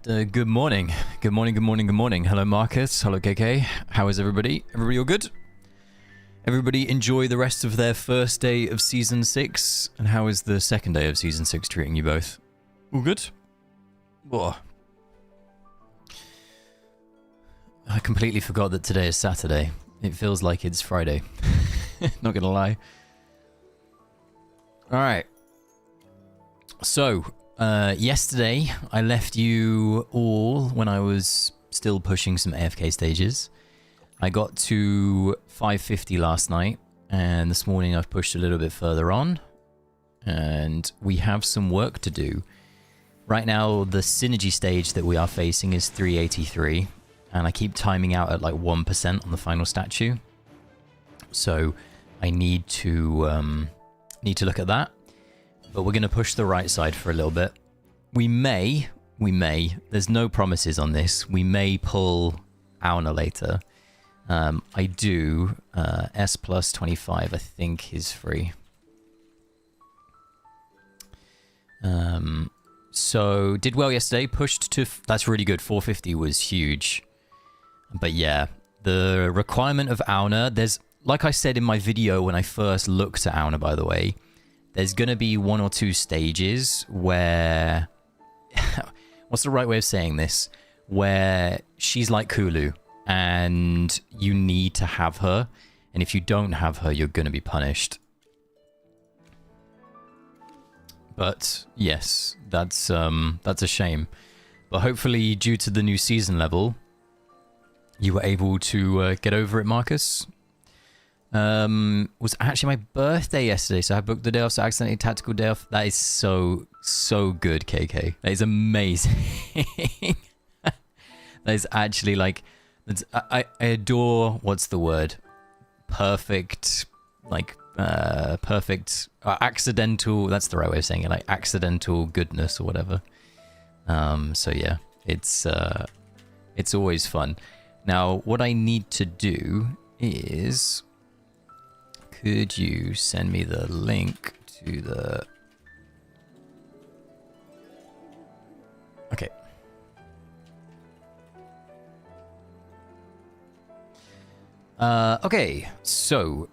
Good morning. Good morning, good morning, good morning. Hello, Marcus. Hello, KK. How is everybody? Everybody all good? Everybody enjoy the rest of their first day of Season 6? And how is the second day of Season 6 treating you both? All good? Whoa. I completely forgot that today is Saturday. It feels like it's Friday. Not gonna lie. Alright. So, yesterday I left you all when I was still pushing some AFK stages. I got to 550 last night, and this morning I've pushed a little bit further on. And we have some work to do. Right now, the synergy stage that we are facing is 383. And I keep timing out at like 1% on the final statue. So I need to look at that. But we're going to push the right side for a little bit. We may, there's no promises on this. We may pull Auna later. I do, S plus 25 I think is free. So did well yesterday, pushed to, that's really good, 450 was huge. But yeah, the requirement of Auna, there's, like I said in my video when I first looked at Auna, by the way, there's going to be 1 or 2 stages where... what's the right way of saying this? Where she's like Kulu, and you need to have her. And if you don't have her, you're going to be punished. But yes, that's a shame. But hopefully, due to the new season level, you were able to get over it, Marcus. Was actually my birthday yesterday, so I booked the day off, so accidentally tactical day off. That is so good, KK. That is amazing. That is actually like, I adore, what's the word? Perfect, like, perfect, accidental, that's the right way of saying it, like accidental goodness or whatever. So yeah, it's always fun. Now, what I need to do is... Could you send me the link to the... Okay. Okay, so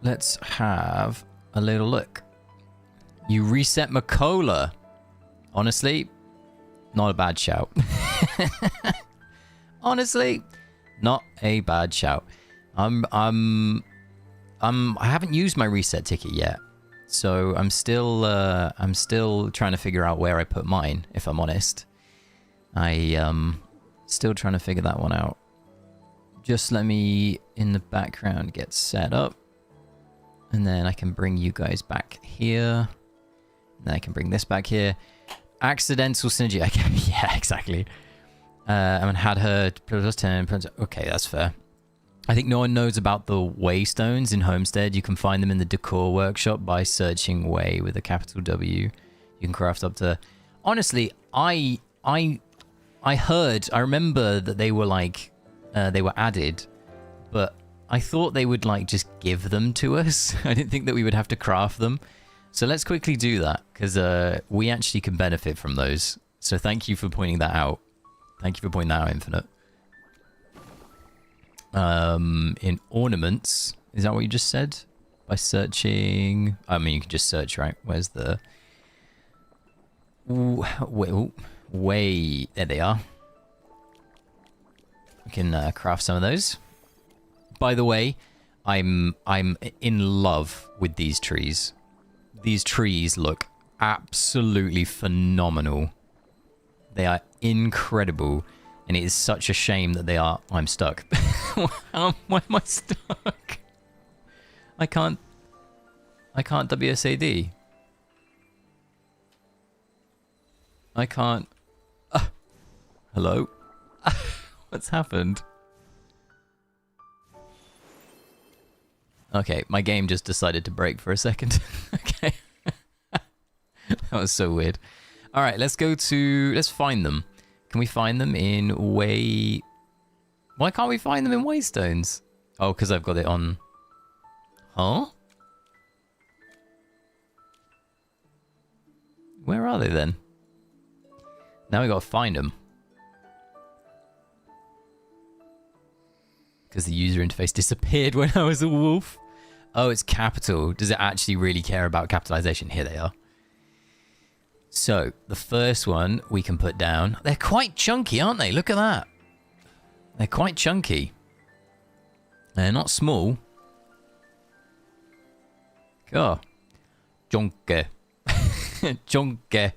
let's have a little look. You reset Makola. Honestly, not a bad shout. Honestly, not a bad shout. I haven't used my reset ticket yet, so I'm still trying to figure out where I put mine, if I'm honest. Still trying to figure that one out. Just let me, in the background, get set up. And then I can bring you guys back here. And then I can bring this back here. Accidental synergy. Okay, yeah, exactly. And had her plus 10. Okay, that's fair. I think no one knows about the Waystones in Homestead. You can find them in the Decor Workshop by searching Way with a capital W. You can craft up to... Honestly, I heard... I remember that they were like... they were added, but I thought they would like just give them to us. I didn't think that we would have to craft them. So let's quickly do that, because we actually can benefit from those. So thank you for pointing that out. Thank you for pointing that out, Infinite. In ornaments, is that what you just said? By searching... I mean, you can just search, right? Where's the... Way... There they are. We can craft some of those. By the way, I'm in love with these trees. These trees look absolutely phenomenal. They are incredible. And it is such a shame that they are... I'm stuck. Why am I stuck? I can't WSAD. I can't... hello? What's happened? Okay, my game just decided to break for a second. Okay. That was so weird. Alright, let's go to... Let's find them. Can we find them in Way... Why can't we find them in Waystones? Oh, because I've got it on... Huh? Where are they then? Now we gotta find them. because the user interface disappeared when I was a wolf. Oh, it's capital. Does it actually really care about capitalization? Here they are. So the first one we can put down. They're quite chunky, aren't they? Look at that. They're quite chunky. They're not small. Oh. Chunky. Chunky.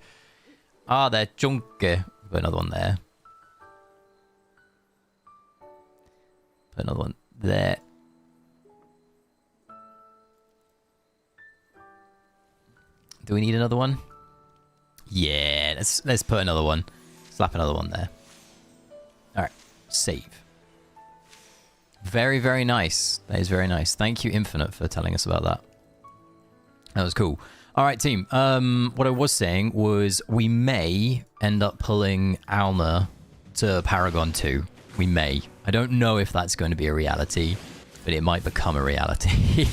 Ah, they're chunky. Put another one there. Put another one there. Do we need another one? Yeah, let's put another one. Slap another one there. Alright, save. Very, very nice. That is very nice. Thank you, Infinite, for telling us about that. That was cool. Alright, team. What I was saying was we may end up pulling Alna to Paragon 2. We may. I don't know if that's going to be a reality, but it might become a reality.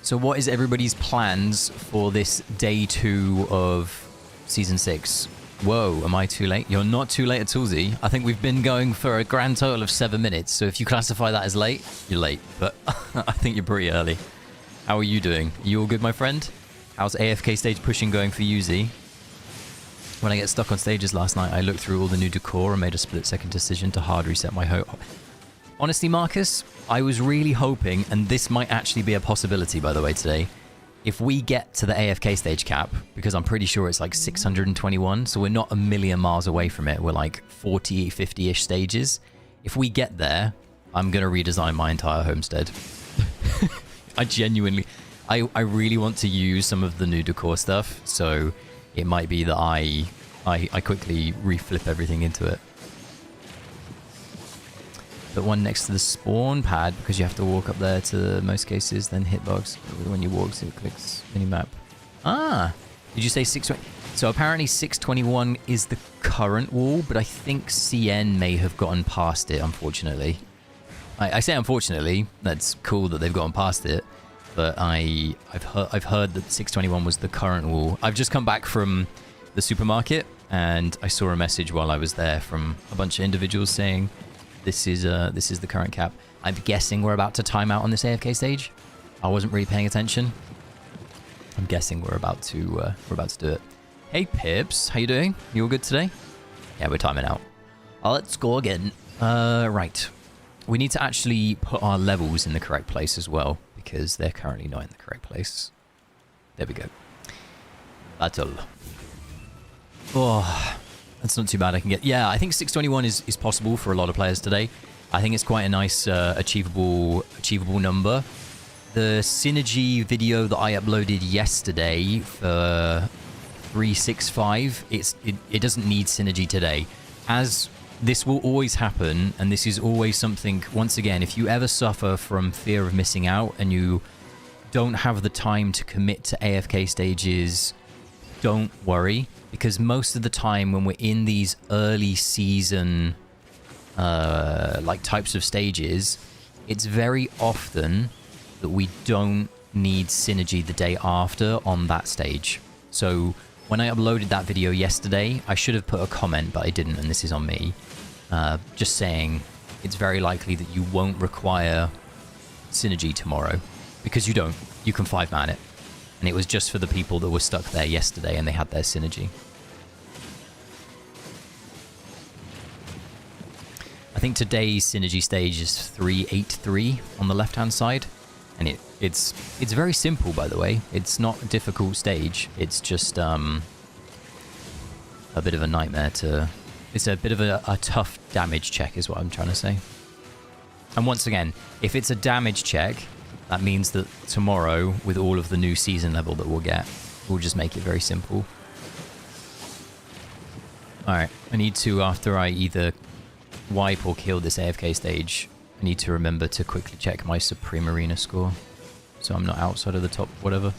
So what is everybody's plans for this day 2 of Season 6? Whoa, am I too late? You're not too late at all, Z. I think we've been going for a grand total of 7 minutes, so if you classify that as late, you're late. But I think you're pretty early. How are you doing? You all good, my friend? How's AFK stage pushing going for you, Z? When I get stuck on stages last night, I looked through all the new decor and made a split-second decision to hard reset my hope. Honestly, Marcus, I was really hoping, and this might actually be a possibility, by the way, today, if we get to the AFK stage cap, because I'm pretty sure it's like 621, so we're not a million miles away from it. We're like 40, 50-ish stages. If we get there, I'm going to redesign my entire homestead. I genuinely... I really want to use some of the new decor stuff, so it might be that I quickly reflip everything into it. Put one next to the spawn pad because you have to walk up there to most cases, then hitbox. When you walk, so it clicks minimap. Ah, did you say 620? So apparently 621 is the current wall, but I think CN may have gotten past it, unfortunately. I say unfortunately, that's cool that they've gotten past it, but I've heard that 621 was the current wall. I've just come back from the supermarket and I saw a message while I was there from a bunch of individuals saying this is the current cap. I'm guessing we're about to time out on this AFK stage. I wasn't really paying attention. I'm guessing we're about to do it. Hey Pips, how you doing? You all good today? Yeah, we're timing out. Let's go again. Right. We need to actually put our levels in the correct place as well, because they're currently not in the correct place. There we go. Battle. Oh, that's not too bad. I can get... Yeah, I think 621 is possible for a lot of players today. I think it's quite a nice achievable number. The Synergy video that I uploaded yesterday for 365, it doesn't need Synergy today. As this will always happen, and this is always something, once again, if you ever suffer from fear of missing out and you don't have the time to commit to AFK stages, don't worry, because most of the time when we're in these early season like types of stages, it's very often that we don't need Synergy the day after on that stage. So when I uploaded that video yesterday, I should have put a comment, but I didn't, and this is on me. Just saying it's very likely that you won't require Synergy tomorrow, because you don't. You can 5-man it. And it was just for the people that were stuck there yesterday and they had their Synergy. I think today's Synergy stage is 383 on the left-hand side. And it's very simple, by the way. It's not a difficult stage. It's just a bit of a nightmare to... It's a bit of a tough damage check is what I'm trying to say. And once again, if it's a damage check, that means that tomorrow, with all of the new season level that we'll get, we'll just make it very simple. Alright, I need to, after I either wipe or kill this AFK stage, I need to remember to quickly check my Supreme Arena score, so I'm not outside of the top whatever.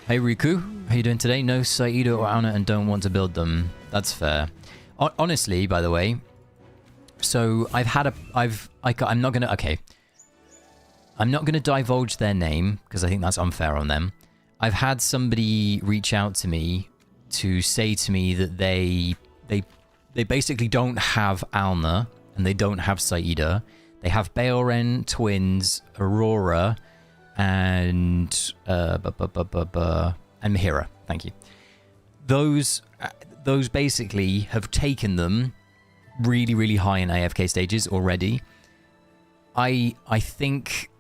Hey Riku, how you doing today? No Saito or Auna and don't want to build them. That's fair. Honestly, by the way, so I'm not gonna divulge their name because I think that's unfair on them. I've had somebody reach out to me to say to me that they basically don't have Alna and they don't have Saida. They have Baoren, Twins, Aurora, and Mahira. Thank you. Those basically have taken them really, really high in AFK stages already. I think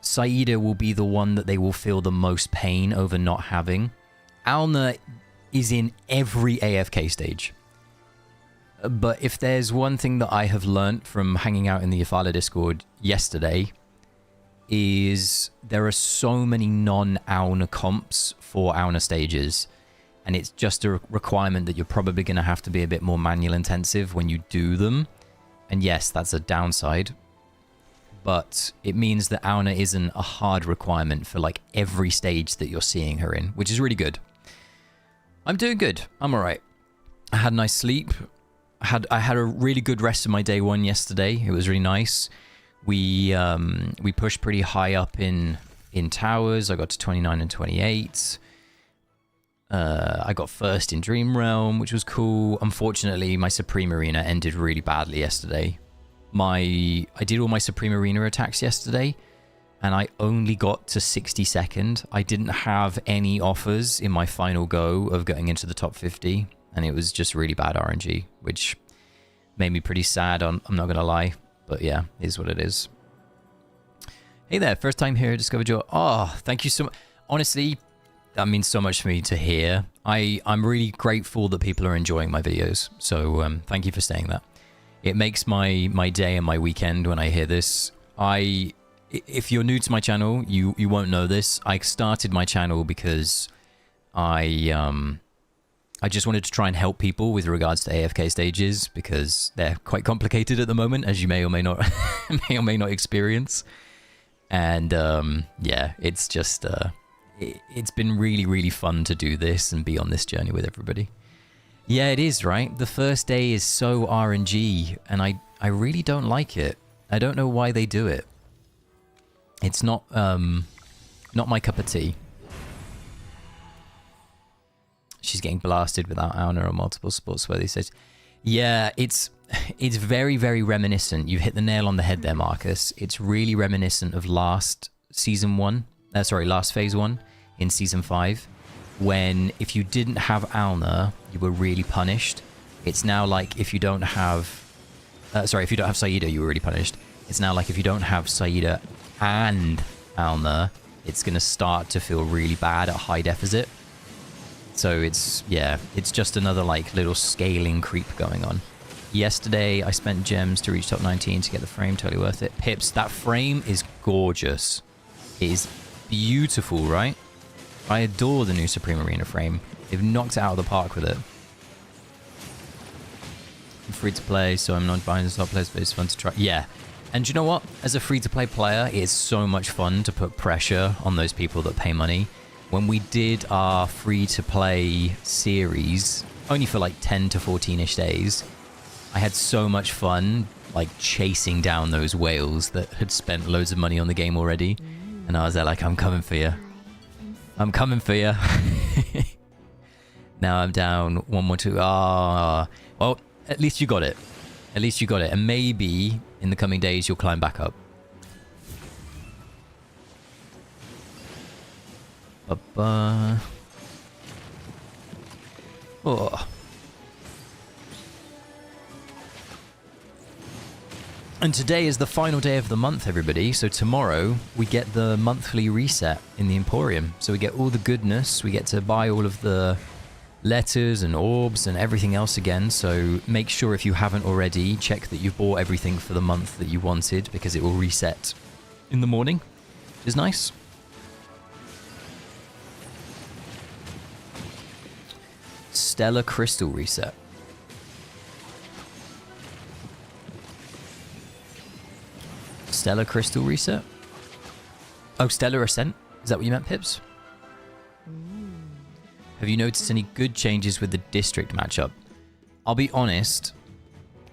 Saida will be the one that they will feel the most pain over not having. Alna is in every AFK stage. But if there's one thing that I have learnt from hanging out in the Yafala Discord yesterday, is there are so many non-Auna comps for Auna stages. And it's just a requirement that you're probably going to have to be a bit more manual intensive when you do them. And yes, that's a downside. But it means that Auna isn't a hard requirement for like every stage that you're seeing her in, which is really good. I'm doing good. I'm alright. I had a nice sleep. I had a really good rest of my day one yesterday. It was really nice. We pushed pretty high up in towers. I got to 29 and 28. I got first in Dream Realm, which was cool. Unfortunately, my Supreme Arena ended really badly yesterday. I did all my Supreme Arena attacks yesterday, and I only got to 62nd. I didn't have any offers in my final go of getting into the top 50, and it was just really bad RNG, which made me pretty sad, I'm not going to lie. But yeah, it is what it is. Hey there, first time here, discovered your... Oh, thank you so much. Honestly, that means so much for me to hear. I'm really grateful that people are enjoying my videos, so thank you for saying that. It makes my day and my weekend when I hear this. If you're new to my channel, you won't know this. I started my channel because I just wanted to try and help people with regards to AFK stages, because they're quite complicated at the moment, as you may or may not experience. And yeah, it's just it's been really, really fun to do this and be on this journey with everybody. Yeah, it is, right? The first day is so RNG, and I really don't like it. I don't know why they do it. It's not my cup of tea. She's getting blasted without Auna on multiple sports where he says, yeah, it's very, very reminiscent. You've hit the nail on the head there, Marcus. It's really reminiscent of last phase 1 in season 5, when if you didn't have Auna, you were really punished. It's now like if you don't have Saida, you were really punished. It's now like if you don't have Saida and Auna, it's going to start to feel really bad at high deficit. So it's just another like little scaling creep going on. Yesterday, I spent gems to reach top 19 to get the frame, totally worth it. Pips, that frame is gorgeous. It is beautiful, right? I adore the new Supreme Arena frame. They've knocked it out of the park with it. I'm free to play, so I'm not buying the slot players, but it's fun to try. Yeah. And you know what? As a free-to-play player, it's so much fun to put pressure on those people that pay money. When we did our free-to-play series, only for like 10 to 14-ish days, I had so much fun like chasing down those whales that had spent loads of money on the game already. And I was there like, I'm coming for you. I'm coming for you. Now I'm down 1 more 2. Ah, well, at least you got it. At least you got it. And maybe in the coming days you'll climb back up. Oh. And today is the final day of the month, everybody. So tomorrow we get the monthly reset in the Emporium. So we get all the goodness. We get to buy all of the letters and orbs and everything else again. So make sure if you haven't already, check that you've bought everything for the month that you wanted, because it will reset in the morning, which is nice. Stellar Crystal reset. Stellar Crystal reset? Oh, Stellar Ascent? Is that what you meant, Pips? Have you noticed any good changes with the district matchup? I'll be honest,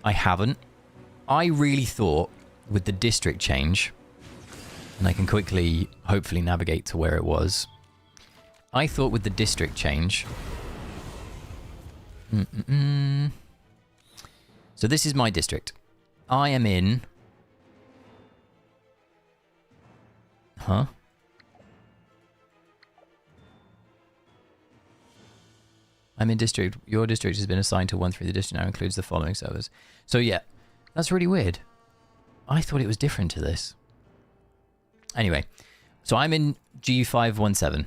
I haven't. I really thought with the district change, and I can quickly, hopefully, navigate to where it was. I thought with the district change... So this is my district. I am in... Huh? I'm in district. Your district has been assigned to 1-3. The district now includes the following servers. So yeah, that's really weird. I thought it was different to this. Anyway, so I'm in G517.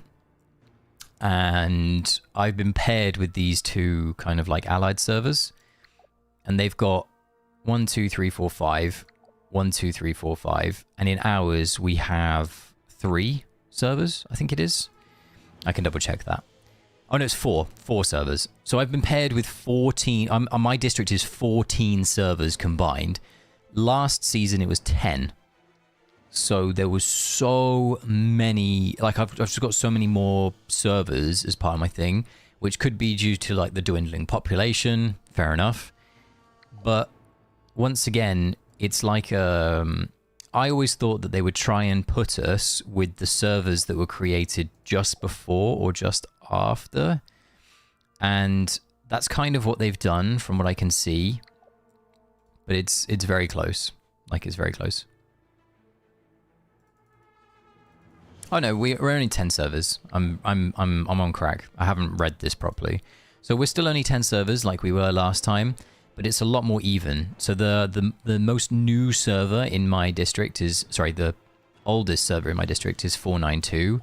And I've been paired with these two kind of like allied servers. And they've got 1, 2, 3, 4, 5. 1, 2, 3, 4, 5. And in ours, we have 3 servers, I think it is. I can double check that. Oh, no, it's 4. 4 servers. So I've been paired with 14... my district is 14 servers combined. Last season, it was 10. So there was so many... Like, I've just got so many more servers as part of my thing, which could be due to, like, the dwindling population. Fair enough. But once again, it's like... I always thought that they would try and put us with the servers that were created just before or just after. And that's kind of what they've done from what I can see. But it's very close. Like, it's very close. Oh no, we're only 10 servers. I'm on crack. I haven't read this properly. So we're still only 10 servers like we were last time. But it's a lot more even. So the most new server in my district is... Sorry, the oldest server in my district is 492.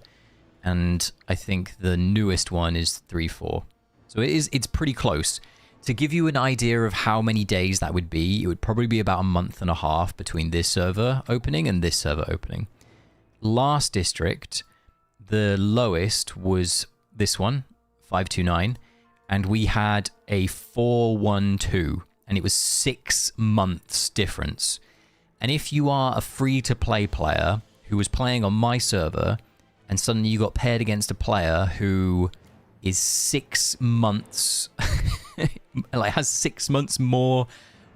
And I think the newest one is 34. So it's pretty close. To give you an idea of how many days that would be, it would probably be about a month and a half between this server opening and this server opening. Last district, the lowest was this one, 529. And we had a 412, and it was 6 months difference. And if you are a free-to-play player who was playing on my server, and suddenly you got paired against a player who is 6 months, like has 6 months more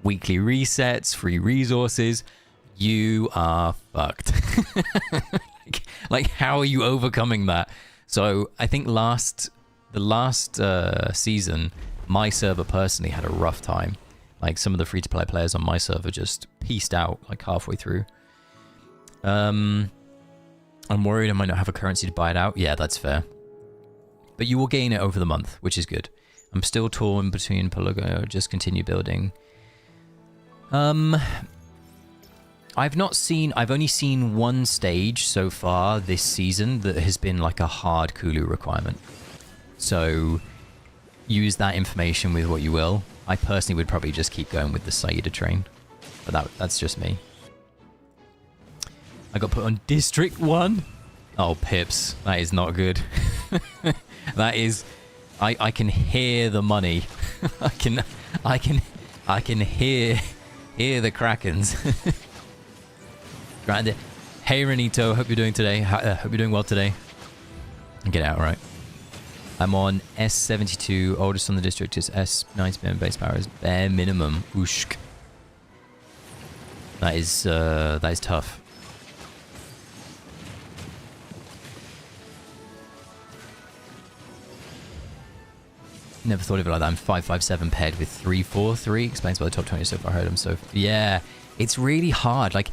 weekly resets, free resources, you are fucked. like, how are you overcoming that? So I think the last season, my server personally had a rough time. Like, some of the free-to-play players on my server just peaced out, like, halfway through. I'm worried I might not have a currency to buy it out. Yeah, that's fair. But you will gain it over the month, which is good. I'm still torn between Polygo, just continue building. I've only seen one stage so far this season that has been like a hard Kulu requirement. So use that information with what you will. I personally would probably just keep going with the Saida train. But that's just me. I got put on District 1. Oh, pips. That is not good. That is... I can hear the money. I can hear the Krakens. Grande. Hey, Renito. Hope you're doing today. Hope you're doing well today. Get out, right? I'm on S72. Oldest on the district is S90 base power is bare minimum. Ooshk. That is tough. Never thought of it like that. I'm 557 paired with 343. Explains why the top 20 so far. I heard them. So yeah, it's really hard. Like,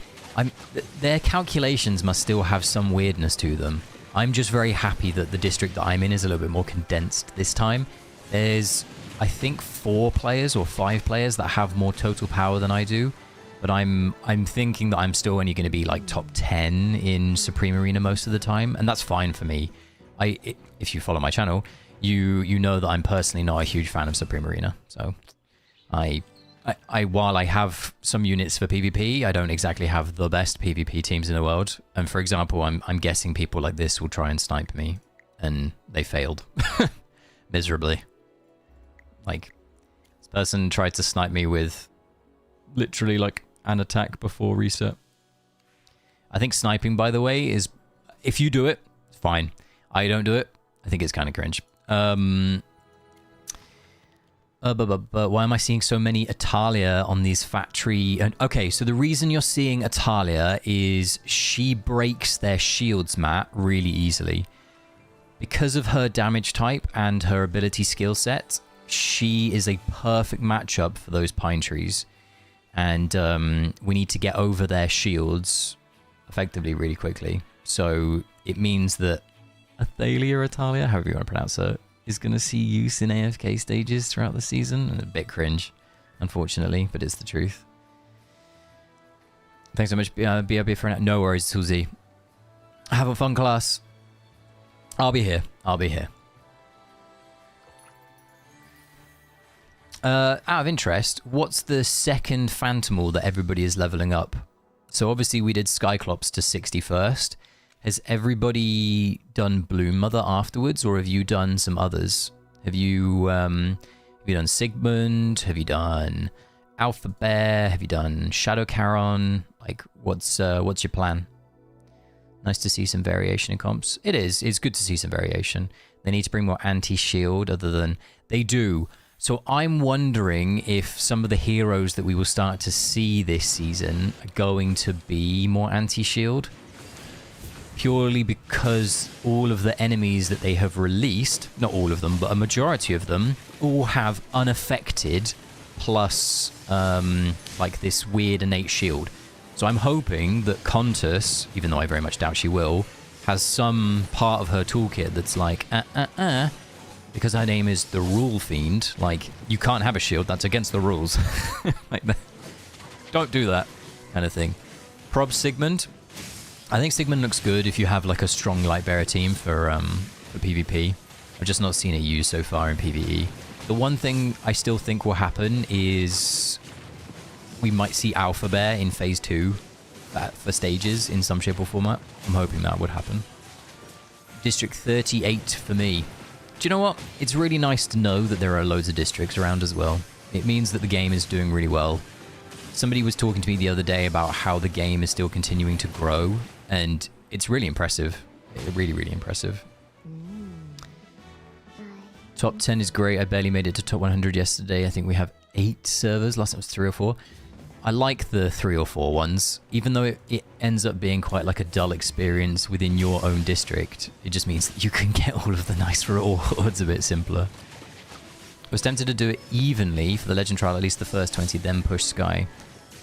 their calculations must still have some weirdness to them. I'm just very happy that the district that I'm in is a little bit more condensed this time. There's, I think, 4 players or 5 players that have more total power than I do. But I'm thinking that I'm still only going to be like top 10 in Supreme Arena most of the time, and that's fine for me. If you follow my channel, you know that I'm personally not a huge fan of Supreme Arena. So while I have some units for PvP, I don't exactly have the best PvP teams in the world. And for example, I'm guessing people like this will try and snipe me, and they failed miserably. Like, this person tried to snipe me with literally like an attack before reset. I think sniping, by the way, is, if you do it, it's fine. I don't do it. I think it's kind of cringe. But why am I seeing so many Italia on these factory? And okay, so the reason you're seeing Italia is she breaks their shields, Matt, really easily. because of her damage type and her ability skill set, she is a perfect matchup for those pine trees. And we need to get over their shields effectively really quickly. So it means that Athalia, however you want to pronounce her, is going to see use in AFK stages throughout the season. And a bit cringe, unfortunately, but it's the truth. Thanks so much, BRB, for no worries, Susie. Have a fun class. I'll be here. I'll be here. Out of interest, what's the second Phantomal that everybody is leveling up? So obviously we did Skyclops to 61st. Has everybody done Bloom Mother afterwards, or have you done some others? Have you done Sigmund? Have you done Alpha Bear? Have you done Shadow Charon? Like, what's your plan? Nice to see some variation in comps. It is. It's good to see some variation. They need to bring more anti-shield other than... They do. So I'm wondering if some of the heroes that we will start to see this season are going to be more anti-shield. Purely because all of the enemies that they have released, not all of them, but a majority of them, all have unaffected plus like this weird innate shield. So I'm hoping that Contus, even though I very much doubt she will, has some part of her toolkit that's like, because her name is the Rule Fiend, like, you can't have a shield, that's against the rules. Like that. Don't do that kind of thing. Prob Sigmund. I think Sigmund looks good if you have like a strong Lightbearer team for PvP. I've just not seen it used so far in PvE. The one thing I still think will happen is we might see Alpha Bear in Phase 2 for stages in some shape or format. I'm hoping that would happen. District 38 for me. Do you know what? It's really nice to know that there are loads of districts around as well. It means that the game is doing really well. Somebody was talking to me the other day about how the game is still continuing to grow, and it's really impressive. Really, really impressive. Top 10 is great. I barely made it to top 100 yesterday. I think we have 8 servers. Last time it was 3 or 4. I like the 3 or 4 ones. Even though it ends up being quite like a dull experience within your own district, it just means that you can get all of the nice rewards a bit simpler. I was tempted to do it evenly for the Legend Trial, at least the first 20, then push Sky.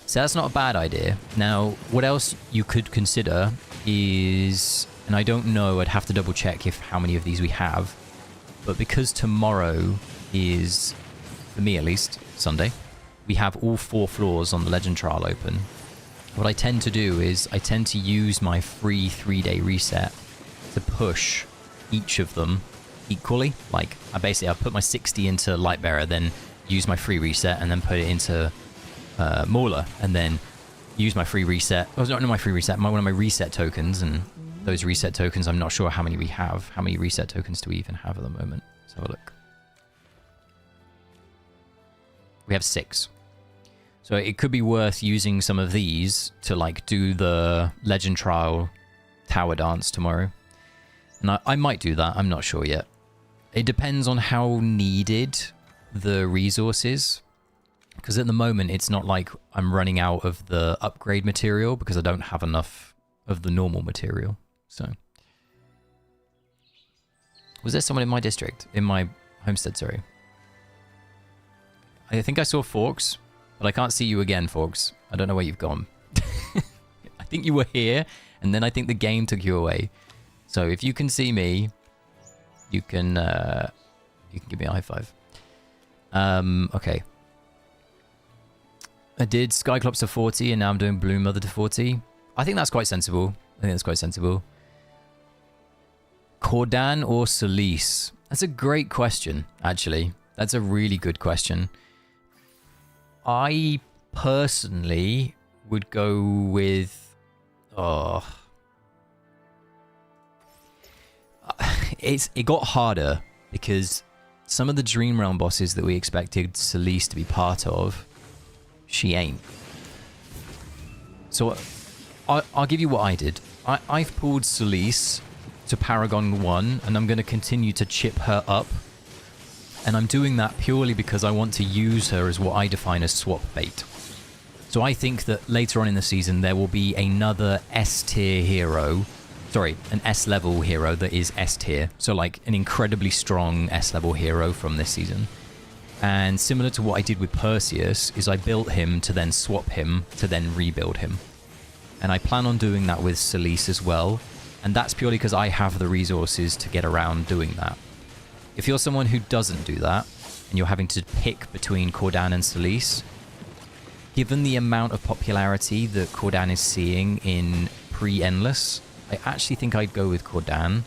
So that's not a bad idea. Now, what else you could consider is, and I don't know, I'd have to double check how many of these we have, but because tomorrow is, for me at least, Sunday, we have all 4 floors on the Legend Trial open. What I tend to do is I tend to use my free 3-day reset to push each of them equally. Like, I put my 60 into Lightbearer, then use my free reset, and then put it into Mauler, and then use my free reset. Oh, not my free reset, one of my reset tokens, and those reset tokens, I'm not sure how many we have. How many reset tokens do we even have at the moment? Let's have a look. We have 6. So it could be worth using some of these to like do the Legend Trial tower dance tomorrow. And I might do that, I'm not sure yet. It depends on how needed the resource is. Because at the moment, it's not like I'm running out of the upgrade material because I don't have enough of the normal material. So, was there someone in my district? In my homestead, sorry. I think I saw Forks, but I can't see you again, Forks. I don't know where you've gone. I think you were here, and then I think the game took you away. So if you can see me, you can give me a high five. Okay. I did Skyclops to 40, and now I'm doing Bloom Mother to 40. I think that's quite sensible. Cordan or Solis? That's a great question, actually. That's a really good question. I personally would go with... It got harder because some of the Dream Realm bosses that we expected Solis to be part of, she ain't. So I'll give you what I did. I've pulled Solis to Paragon 1, and I'm going to continue to chip her up. And I'm doing that purely because I want to use her as what I define as swap bait. So I think that later on in the season, there will be another S-tier hero Sorry, an S level hero that is S tier. So like an incredibly strong S level hero from this season. And similar to what I did with Perseus, is I built him to then swap him to then rebuild him. And I plan on doing that with Solis as well. And that's purely because I have the resources to get around doing that. If you're someone who doesn't do that, and you're having to pick between Cordan and Solis, given the amount of popularity that Cordan is seeing in pre-Endless, I actually think I'd go with Cordan.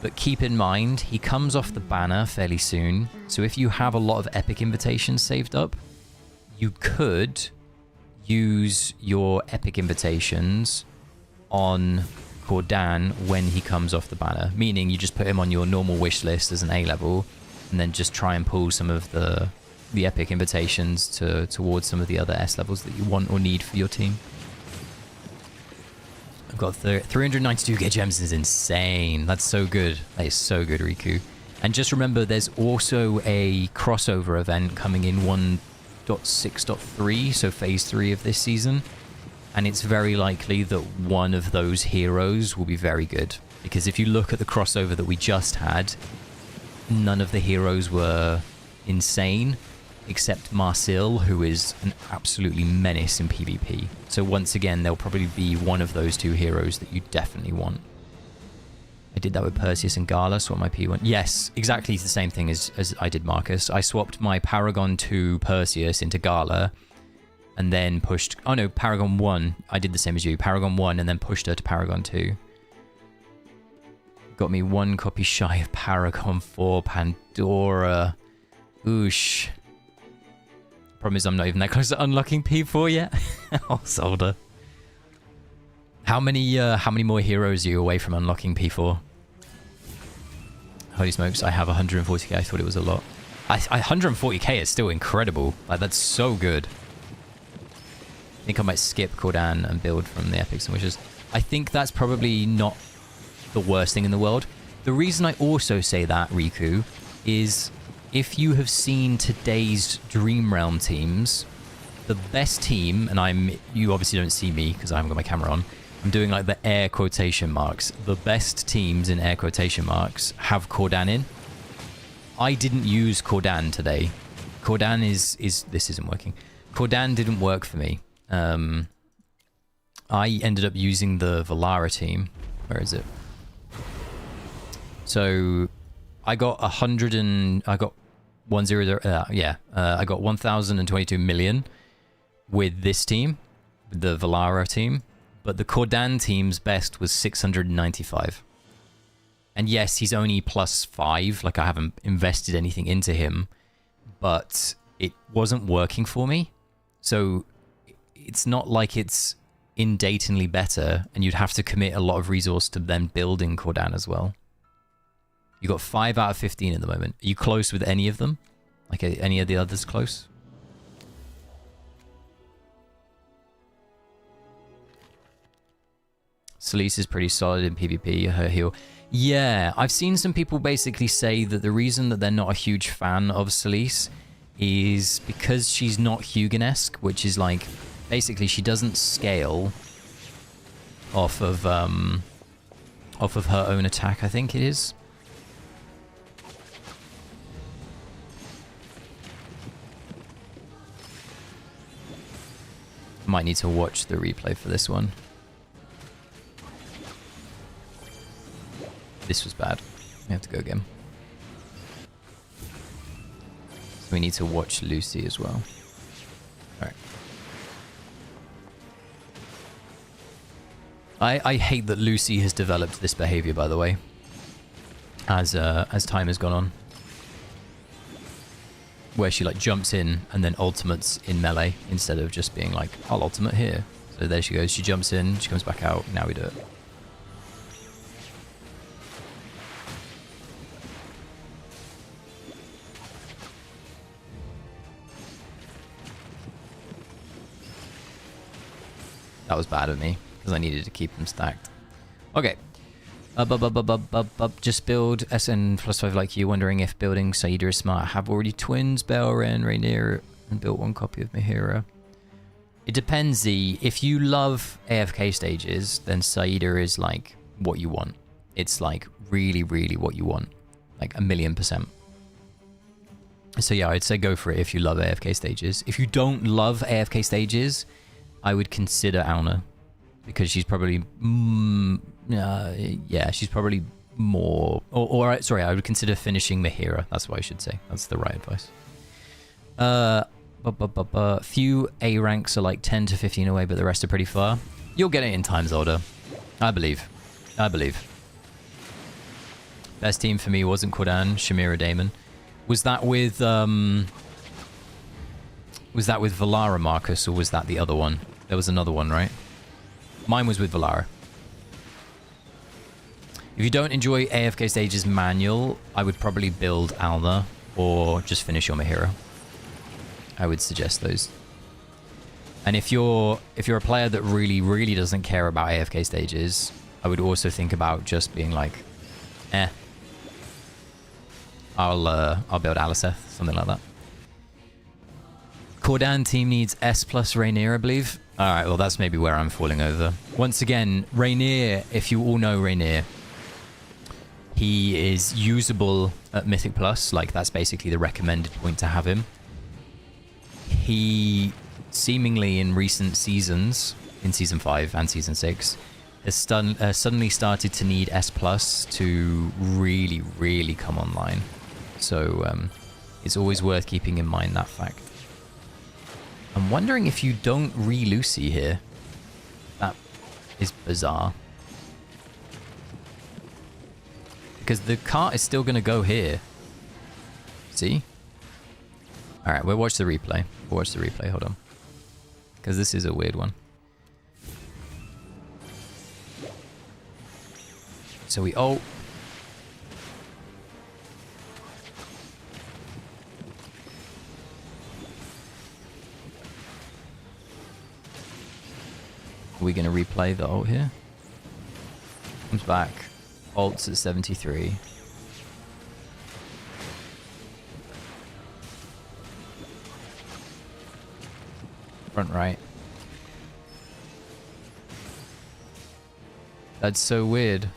But keep in mind, he comes off the banner fairly soon, so if you have a lot of epic invitations saved up, you could use your epic invitations on Cordan when he comes off the banner, meaning you just put him on your normal wish list as an A level, and then just try and pull some of the epic invitations towards some of the other S levels that you want or need for your team. I've got 392 get gems is insane. That's so good. That is so good, Riku. And just remember, there's also a crossover event coming in 1.6.3, so phase 3 of this season. And it's very likely that one of those heroes will be very good. Because if you look at the crossover that we just had, none of the heroes were insane, except Marcel, who is an absolutely menace in PvP. So once again, there'll probably be one of those two heroes that you definitely want. I did that with Perseus and Gala, swapped my P1. Yes, exactly the same thing as I did Marcus. I swapped my Paragon 2 Perseus into Gala, and then pushed... Oh no, Paragon 1. I did the same as you. Paragon 1, and then pushed her to Paragon 2. Got me one copy shy of Paragon 4 Pandora. Oosh. Problem is I'm not even that close to unlocking P4 yet. Oh, Solder. How many more heroes are you away from unlocking P4? Holy smokes, I have 140k. I thought it was a lot. 140k is still incredible. Like, that's so good. I think I might skip Cordan and build from the epics and wishes. I think that's probably not the worst thing in the world. The reason I also say that, Riku, is if you have seen today's Dream Realm teams, the best team, and you obviously don't see me because I haven't got my camera on, I'm doing like the air quotation marks. The best teams in air quotation marks have Cordan in. I didn't use Cordan today. Cordan is this isn't working. Cordan didn't work for me. I ended up using the Valara team. Where is it? So I got 1022 million with this team, with the Valara team, but the Cordan team's best was 695. And yes, he's only +5, like I haven't invested anything into him, but it wasn't working for me. So it's not like it's indatingly better, and you'd have to commit a lot of resource to then building Cordan as well. You got 5 out of 15 at the moment. Are you close with any of them? Like, are any of the others close? Solis is pretty solid in PvP, her heal. Yeah, I've seen some people basically say that the reason that they're not a huge fan of Solis is because she's not Hugin-esque, which is like, basically she doesn't scale off of her own attack, I think it is. Might need to watch the replay for this one. This was bad. We have to go again. So we need to watch Lucy as well. Alright. I hate that Lucy has developed this behavior, by the way, as time has gone on. Where she like jumps in and then ultimates in melee instead of just being like, I'll ultimate here. So there she goes. She jumps in, she comes back out. Now we do it. That was bad of me because I needed to keep them stacked. Okay. Just build SN +5 like you, wondering if building Saida is smart. I have already twins, Belren, Rainier, and built one copy of Mihira. It depends, Z. If you love AFK stages, then Saida is like what you want. It's like really, really what you want. Like 1,000,000%. So yeah, I'd say go for it if you love AFK Stages. If you don't love AFK Stages, I would consider Auna. Because she's probably... yeah, she's probably more... sorry, I would consider finishing Mahira. That's what I should say. That's the right advice. Few A ranks are like 10 to 15 away, but the rest are pretty far. You'll get it in time, Zolder. I believe. I believe. Best team for me wasn't Kordan, Shamira, Damon. Was that with Valara, Marcus, or was that the other one? There was another one, right? Mine was with Valara. If you don't enjoy AFK Stages manual, I would probably build Alna or just finish your Mahira. I would suggest those. And if you're a player that really, really doesn't care about AFK Stages, I would also think about just being like, I'll build Aliceth, something like that. Kordan team needs S plus Rainier, I believe. Alright, well that's maybe where I'm falling over. Once again, Rainier, if you all know Rainier, he is usable at Mythic Plus, like that's basically the recommended point to have him. He seemingly in recent seasons, in Season 5 and Season 6, has suddenly started to need S plus to really, really come online. So it's always worth keeping in mind that fact. I'm wondering if you don't re-Lucy here. That is bizarre. Because the cart is still going to go here. See? Alright, we'll watch the replay. We'll watch the replay, hold on. Because this is a weird one. So we ult. Are we going to replay the ult here? Comes back. Ult's at 73. Front right. That's so weird.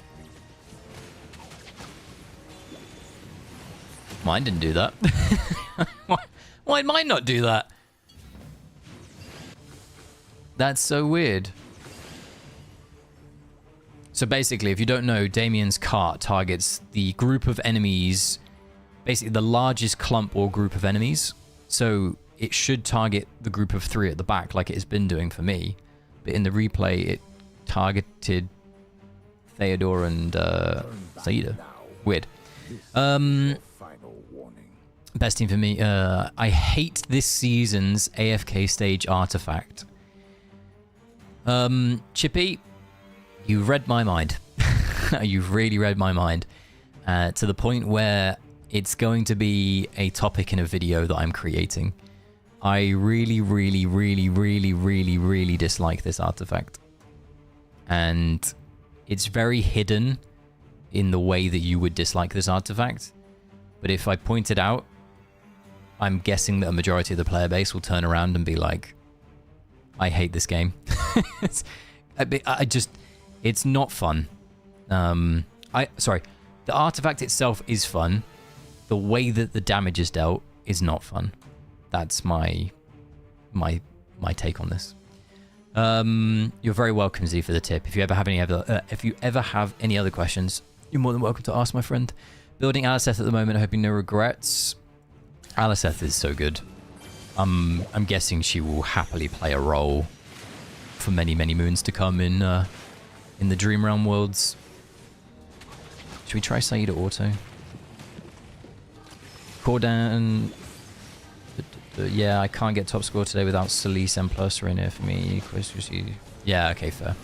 Mine didn't do that. Why did mine not do that? That's so weird. So basically, if you don't know, Damien's cart targets the group of enemies, basically the largest clump or group of enemies. So it should target the group of 3 at the back, like it has been doing for me. But in the replay, it targeted Theodore and Saida. Weird. Best team for me. I hate this season's AFK stage artifact. Chippy, you've read my mind. You've really read my mind. To the point where it's going to be a topic in a video that I'm creating. I really, really, really, really, really, really dislike this artifact. And it's very hidden in the way that you would dislike this artifact. But if I point it out, I'm guessing that a majority of the player base will turn around and be like, I hate this game. It's not fun. Sorry, the artifact itself is fun. The way that the damage is dealt is not fun. That's my take on this. You're very welcome, Z, for the tip. If you ever have any other questions, you're more than welcome to ask, my friend. Building Aliceth at the moment, hoping no regrets. Aliceth is so good. I'm guessing she will happily play a role for many, many moons to come in the Dream Realm worlds. Should we try Saida Auto? Kordan. Yeah, I can't get top score today without Solis M plus Rainier for me. Yeah, okay, fair.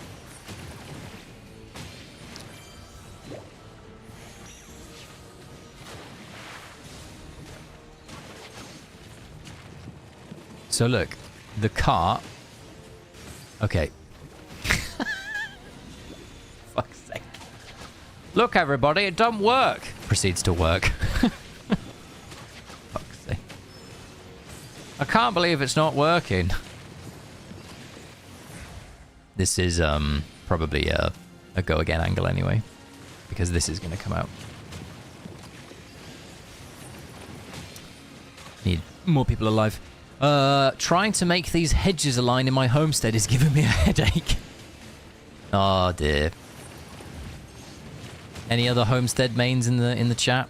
So look, the cart. Okay. Fuck's sake. Look, everybody, it don't work. Proceeds to work. Fuck's sake. I can't believe it's not working. This is probably a go again angle anyway, because this is going to come out. Need more people alive. Trying to make these hedges align in my homestead is giving me a headache. Oh dear. Any other homestead mains in the chat?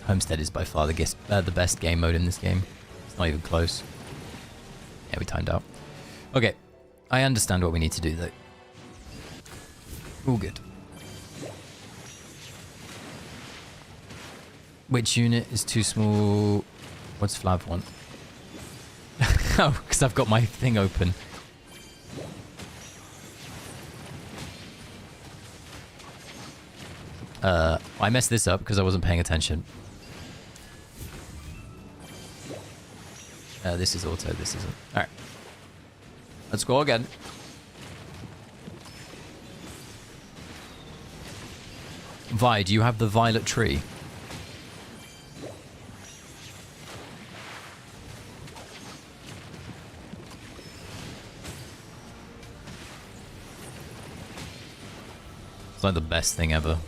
Homestead is by far the best game mode in this game. It's not even close. Yeah, we timed out. Okay, I understand what we need to do though. All good. Which unit is too small? What's Flav want? Oh, because I've got my thing open. I messed this up because I wasn't paying attention. This is auto, this isn't. Alright. Let's go again. Vi, do you have the violet tree? It's like the best thing ever.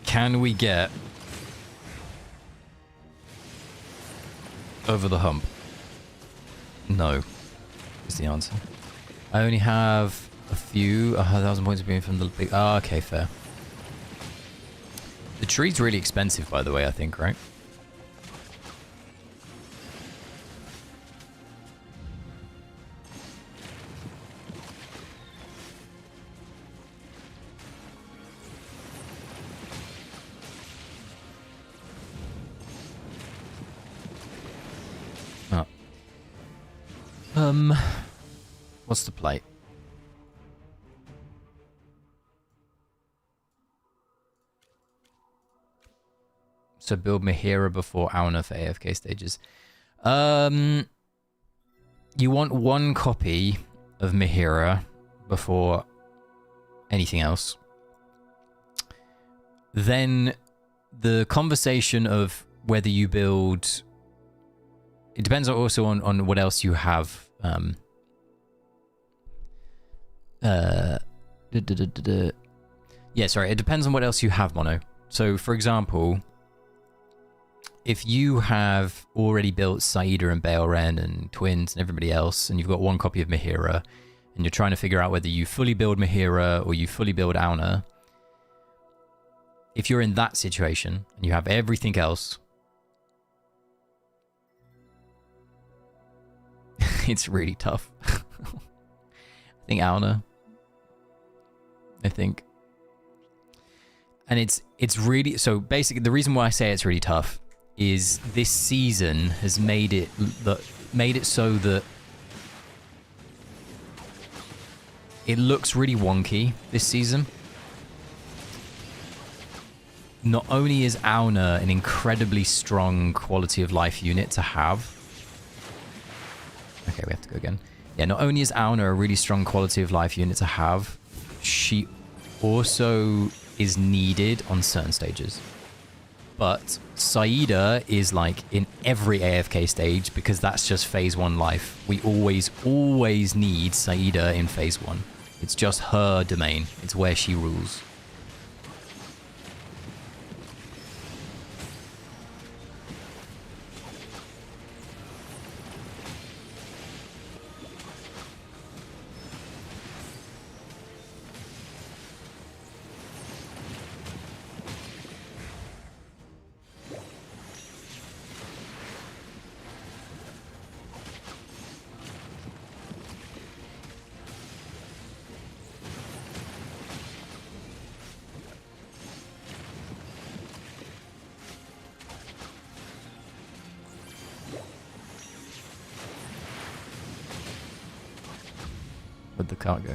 Can we get over the hump? No, is the answer. I only have a few. 1,000 points of being from the big. Oh, okay, fair. The tree's really expensive, by the way, I think, right? What's the plate? So build Mahira before Auna for AFK stages. You want one copy of Mahira before anything else. Then the conversation of whether you build... It depends also on what else you have. Yeah, sorry. It depends on what else you have, Mono. So, for example, if you have already built Saida and Baleren and Twins and everybody else, and you've got one copy of Mahira, and you're trying to figure out whether you fully build Mahira or you fully build Auna, if you're in that situation and you have everything else, it's really tough. I think Auna. I think. And it's really... So basically, the reason why I say it's really tough is this season has made it so that it looks really wonky this season. Not only is Auna an incredibly strong quality of life unit to have. Okay, we have to go again. Yeah, not only is Auna a really strong quality of life unit to have, she also is needed on certain stages. But Saida is like in every AFK stage because that's just phase 1 life. We always need Saida in phase 1. It's just her domain. It's where she rules. Where'd the cart go?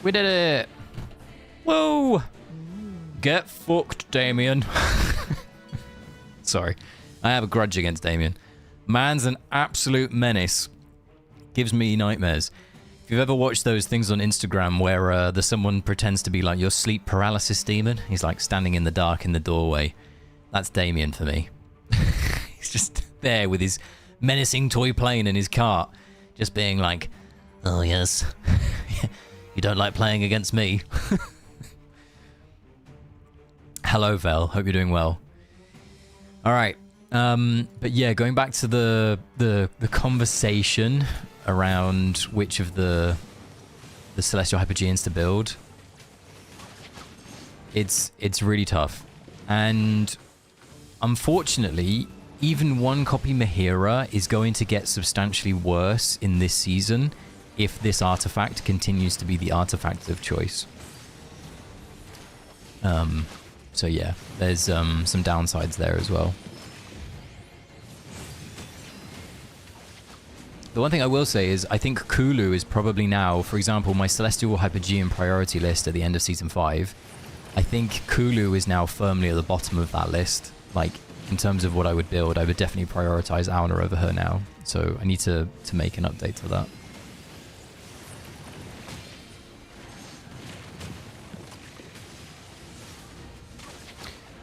We did it! Whoa! Get fucked, Damien. Sorry. I have a grudge against Damien. Man's an absolute menace. Gives me nightmares. If you've ever watched those things on Instagram where there's someone pretends to be like your sleep paralysis demon, he's like standing in the dark in the doorway. That's Damien for me. He's just there with his menacing toy plane and his cart, just being like, oh yes, you don't like playing against me. Hello, Vel. Hope you're doing well. All right. But yeah, going back to the conversation around which of the Celestial Hypogeans to build, it's really tough. And unfortunately, even one copy Mahira is going to get substantially worse in this season if this artifact continues to be the artifact of choice. So yeah, there's some downsides there as well. The one thing I will say is I think Kulu is probably now, for example, my Celestial Hypogean priority list at the end of Season 5. I think Kulu is now firmly at the bottom of that list. Like, in terms of what I would build, I would definitely prioritize Auna over her now. So I need to make an update to that.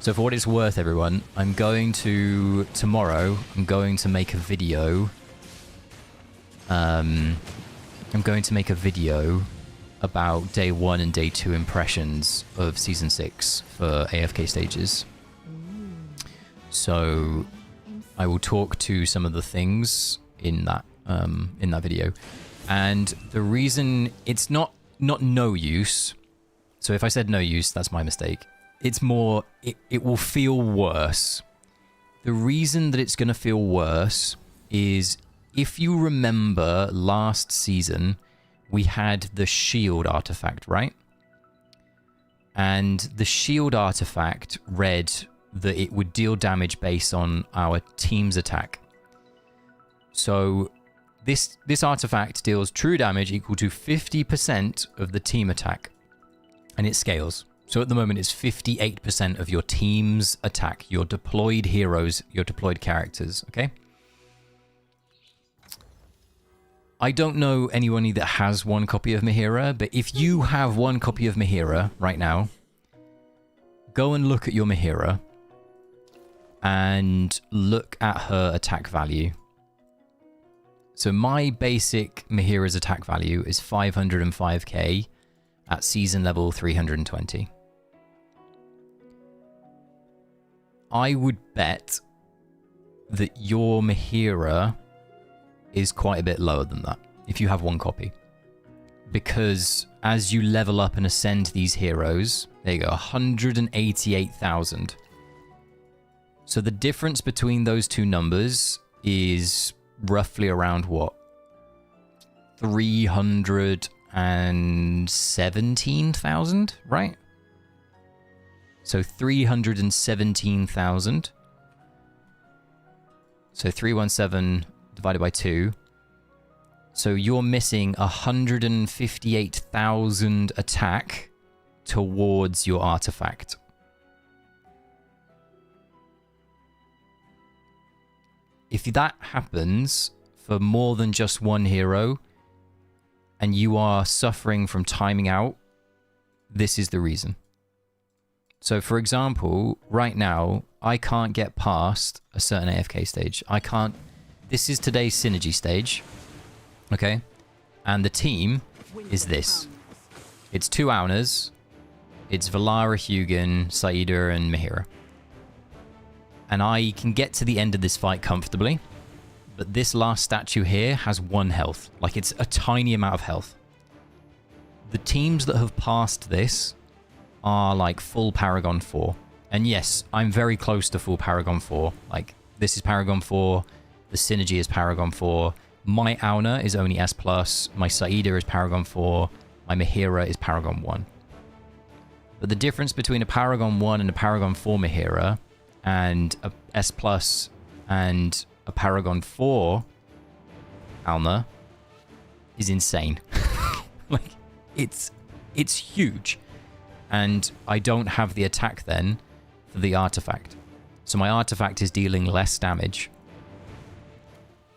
So for what it's worth, everyone, tomorrow, I'm going to make a video. I'm going to make a video about day 1 and day 2 impressions of Season 6 for AFK Stages. So I will talk to some of the things in that video. And the reason it's not no use. So if I said no use, that's my mistake. It's more, it will feel worse. The reason that it's going to feel worse is, if you remember last season, we had the shield artifact, right? And the shield artifact read that it would deal damage based on our team's attack. So this artifact deals true damage equal to 50% of the team attack. And it scales. So at the moment, it's 58% of your team's attack, your deployed heroes, your deployed characters, okay? I don't know anyone that has one copy of Mahira, but if you have one copy of Mahira right now, go and look at your Mahira and look at her attack value. So my basic Mahira's attack value is 505k at season level 320. I would bet that your Mahira is quite a bit lower than that if you have one copy, because as you level up and ascend these heroes, there you go, 188,000. So the difference between those two numbers is roughly around what, 317,000, right? So 317,000. So 317 divided by 2. So you're missing 158,000 attack towards your artifact. If that happens for more than just one hero, and you are suffering from timing out, this is the reason. So for example, right now, I can't get past a certain AFK stage. I can't. This is today's synergy stage. Okay? And the team is this. It's 2 Aunas. It's Valara, Hugin, Saida, and Mahira. And I can get to the end of this fight comfortably. But this last statue here has 1 health. Like, it's a tiny amount of health. The teams that have passed this are like full Paragon 4. And yes, I'm very close to full Paragon 4. Like, this is Paragon 4. The Synergy is Paragon 4. My Auna is only S+. My Saida is Paragon 4. My Mahira is Paragon 1. But the difference between a Paragon 1 and a Paragon 4 Mahira and a S+ and a Paragon 4 Alna is insane. Like, it's huge. And I don't have the attack then for the artifact. So my artifact is dealing less damage.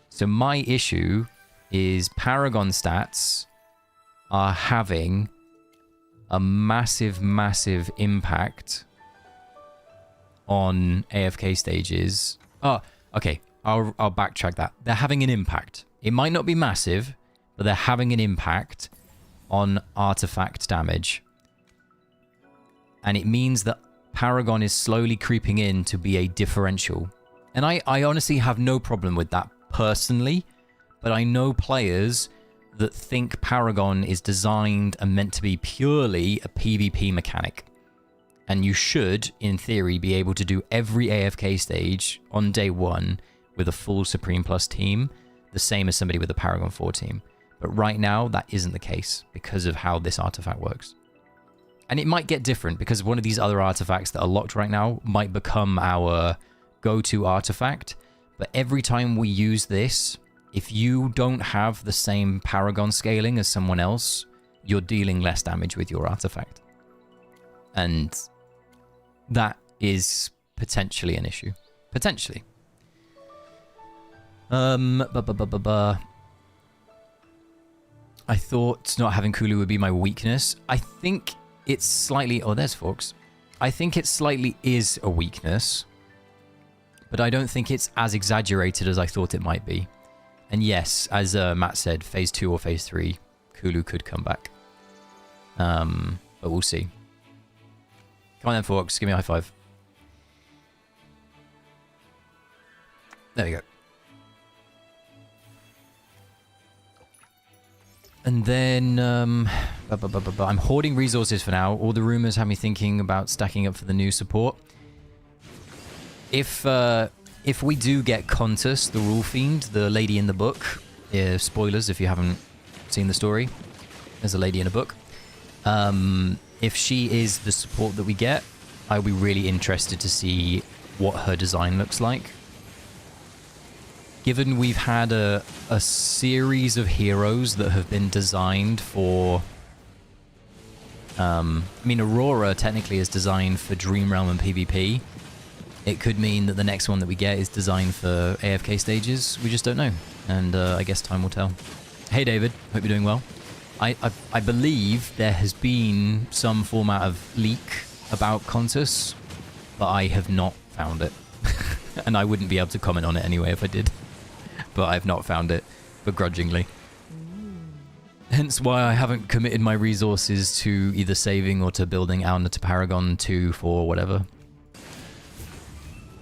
So my issue is Paragon stats are having a massive, massive impact on AFK stages. Oh, okay. I'll backtrack that. They're having an impact. It might not be massive, but they're having an impact on artifact damage. And it means that Paragon is slowly creeping in to be a differential. And I honestly have no problem with that personally, but I know players that think Paragon is designed and meant to be purely a PvP mechanic. And you should, in theory, be able to do every AFK stage on day one with a full Supreme Plus team, the same as somebody with a Paragon 4 team. But right now, that isn't the case because of how this artifact works. And it might get different because one of these other artifacts that are locked right now might become our go-to artifact. But every time we use this, if you don't have the same Paragon scaling as someone else, you're dealing less damage with your artifact. And that is potentially an issue. Potentially. I thought not having Kulu would be my weakness. I think it's slightly... Oh, there's Fox. I think it slightly is a weakness, but I don't think it's as exaggerated as I thought it might be. And yes, as Matt said, Phase 2 or Phase 3, Kulu could come back. But we'll see. Come on then, Fox. Give me a high five. There we go. And then, I'm hoarding resources for now. All the rumors have me thinking about stacking up for the new support. If we do get Contus, the Rule Fiend, the lady in the book, spoilers if you haven't seen the story, there's a lady in a book. If she is the support that we get, I'll be really interested to see what her design looks like. Given we've had a series of heroes that have been designed for... I mean, Aurora technically is designed for Dream Realm and PvP. It could mean that the next one that we get is designed for AFK stages. We just don't know. And I guess time will tell. Hey, David. Hope you're doing well. I believe there has been some format of leak about Contus, but I have not found it. And I wouldn't be able to comment on it anyway if I did. But I've not found it, begrudgingly. Hence why I haven't committed my resources to either saving or to building Alna to Paragon 2 for whatever.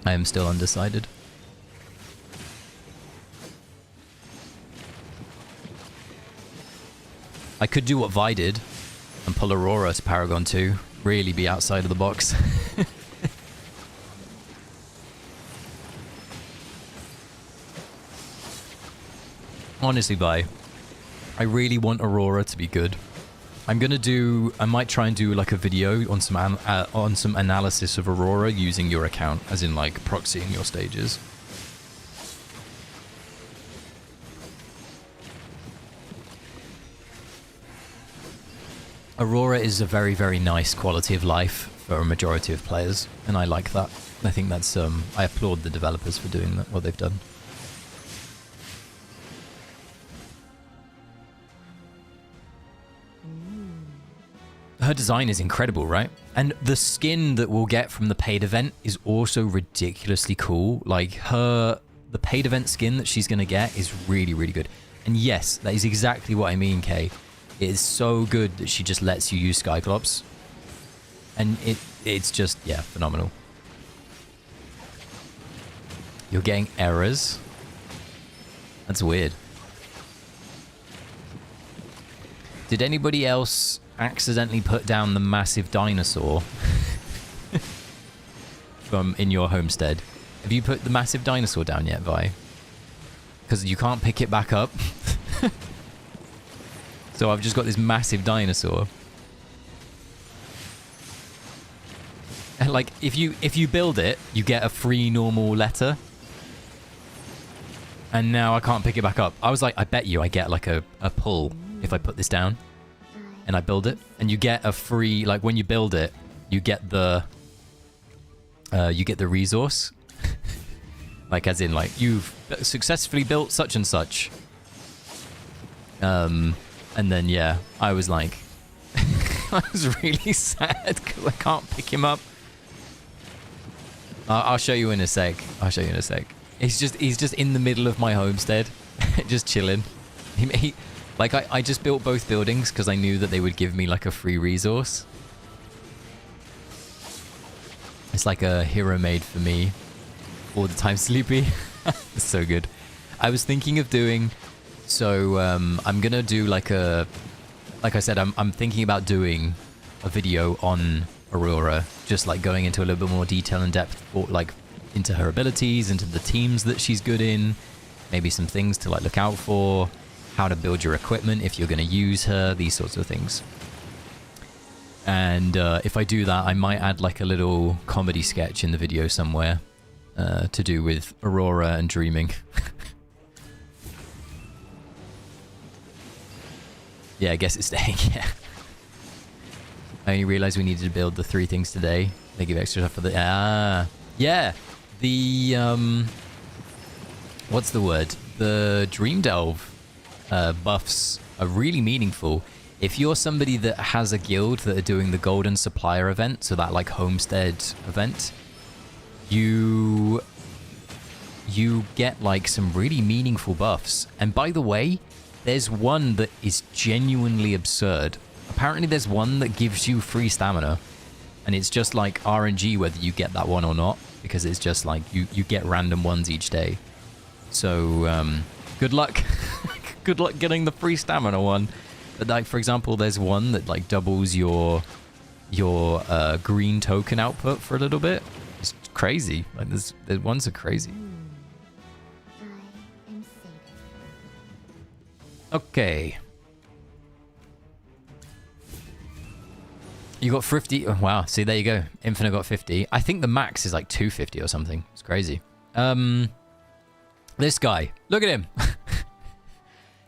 I am still undecided. I could do what Vi did and pull Aurora to Paragon 2. Really be outside of the box. Honestly, Vi, I really want Aurora to be good. I might try and do like a video on some analysis of Aurora using your account, as in like proxying your stages. Aurora is a very, very nice quality of life for a majority of players, and I like that. I think that's I applaud the developers for doing that, what they've done. Her design is incredible, right? And the skin that we'll get from the paid event is also ridiculously cool. Like the paid event skin that she's going to get is really, really good. And yes, that is exactly what I mean, Kay. It is so good that she just lets you use Skyclops. And it's just, yeah, phenomenal. You're getting errors? That's weird. Did anybody else accidentally put down the massive dinosaur from in your homestead? Have you put the massive dinosaur down yet, Vi? Because you can't pick it back up. So I've just got this massive dinosaur. And like if you build it, you get a free normal letter. And now I can't pick it back up. I was like, I bet you I get like a pull if I put this down. And I build it, and you get a free, like when you build it, you get the resource. Like as in like you've successfully built such and such. And then, yeah, I was like... I was really sad because I can't pick him up. I'll show you in a sec. I'll show you in a sec. He's just in the middle of my homestead, just chilling. Like I just built both buildings because I knew that they would give me like a free resource. It's like a hero made for me all the time, Sleepy. It's so good. I was thinking of doing, so I'm gonna do like I said, I'm thinking about doing a video on Aurora, just like going into a little bit more detail and depth, for, like into her abilities, into the teams that she's good in, maybe some things to like look out for, how to build your equipment if you're going to use her, these sorts of things. And if I do that, I might add like a little comedy sketch in the video somewhere to do with Aurora and dreaming. Yeah, I guess it's staying, yeah. I only realized we needed to build the 3 things today. They give extra stuff for the... yeah. The, what's the word? The Dream Delve buffs are really meaningful. If you're somebody that has a guild that are doing the Golden Supplier event, so that like Homestead event, you get like some really meaningful buffs. And by the way, there's one that is genuinely absurd. Apparently there's one that gives you free stamina, and it's just like RNG whether you get that one or not, because it's just like you get random ones each day. So good luck. Good luck getting the free stamina one. But like, for example, there's one that like doubles your green token output for a little bit. It's crazy. Like the ones are crazy. Okay. You got 50. Oh, wow. See, there you go. Infinite got 50. I think the max is like 250 or something. It's crazy. This guy. Look at him.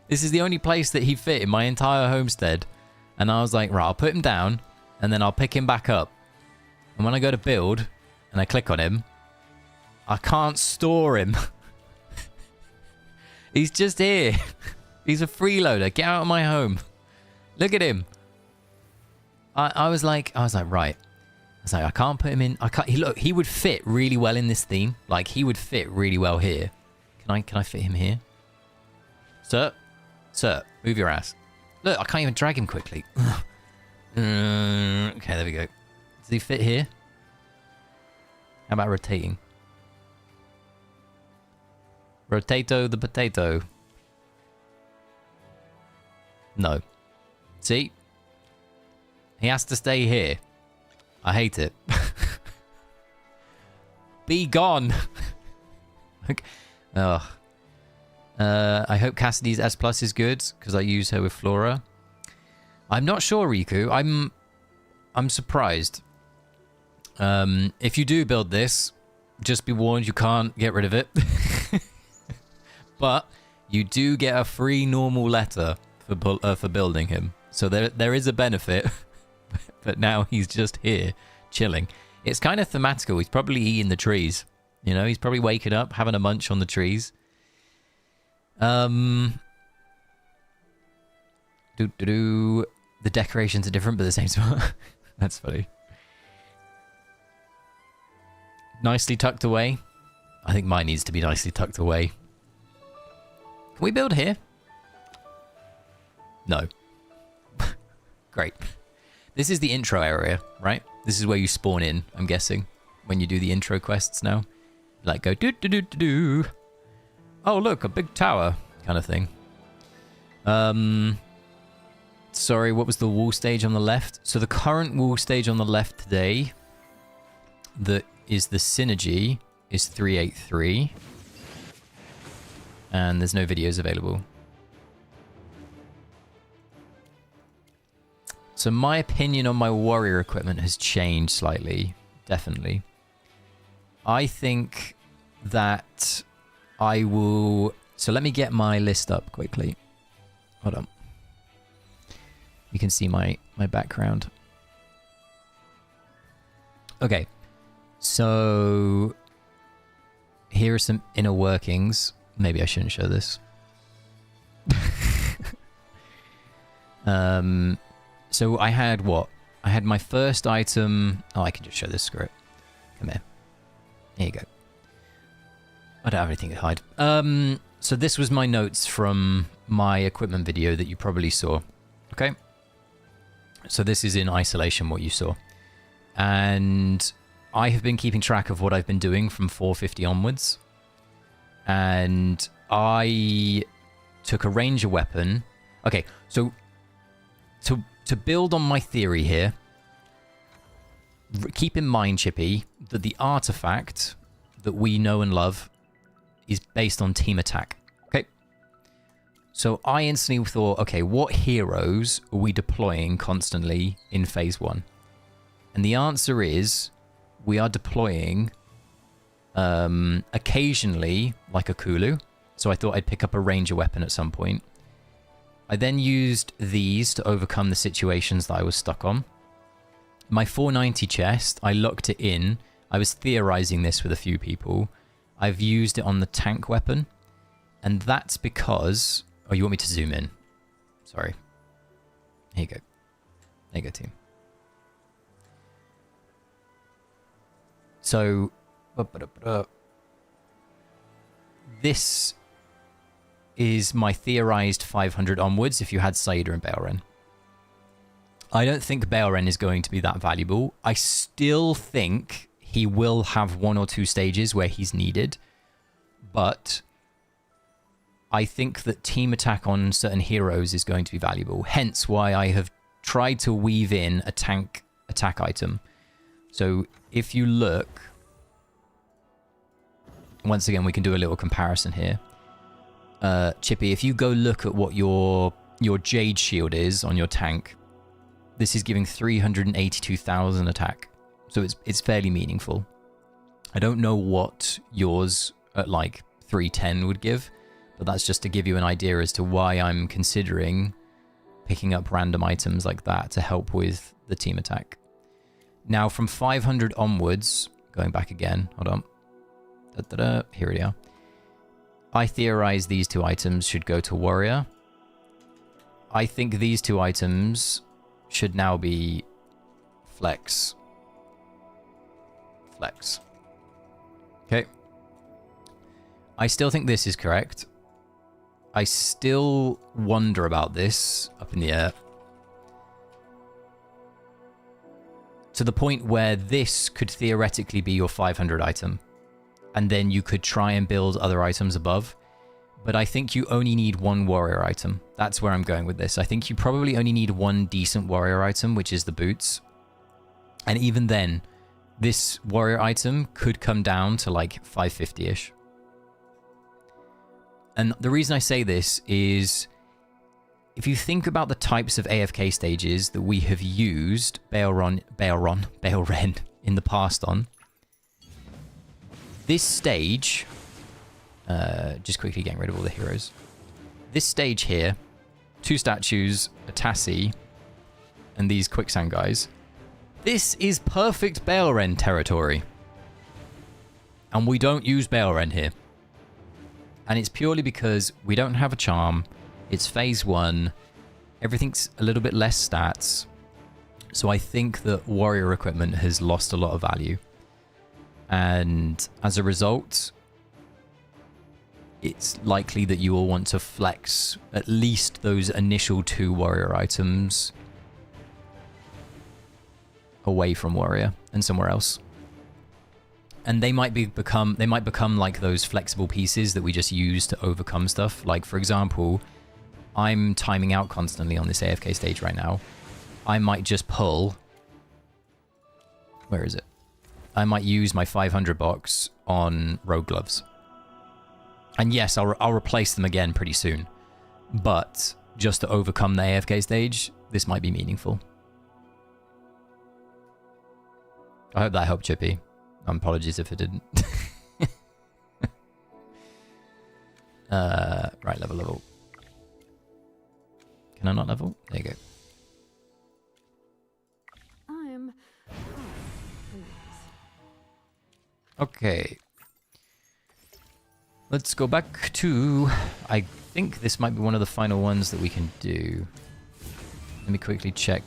This is the only place that he fit in my entire homestead. And I was like, right, I'll put him down and then I'll pick him back up. And when I go to build and I click on him, I can't store him. He's just here. He's a freeloader. Get out of my home. Look at him. I was like, right. I was like, I can't put him in. I can't. Look, he would fit really well in this theme. Like, he would fit really well here. Can I fit him here? Sir, move your ass. Look, I can't even drag him quickly. Okay, there we go. Does he fit here? How about rotating? Rotato the potato. No. See? He has to stay here. I hate it. Be gone. Okay. Ugh. I hope Cassidy's S Plus is good, because I use her with Flora. I'm not sure, Riku. I'm surprised. If you do build this, just be warned, you can't get rid of it. But you do get a free normal letter for building him. So there is a benefit. But now he's just here, chilling. It's kind of thematical. He's probably eating the trees. You know, he's probably waking up, having a munch on the trees. The decorations are different, but the same spot. That's funny. Nicely tucked away. I think mine needs to be nicely tucked away. Can we build here? No. Great. This is the intro area, right? This is where you spawn in, I'm guessing, when you do the intro quests now. Like, go do-do-do-do-do. Oh, look, a big tower kind of thing. Sorry, what was the wall stage on the left? So the current wall stage on the left today, that is the Synergy, is 383. And there's no videos available. So my opinion on my warrior equipment has changed slightly, definitely. I think that I will... So let me get my list up quickly. Hold on. You can see my background. Okay. So here are some inner workings. Maybe I shouldn't show this. So I had what? I had my first item. Oh, I can just show this. Screw it. Come here. There you go. I don't have anything to hide. So this was my notes from my equipment video that you probably saw. Okay. So this is in isolation what you saw. And I have been keeping track of what I've been doing from 450 onwards. And I took a ranger weapon. Okay, so to build on my theory here, keep in mind, Chippy, that the artifact that we know and love is based on team attack. Okay? So I instantly thought, okay, what heroes are we deploying constantly in phase 1? And the answer is we are deploying occasionally like a Kulu. So I thought I'd pick up a ranger weapon at some point. I then used these to overcome the situations that I was stuck on. My 490 chest, I locked it in. I was theorizing this with a few people. I've used it on the tank weapon. And that's because... Oh, you want me to zoom in? Sorry. Here you go. There you go, team. So... This is my theorized 500 onwards if you had Saida and Baelren. I don't think Baelren is going to be that valuable. I still think he will have 1 or 2 stages where he's needed. But I think that team attack on certain heroes is going to be valuable. Hence why I have tried to weave in a tank attack item. So if you look... Once again, we can do a little comparison here. Chippy, if you go look at what your Jade Shield is on your tank, this is giving 382,000 attack. So it's fairly meaningful. I don't know what yours at like 310 would give, but that's just to give you an idea as to why I'm considering picking up random items like that to help with the team attack. Now from 500 onwards, going back again, hold on. Here we are. I theorize these 2 items should go to warrior. I think these 2 items should now be flex. Flex. Okay. I still think this is correct. I still wonder about this up in the air. To the point where this could theoretically be your 500 item. And then you could try and build other items above. But I think you only need 1 warrior item. That's where I'm going with this. I think you probably only need 1 decent warrior item, which is the boots. And even then, this warrior item could come down to like 550-ish. And the reason I say this is, if you think about the types of AFK stages that we have used Baelren in the past on, this stage, just quickly getting rid of all the heroes. This stage here, 2 statues, a Tassie, and these quicksand guys. This is perfect Baelren territory. And we don't use Baelren here. And it's purely because we don't have a charm. It's phase 1. Everything's a little bit less stats. So I think that warrior equipment has lost a lot of value. And as a result, it's likely that you will want to flex at least those initial 2 warrior items away from warrior and somewhere else. And they might become like those flexible pieces that we just use to overcome stuff. Like, for example, I'm timing out constantly on this AFK stage right now. I might just pull... Where is it? I might use my 500 box on rogue gloves. And yes, I'll replace them again pretty soon. But just to overcome the AFK stage, this might be meaningful. I hope that helped, Chippy. Apologies if it didn't. Right, level. Can I not level? There you go. Okay. Let's go back to... I think this might be one of the final ones that we can do. Let me quickly check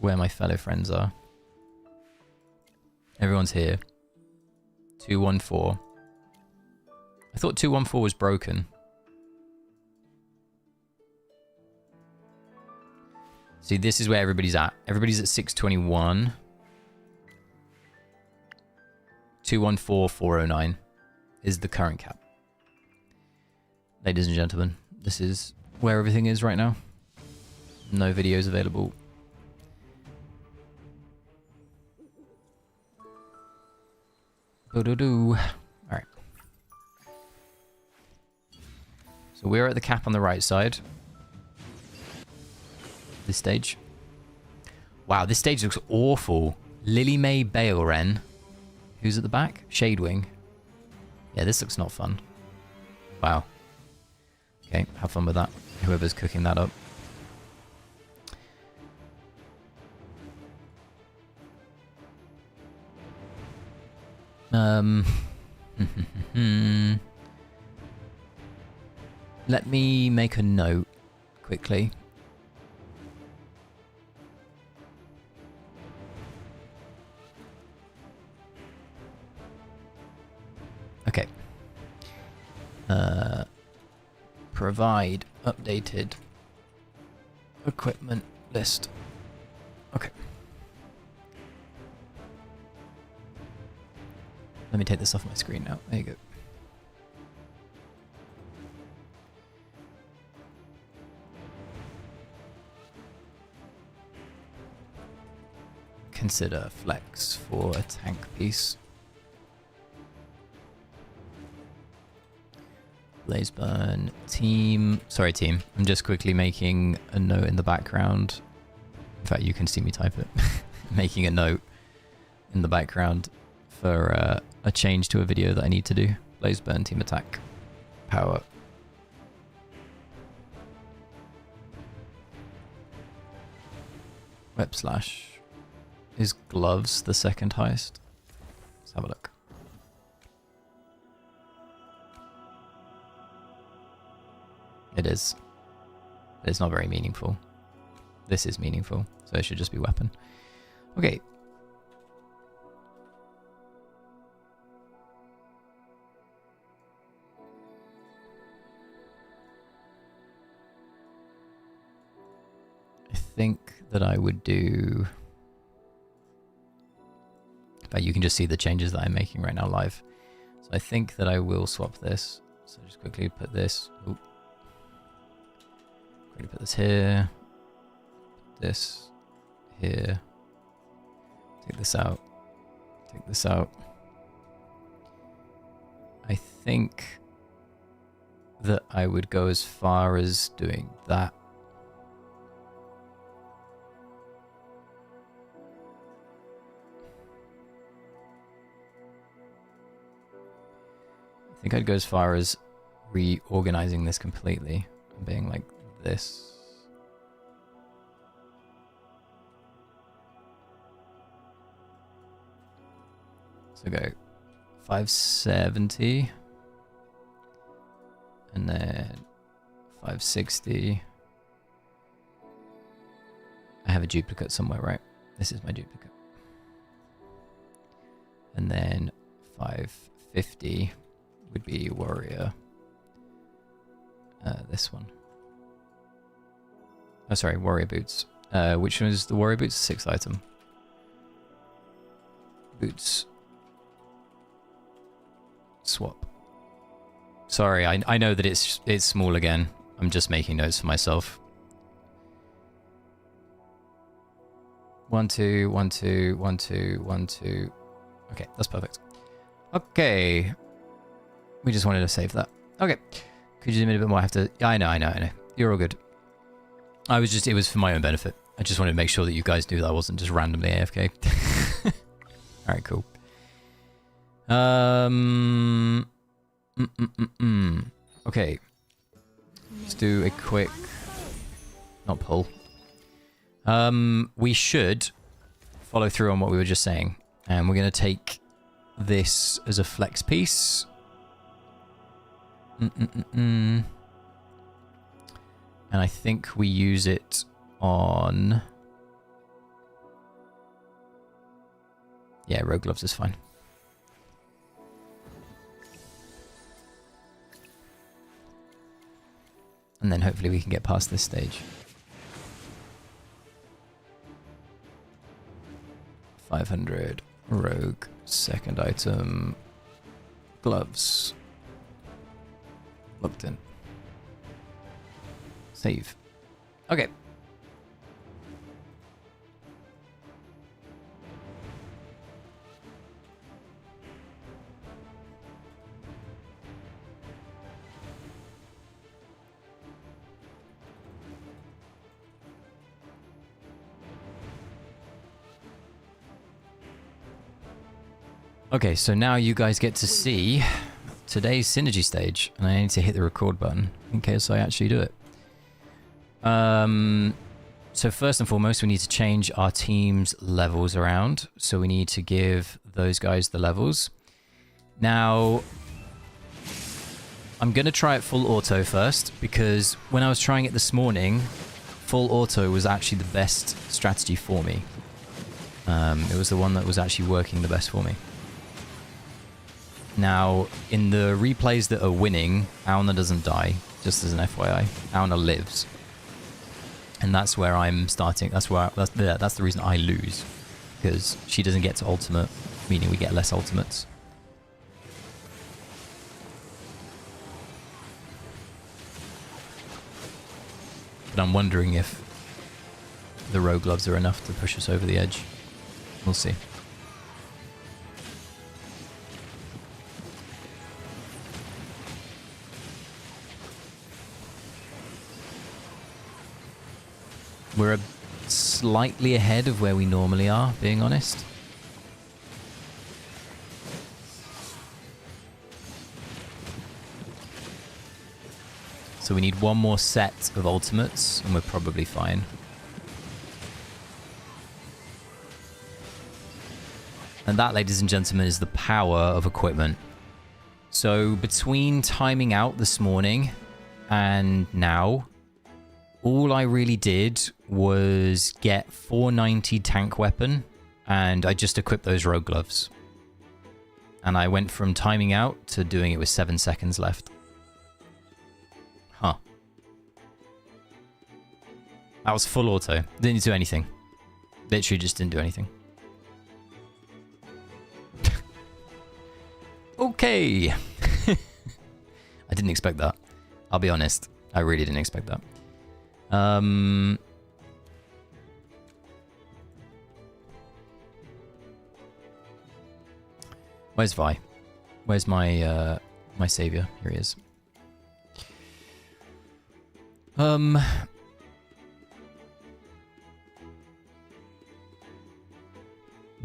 where my fellow friends are. Everyone's here. 214. I thought 214 was broken. See, this is where everybody's at. Everybody's at 621. 214,409 is the current cap. Ladies and gentlemen, this is where everything is right now. No videos available. Alright. So we're at the cap on the right side. This stage. Wow, this stage looks awful. Lily May Baleren. Who's at the back? Shadewing. Yeah, this looks not fun. Wow. Okay, have fun with that. Whoever's cooking that up. Let me make a note quickly. Okay. Provide updated equipment list. Okay. Let me take this off my screen now. There you go. Consider flex for a tank piece. Blazeburn team. Sorry, team. I'm just quickly making a note in the background. In fact, you can see me type it. Making a note in the background for a change to a video that I need to do. Blazeburn team attack. Power. Whip slash. Is gloves the second highest? Let's have a look. It is. It's not very meaningful. This is meaningful, so it should just be weapon. Okay. I think that I would do... But you can just see the changes that I'm making right now live. So I think that I will swap this. So just quickly put this. Ooh. Quickly put this here. Put this here. Take this out. Take this out. I think that I would go as far as doing that. I think I'd go as far as reorganizing this completely and being like this. So go 570 and then 560. I have a duplicate somewhere, right? This is my duplicate. And then 550 would be warrior. This one. Oh, sorry, warrior boots. Which one is the warrior boots? 6th item. Boots. Swap. Sorry, I know that it's small again. I'm just making notes for myself. 1 2 1 2 1 2 1 2. Okay, that's perfect. Okay. We just wanted to save that. Okay. Could you zoom in a bit more? I have to... I know. You're all good. It was for my own benefit. I just wanted to make sure that you guys knew that I wasn't just randomly AFK. Alright, cool. Okay. Let's do a quick... Not pull. We should follow through on what we were just saying. And we're going to take this as a flex piece. And I think we use it on... Yeah, rogue gloves is fine. And then hopefully we can get past this stage. 500 rogue, second item, gloves, locked in. Save. Okay. Okay, so now you guys get to see today's synergy stage, and I need to hit the record button in case I actually do it. So first and foremost, we need to change our team's levels around. So we need to give those guys the levels. Now, I'm going to try it full auto first, because when I was trying it this morning, full auto was actually the best strategy for me. It was the one that was actually working the best for me. Now, in the replays that are winning, Auna doesn't die, just as an FYI. Auna lives. And that's where I'm starting. That's the reason I lose. Because she doesn't get to ultimate, meaning we get less ultimates. But I'm wondering if the rogue gloves are enough to push us over the edge. We'll see. We're slightly ahead of where we normally are, being honest. So we need one more set of ultimates, and we're probably fine. And that, ladies and gentlemen, is the power of equipment. So between timing out this morning and now, all I really did was get 490 tank weapon, and I just equipped those rogue gloves. And I went from timing out to doing it with 7 seconds left. Huh. That was full auto. Didn't do anything. Literally just didn't do anything. Okay. I didn't expect that. I'll be honest. I really didn't expect that. Where's Vi? Where's my my savior? Here he is.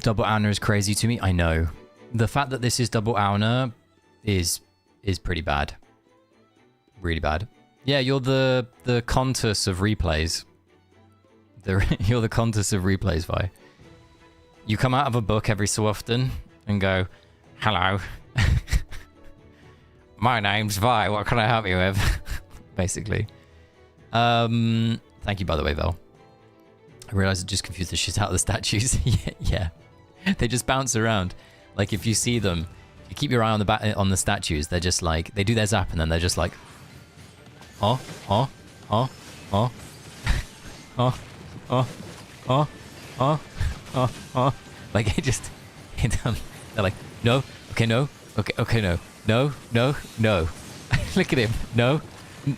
Double Auna is crazy to me. I know. The fact that this is double Auna is pretty bad. Really bad. Yeah, you're the Contus of replays. You're the Contus of replays, Vi. You come out of a book every so often and go, "Hello, my name's Vi. What can I help you with?" Basically. Thank you, by the way, Vel. I realized I just confused the shit out of the statues. Yeah, they just bounce around. Like if you see them, you keep your eye on the statues. They're just like they do their zap and then they're just like. Oh, oh, oh, oh, oh, oh, oh, oh, oh, oh. Like it just, they're like, no, okay, no, okay, no, no, no, no. Look at him, no,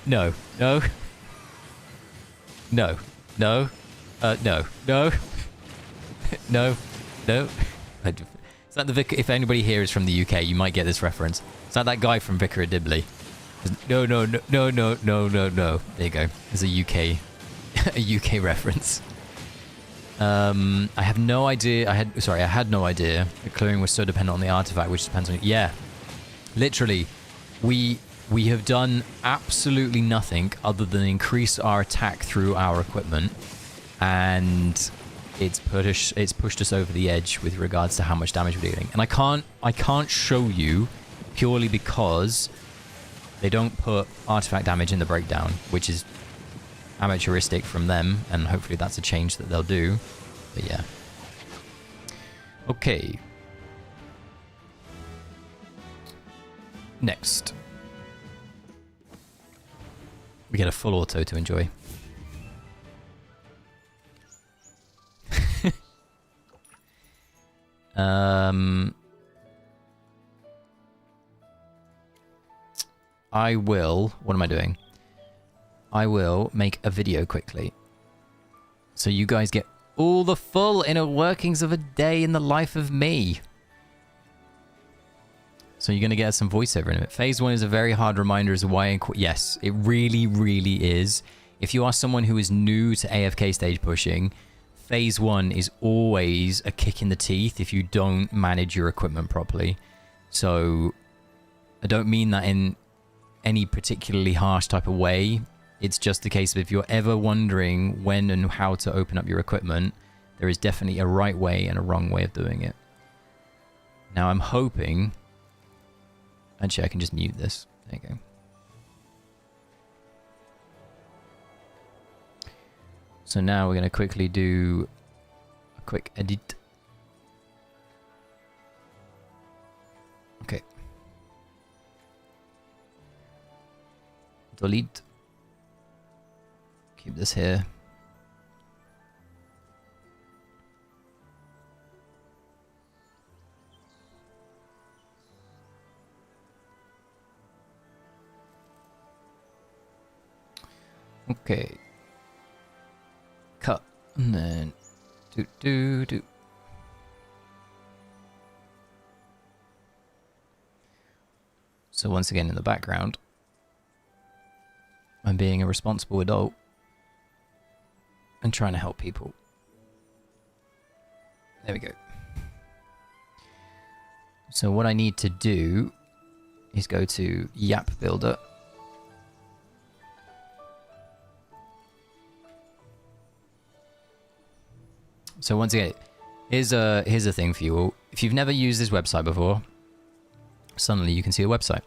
no, no, no, no, no, no, no, no. It's like the Vicar. If anybody here is from the UK, you might get this reference. It's like that guy from Vicar of Dibley. No, no, no, no, no, no, no, no. There you go. There's a UK, a UK reference. I have no idea. I had no idea that clearing was so dependent on the artifact, which depends on it. Yeah, literally, we have done absolutely nothing other than increase our attack through our equipment, and it's pushed us over the edge with regards to how much damage we're dealing. And I can't show you purely because they don't put artifact damage in the breakdown, which is amateuristic from them, and hopefully that's a change that they'll do. But yeah. Okay. Next. We get a full auto to enjoy. I will... What am I doing? I will make a video quickly. So you guys get all the full inner workings of a day in the life of me. So you're going to get some voiceover in it. Phase 1 is a very hard reminder as to why... Yes, it really, really is. If you are someone who is new to AFK stage pushing, Phase 1 is always a kick in the teeth if you don't manage your equipment properly. So I don't mean that in any particularly harsh type of way. It's just a case of if you're ever wondering when and how to open up your equipment, there is definitely a right way and a wrong way of doing it. Now I'm hoping... Actually, I can just mute this. There you go. So now we're going to quickly do a quick edit. Okay. Delete. Keep this here. Okay. Cut. And then do. So once again in the background, I'm being a responsible adult and trying to help people. There we go. So what I need to do is go to Yap Builder. So once again, here's a thing for you all. If you've never used this website before, suddenly you can see a website.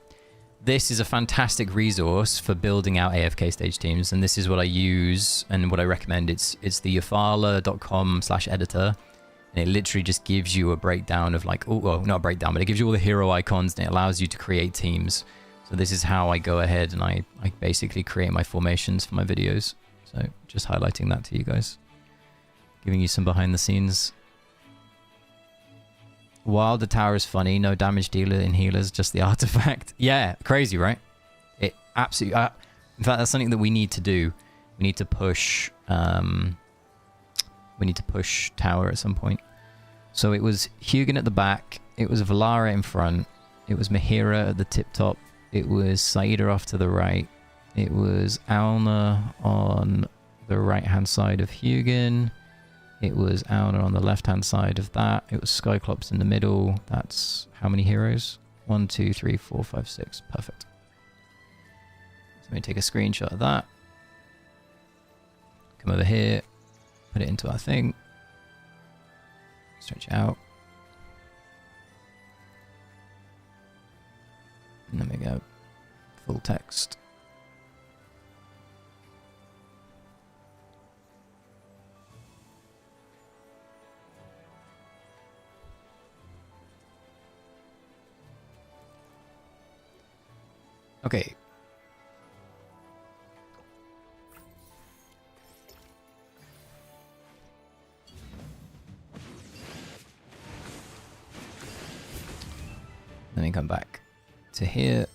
This is a fantastic resource for building out AFK stage teams, and this is what I use and what I recommend. It's the yafala.com/editor, and it literally just gives you a breakdown of like, oh, well, not a breakdown, but it gives you all the hero icons and it allows you to create teams. So this is how I go ahead and I basically create my formations for my videos. So just highlighting that to you guys. Giving you some behind the scenes. While the tower is funny, no damage dealer in healers, just the artifact. Yeah, crazy, right? It absolutely... in fact, that's something that we need to do. We need to push... we need to push tower at some point. So it was Hugin at the back. It was Valara in front. It was Mahira at the tip top. It was Saida off to the right. It was Alna on the right-hand side of Hugin. It was Alna on the left-hand side of that. It was Skyclops in the middle. That's how many heroes? 1, 2, 3, 4, 5, 6. Perfect. So let me take a screenshot of that. Come over here. Put it into our thing. Stretch it out. And then we go full text. Okay. Let me come back to here.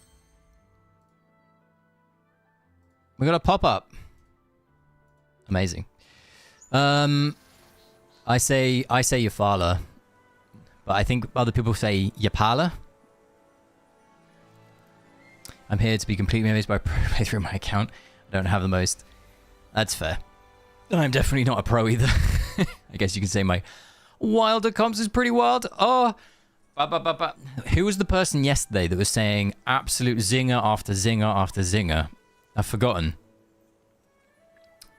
We got a pop-up. Amazing. I say Yafala, but I think other people say Yapala. I'm here to be completely amazed by pro playthrough my account. I don't have the most. That's fair. I'm definitely not a pro either. I guess you can say my wilder comps is pretty wild. Oh, who was the person yesterday that was saying absolute zinger after zinger after zinger? I've forgotten.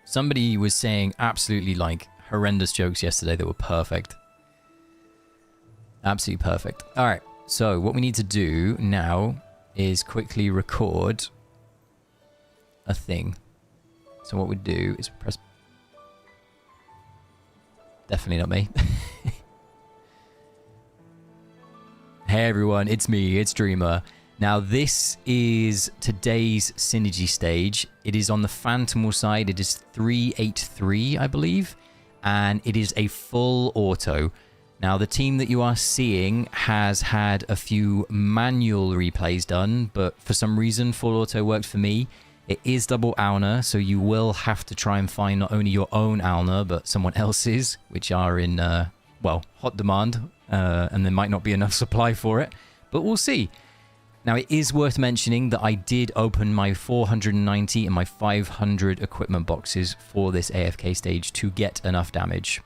Somebody was saying absolutely like horrendous jokes yesterday that were perfect. Absolutely perfect. All right. So what we need to do now is quickly record a thing. So what we'd do is press... Definitely not me. Hey everyone, it's me, it's Dreamer. Now this is today's Synergy stage. It is on the Phantomal side. It is 383, I believe. And it is a full auto. Now the team that you are seeing has had a few manual replays done, but for some reason full auto worked for me. It is double Auna, so you will have to try and find not only your own Auna, but someone else's, which are in, well, hot demand. And there might not be enough supply for it, but we'll see. Now, it is worth mentioning that I did open my 490 and my 500 equipment boxes for this AFK stage to get enough damage.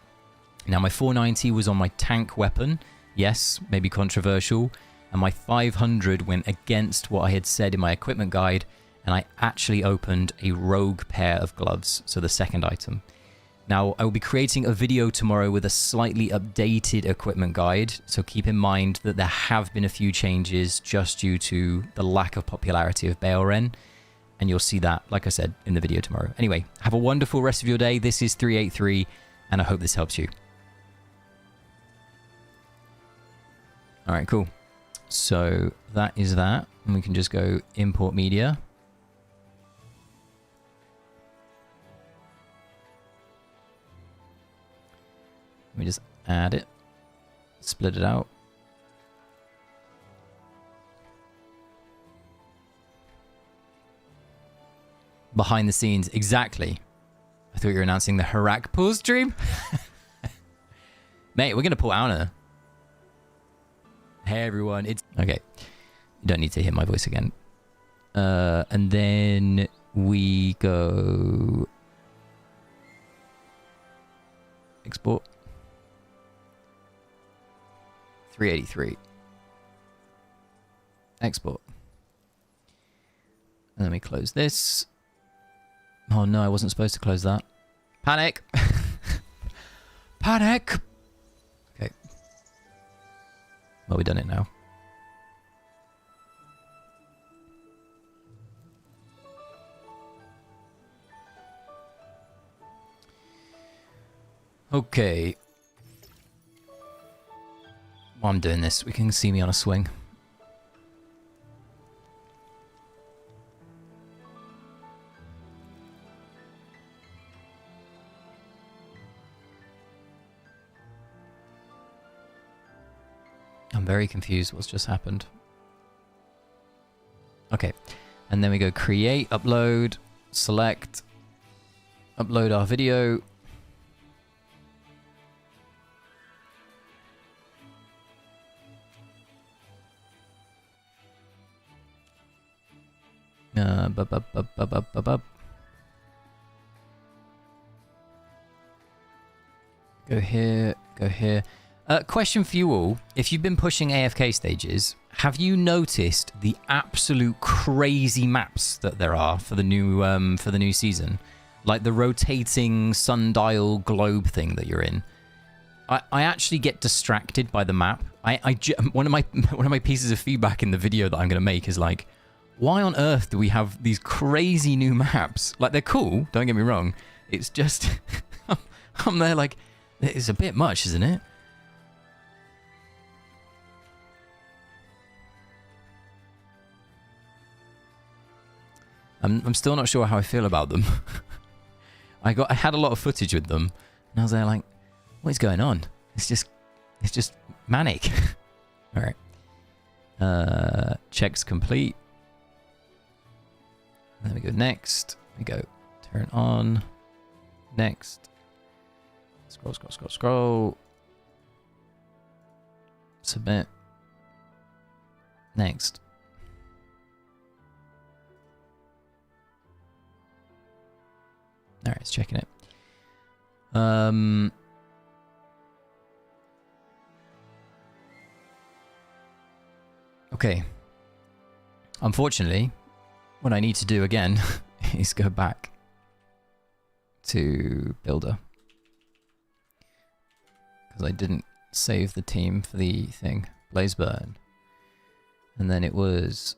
Now, my 490 was on my tank weapon. Yes, maybe controversial. And my 500 went against what I had said in my equipment guide, and I actually opened a rogue pair of gloves, so the second item. Now, I will be creating a video tomorrow with a slightly updated equipment guide, so keep in mind that there have been a few changes just due to the lack of popularity of Baelren, and you'll see that, like I said, in the video tomorrow. Anyway, have a wonderful rest of your day. This is 383, and I hope this helps you. Alright, cool. So, that is that, and we can just go import media. Let me just add it, split it out. Behind the scenes, exactly. I thought you were announcing the Harakpur stream. Mate, we're going to pull Auna. Hey everyone, it's... Okay, you don't need to hear my voice again. And then we go... Export. 383. Export. And then we close this. Oh no, I wasn't supposed to close that. Panic! Panic! Okay. Well, we've done it now. Okay. While I'm doing this, we can see me on a swing. I'm very confused what's just happened. Okay. And then we go create, upload, select, upload our video. Go here, go here. Question for you all. If you've been pushing AFK stages, have you noticed the absolute crazy maps that there are for the new season? Like the rotating sundial globe thing that you're in. I actually get distracted by the map. One of my pieces of feedback in the video that I'm going to make is like, why on earth do we have these crazy new maps? Like, they're cool, don't get me wrong. It's just, I'm there like, it's a bit much, isn't it? I'm still not sure how I feel about them. I had a lot of footage with them, and I was there like, what is going on? It's just manic. All right. Checks complete. Then we go next. We go turn on. Next. Scroll, scroll, scroll, scroll. Submit. Next. Alright, it's checking it. Okay. Unfortunately, what I need to do again is go back to Builder. Because I didn't save the team for the thing. Blaze Burn. And then it was...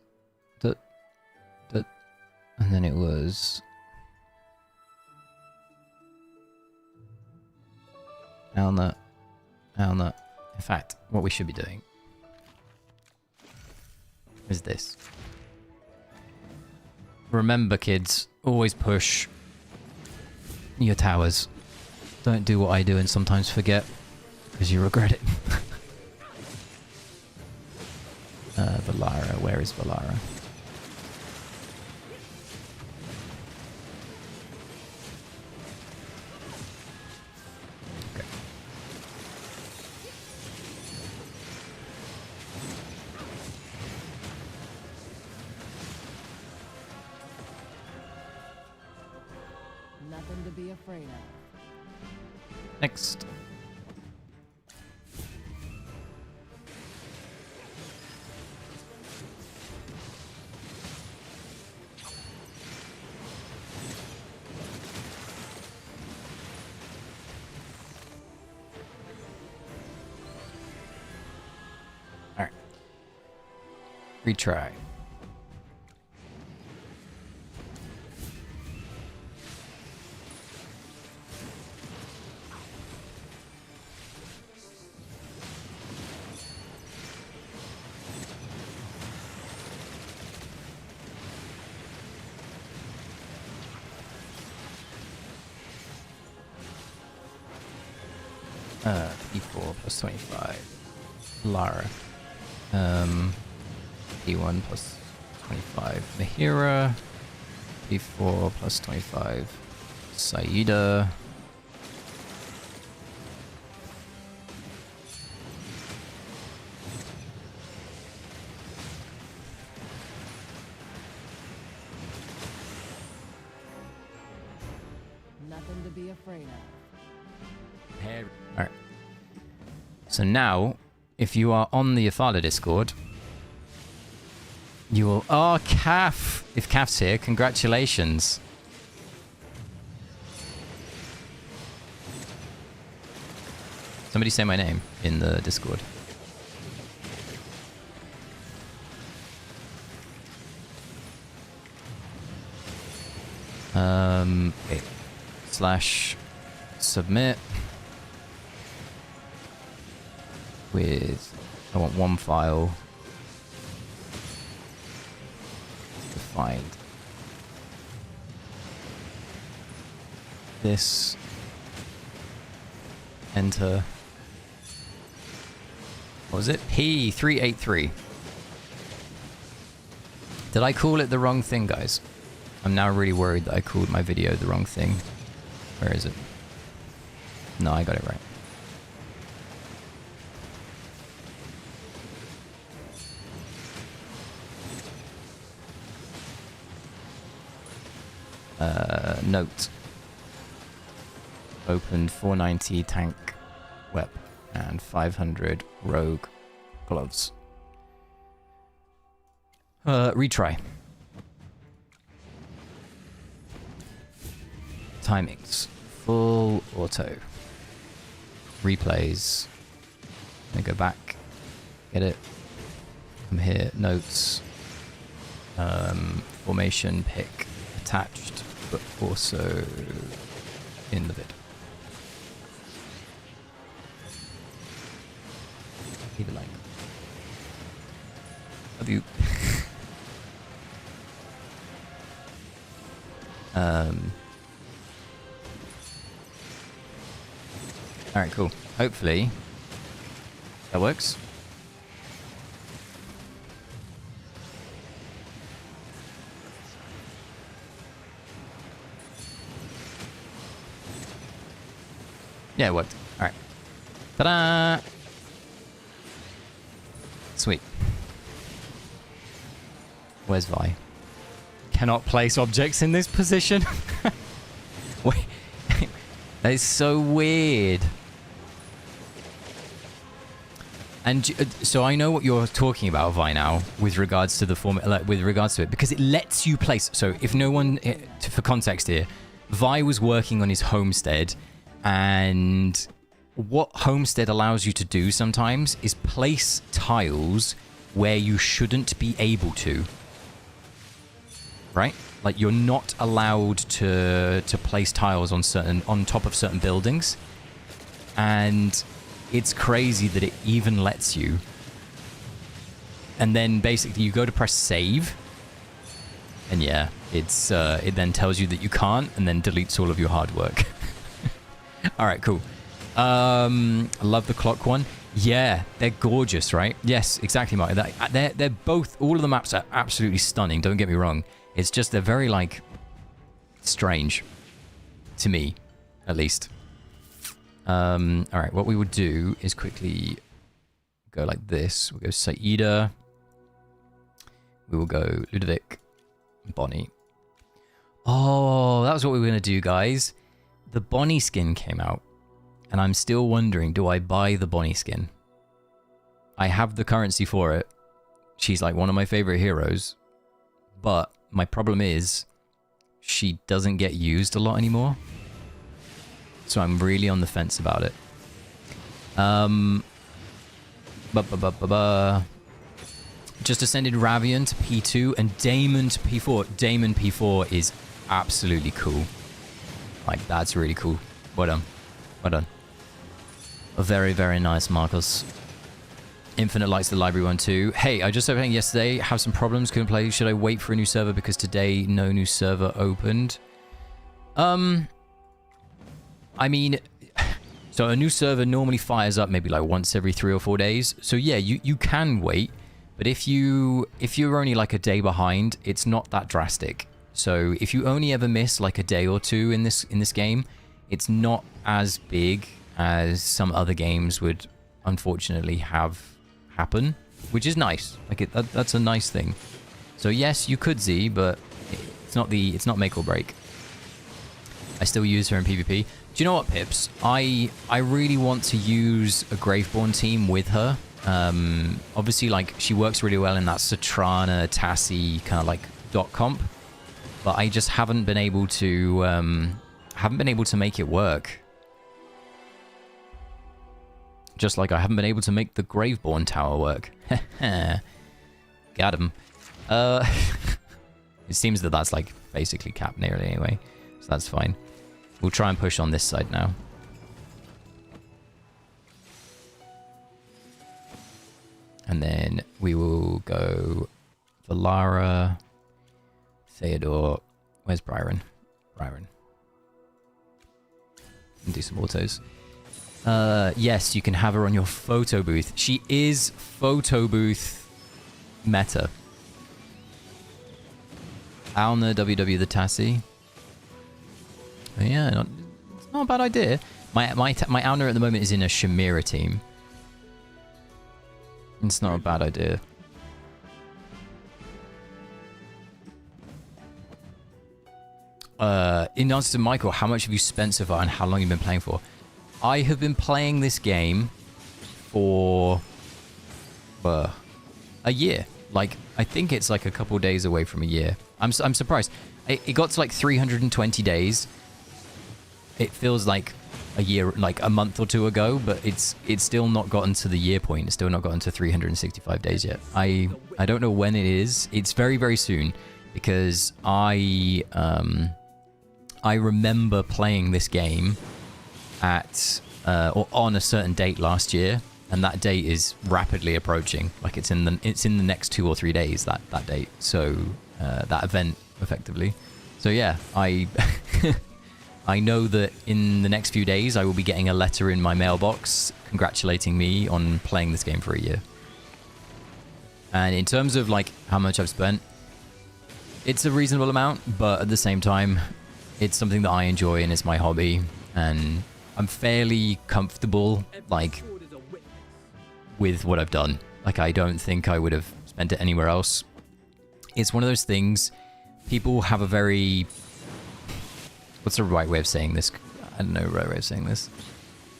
and then it was... Alna. Alna. In fact, what we should be doing is this. Remember, kids, always push your towers. Don't do what I do and sometimes forget, because you regret it. Valara. Where is Valara? Okay. Nothing to be afraid of. Next. All right. Retry. E4 plus 25. Lara. E1 plus 25. Mahira. E4 plus 25. Saida. Nothing to be afraid of. Alright. So now, if you are on the Afala Discord, you will... Oh, Kaf! If Kaf's here, congratulations. Somebody say my name in the Discord. Okay. Slash submit with, I want one file to find this, enter, what was it? P383. Did I call it the wrong thing, guys? I'm now really worried that I called my video the wrong thing. Where is it? No, I got it right. Note. Opened 490 tank web and 500 rogue gloves. Retry. Timings. Full auto. Replays. Then go back. Get it. Come here. Notes. Formation pick attached, but also in the vid. Leave a like. Love you. Alright, cool. Hopefully that works. Yeah, it worked. Alright. Ta-da! Sweet. Where's Vi? Cannot place objects in this position. Wait. That is so weird. And so I know what you're talking about, Vi, now, with regards to the with regards to it, because it lets you place. So if no one, for context here, Vi was working on his homestead, and what Homestead allows you to do sometimes is place tiles where you shouldn't be able to. Right? Like, you're not allowed to place tiles on top of certain buildings. And it's crazy that it even lets you. And then basically you go to press save. And yeah, it's it then tells you that you can't and then deletes all of your hard work. All right, cool. I love the clock one. Yeah, they're gorgeous, right? Yes, exactly, Mark. They're both, all of the maps are absolutely stunning. Don't get me wrong. It's just they're very, like, strange. To me, at least. All right, what we would do is quickly go like this. We'll go Saida. We will go Ludovic. Bonnie. Oh, that was what we were going to do, guys. The Bonnie skin came out. And I'm still wondering, do I buy the Bonnie skin? I have the currency for it. She's like one of my favorite heroes. But my problem is, she doesn't get used a lot anymore. So I'm really on the fence about it. Just ascended Ravian to P2 and Damon to P4. Damon P4 is absolutely cool. Like, that's really cool. Well done. Well done. A very, very nice, Marcus. Infinite likes the library one too. Hey, I just opened yesterday. Have some problems. Couldn't play. Should I wait for a new server because today no new server opened? I mean, so a new server normally fires up maybe like once every 3 or 4 days. So yeah, you can wait. But if you're only like a day behind, it's not that drastic. So if you only ever miss like a day or two in this game, it's not as big as some other games would unfortunately have happen, which is nice. Like that's a nice thing. So yes, you could Z, but it's not make or break. I still use her in PvP. Do you know what, Pips? I really want to use a Graveborn team with her. Obviously, like, she works really well in that Satrana, Tassie kind of like dot comp, but I just haven't been able to make it work. Just like I haven't been able to make the Graveborn tower work. Got him. It seems that that's like basically capped nearly anyway, so that's fine. We'll try and push on this side now. And then we will go Valara, Theodore. Where's Byron? Byron. And do some autos. Yes, you can have her on your photo booth. She is photo booth meta. Alna, WW the Tassie. Yeah, it's not a bad idea. My Alna at the moment is in a Shamira team. It's not a bad idea. In answer to Michael, how much have you spent so far and how long have you been playing for? I have been playing this game for a year. Like, I think it's like a couple days away from a year. I'm surprised. It got to like 320 days. It feels like a year, like a month or two ago, but it's still not gotten to the year point. It's still not gotten to 365 days yet. I don't know when it is. It's very, very soon because I remember playing this game at or on a certain date last year, and that date is rapidly approaching. Like it's in the next 2 or 3 days, that date. So that event effectively. So yeah, I know that in the next few days I will be getting a letter in my mailbox congratulating me on playing this game for a year. And in terms of like how much I've spent, it's a reasonable amount, but at the same time, it's something that I enjoy and it's my hobby, and I'm fairly comfortable like with what I've done. Like, I don't think I would have spent it anywhere else. It's one of those things, people have a very... What's the right way of saying this? I don't know the right way of saying this.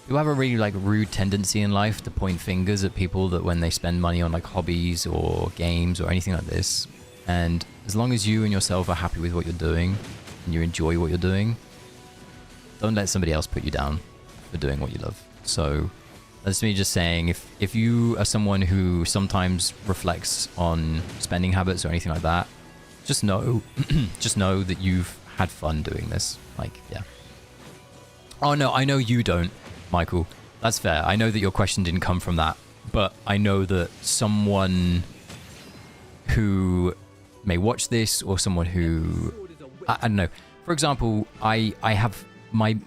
You have a really like rude tendency in life to point fingers at people that when they spend money on like hobbies or games or anything like this. And as long as you and yourself are happy with what you're doing and you enjoy what you're doing, don't let somebody else put you down for doing what you love. So that's me just saying, if you are someone who sometimes reflects on spending habits or anything like that, just know that you've had fun doing this. Like, yeah. Oh no, I know you don't, Michael. That's fair. I know that your question didn't come from that, but I know that someone who may watch this, or someone who I don't know. For example, I have my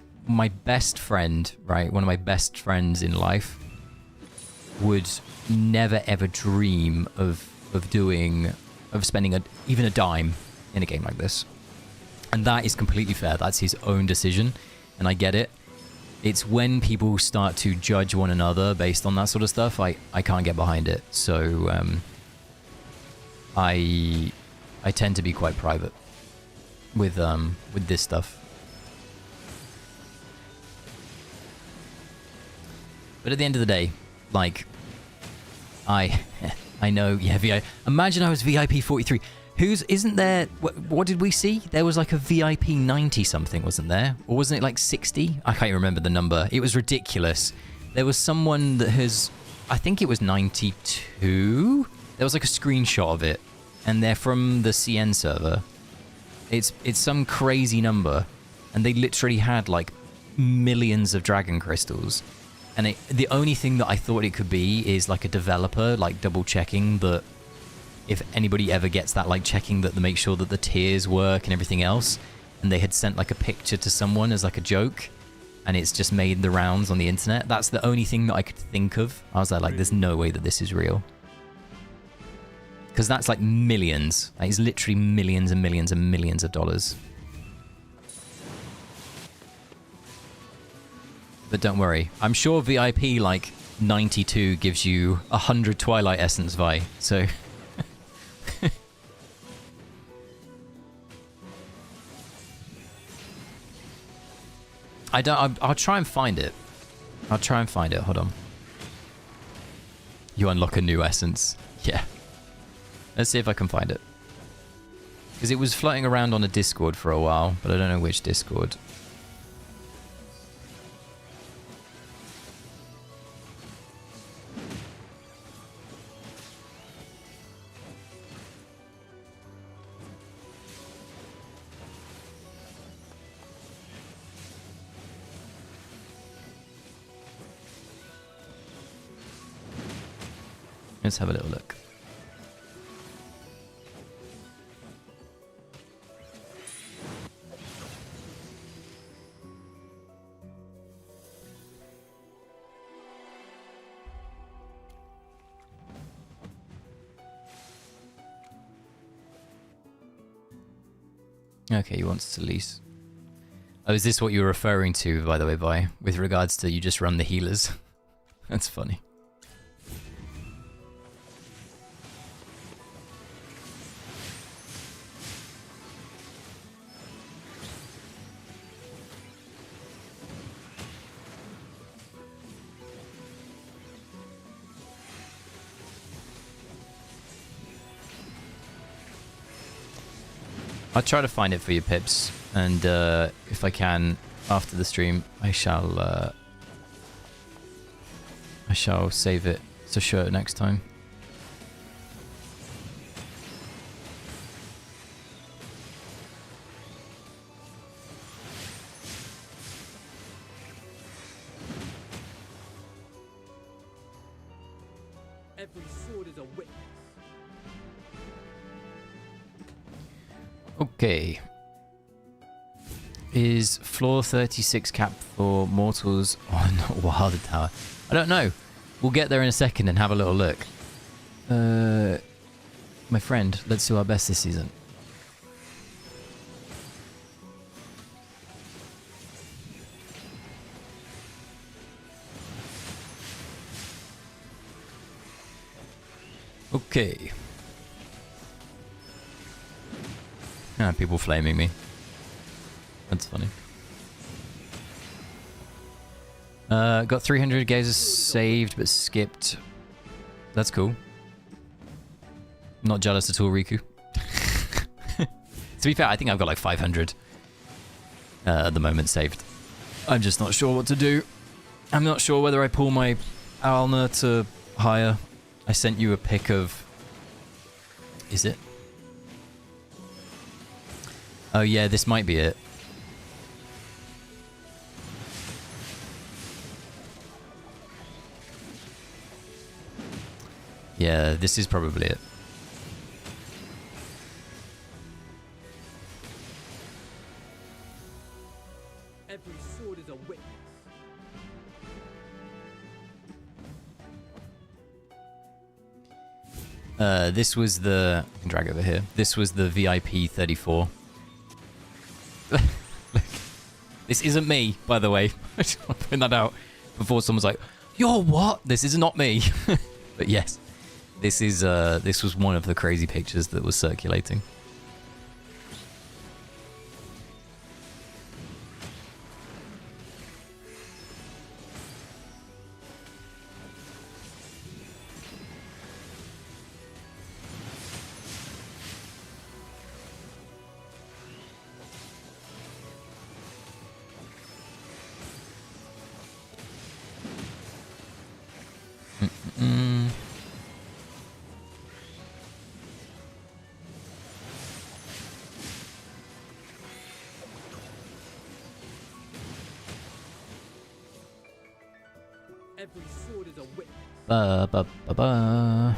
best friend, right? One of my best friends in life would never ever dream of spending even a dime in a game like this. And that is completely fair. That's his own decision, and I get it. It's when people start to judge one another based on that sort of stuff, I can't get behind it. So I tend to be quite private with this stuff. But at the end of the day, like, I know, yeah, imagine I was VIP 43. Isn't there, what did we see? There was like a VIP 90 something, wasn't there? Or wasn't it like 60? I can't remember the number. It was ridiculous. There was someone that I think it was 92. There was like a screenshot of it, and they're from the CN server. It's some crazy number, and they literally had like millions of dragon crystals. And the only thing that I thought it could be is like a developer like double checking that if anybody ever gets that, like checking that to make sure that the tiers work and everything else. And they had sent like a picture to someone as like a joke, and it's just made the rounds on the internet. That's the only thing that I could think of. I was like, there's no way that this is real. Because that's like millions. That is literally millions and millions and millions of dollars. But don't worry. I'm sure VIP like 92 gives you 100 Twilight Essence Vi. So... I'll try and find it. Hold on. You unlock a new essence. Yeah. Let's see if I can find it. Because it was floating around on a Discord for a while, but I don't know which Discord. Let's have a little look. Okay, he wants to lease. Oh, is this what you're referring to, by the way, Vi? With regards to you just run the healers? That's funny. I'll try to find it for you, Pips, and if I can, after the stream, I shall save it to show it next time. Every sword is a witness. Okay. Is floor 36 cap for mortals on Wilder Tower? I don't know. We'll get there in a second and have a little look. My friend, let's do our best this season. Okay. Ah, people flaming me. That's funny. Got 300 gazers saved, but skipped. That's cool. Not jealous at all, Riku. To be fair, I think I've got like 500 at the moment saved. I'm just not sure what to do. I'm not sure whether I pull my Alna to higher. I sent you a pic of... Is it? Oh yeah, this might be it. Yeah, this is probably it. Every sword is a witness. This was the... I can drag over here. This was the VIP 34. This isn't me, by the way. I just want to point that out before someone's like, "You're what? This is not me." But yes, this is this was one of the crazy pictures that was circulating. Every sword is a witness. Ba ba ba ba.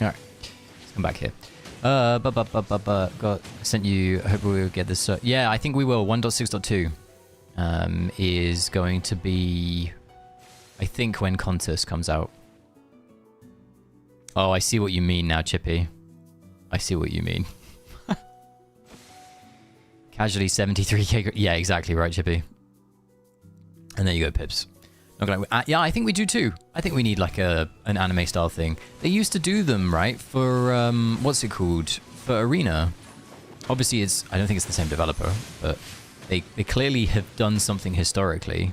Alright, let's come back here. Got sent you. I hope we will get this. Yeah, I think we will. 1.6.2 is going to be, I think, when Contest comes out. Oh, I see what you mean now, Chippy. I see what you mean. Casually 73k. Yeah, exactly right, Chippy. And there you go, Pips. Not gonna, yeah, I think we do too. I think we need like an anime style thing. They used to do them, right? For, what's it called? For Arena. Obviously, it's, I don't think it's the same developer, but they clearly have done something historically.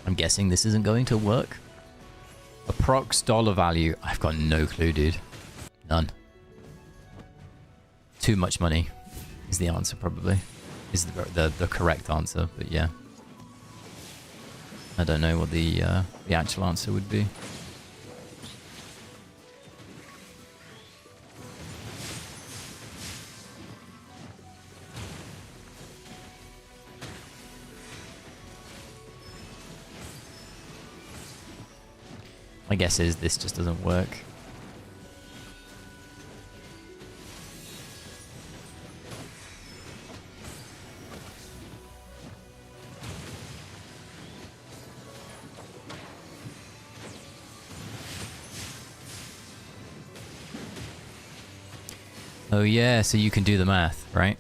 I'm guessing this isn't going to work. Approx dollar value. I've got no clue, dude. None. Too much money is the answer, probably. Is the correct answer, but yeah. I don't know what the actual answer would be. My guess is this just doesn't work. Oh yeah, so you can do the math, right?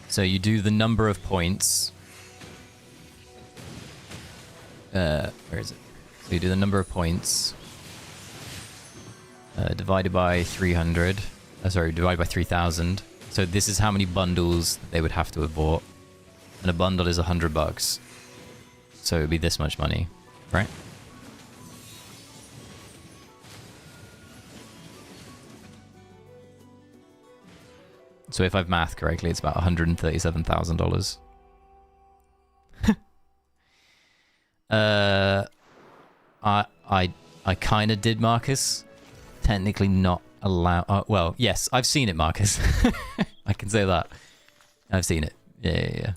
So you do the number of points. Where is it? So you do the number of points divided by 300. Sorry, divided by 3,000. So this is how many bundles they would have to have bought, and a bundle is $100. So it would be this much money, right? So if I've mathed correctly, it's about $137,000. I kind of did, Marcus. Technically not allowed. Well, yes, I've seen it, Marcus. I can say that. I've seen it. Yeah.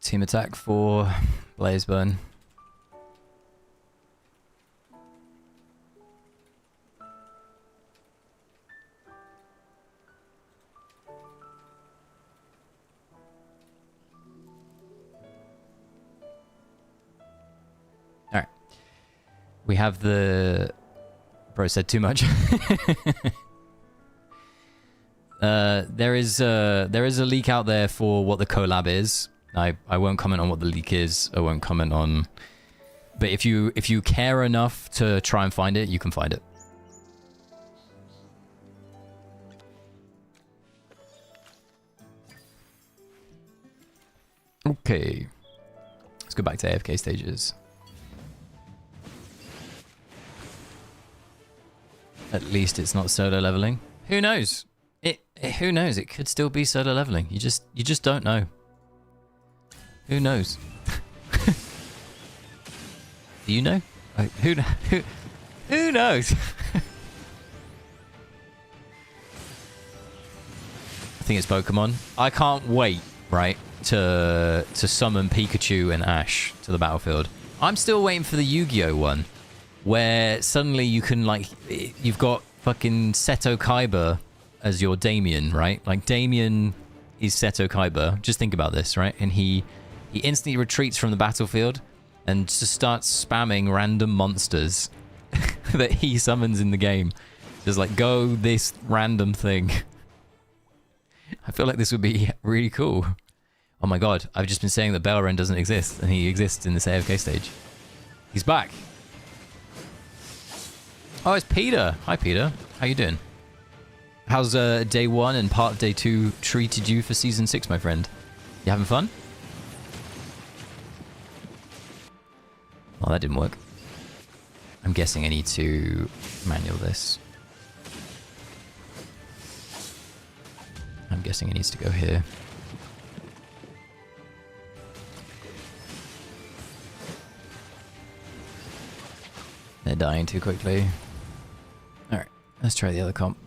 Team attack for Blazeburn. Alright. We have the... Bro said too much. There is a leak out there for what the collab is. I won't comment on what the leak is. I won't comment on... But if you care enough to try and find it, you can find it. Okay. Let's go back to AFK Stages. At least it's not solo leveling. Who knows? Who knows? It could still be solo leveling. You just don't know. Who knows? Do you know? Who knows? I think it's Pokemon. I can't wait, right, to summon Pikachu and Ash to the battlefield. I'm still waiting for the Yu-Gi-Oh one, where suddenly you can, like, you've got fucking Seto Kaiba as your Damien, right? Like, Damien is Seto Kaiba. Just think about this, right? And he instantly retreats from the battlefield and just starts spamming random monsters that he summons in the game. Just like, go this random thing. I feel like this would be really cool. Oh my god, I've just been saying that Belren doesn't exist, and he exists in this AFK stage. He's back. Oh, it's Peter. Hi, Peter. How you doing? How's day 1 and part of day 2 treated you for season 6, my friend? You having fun? Oh, that didn't work. I'm guessing I need to manual this. I'm guessing it needs to go here. They're dying too quickly. Alright, let's try the other comp.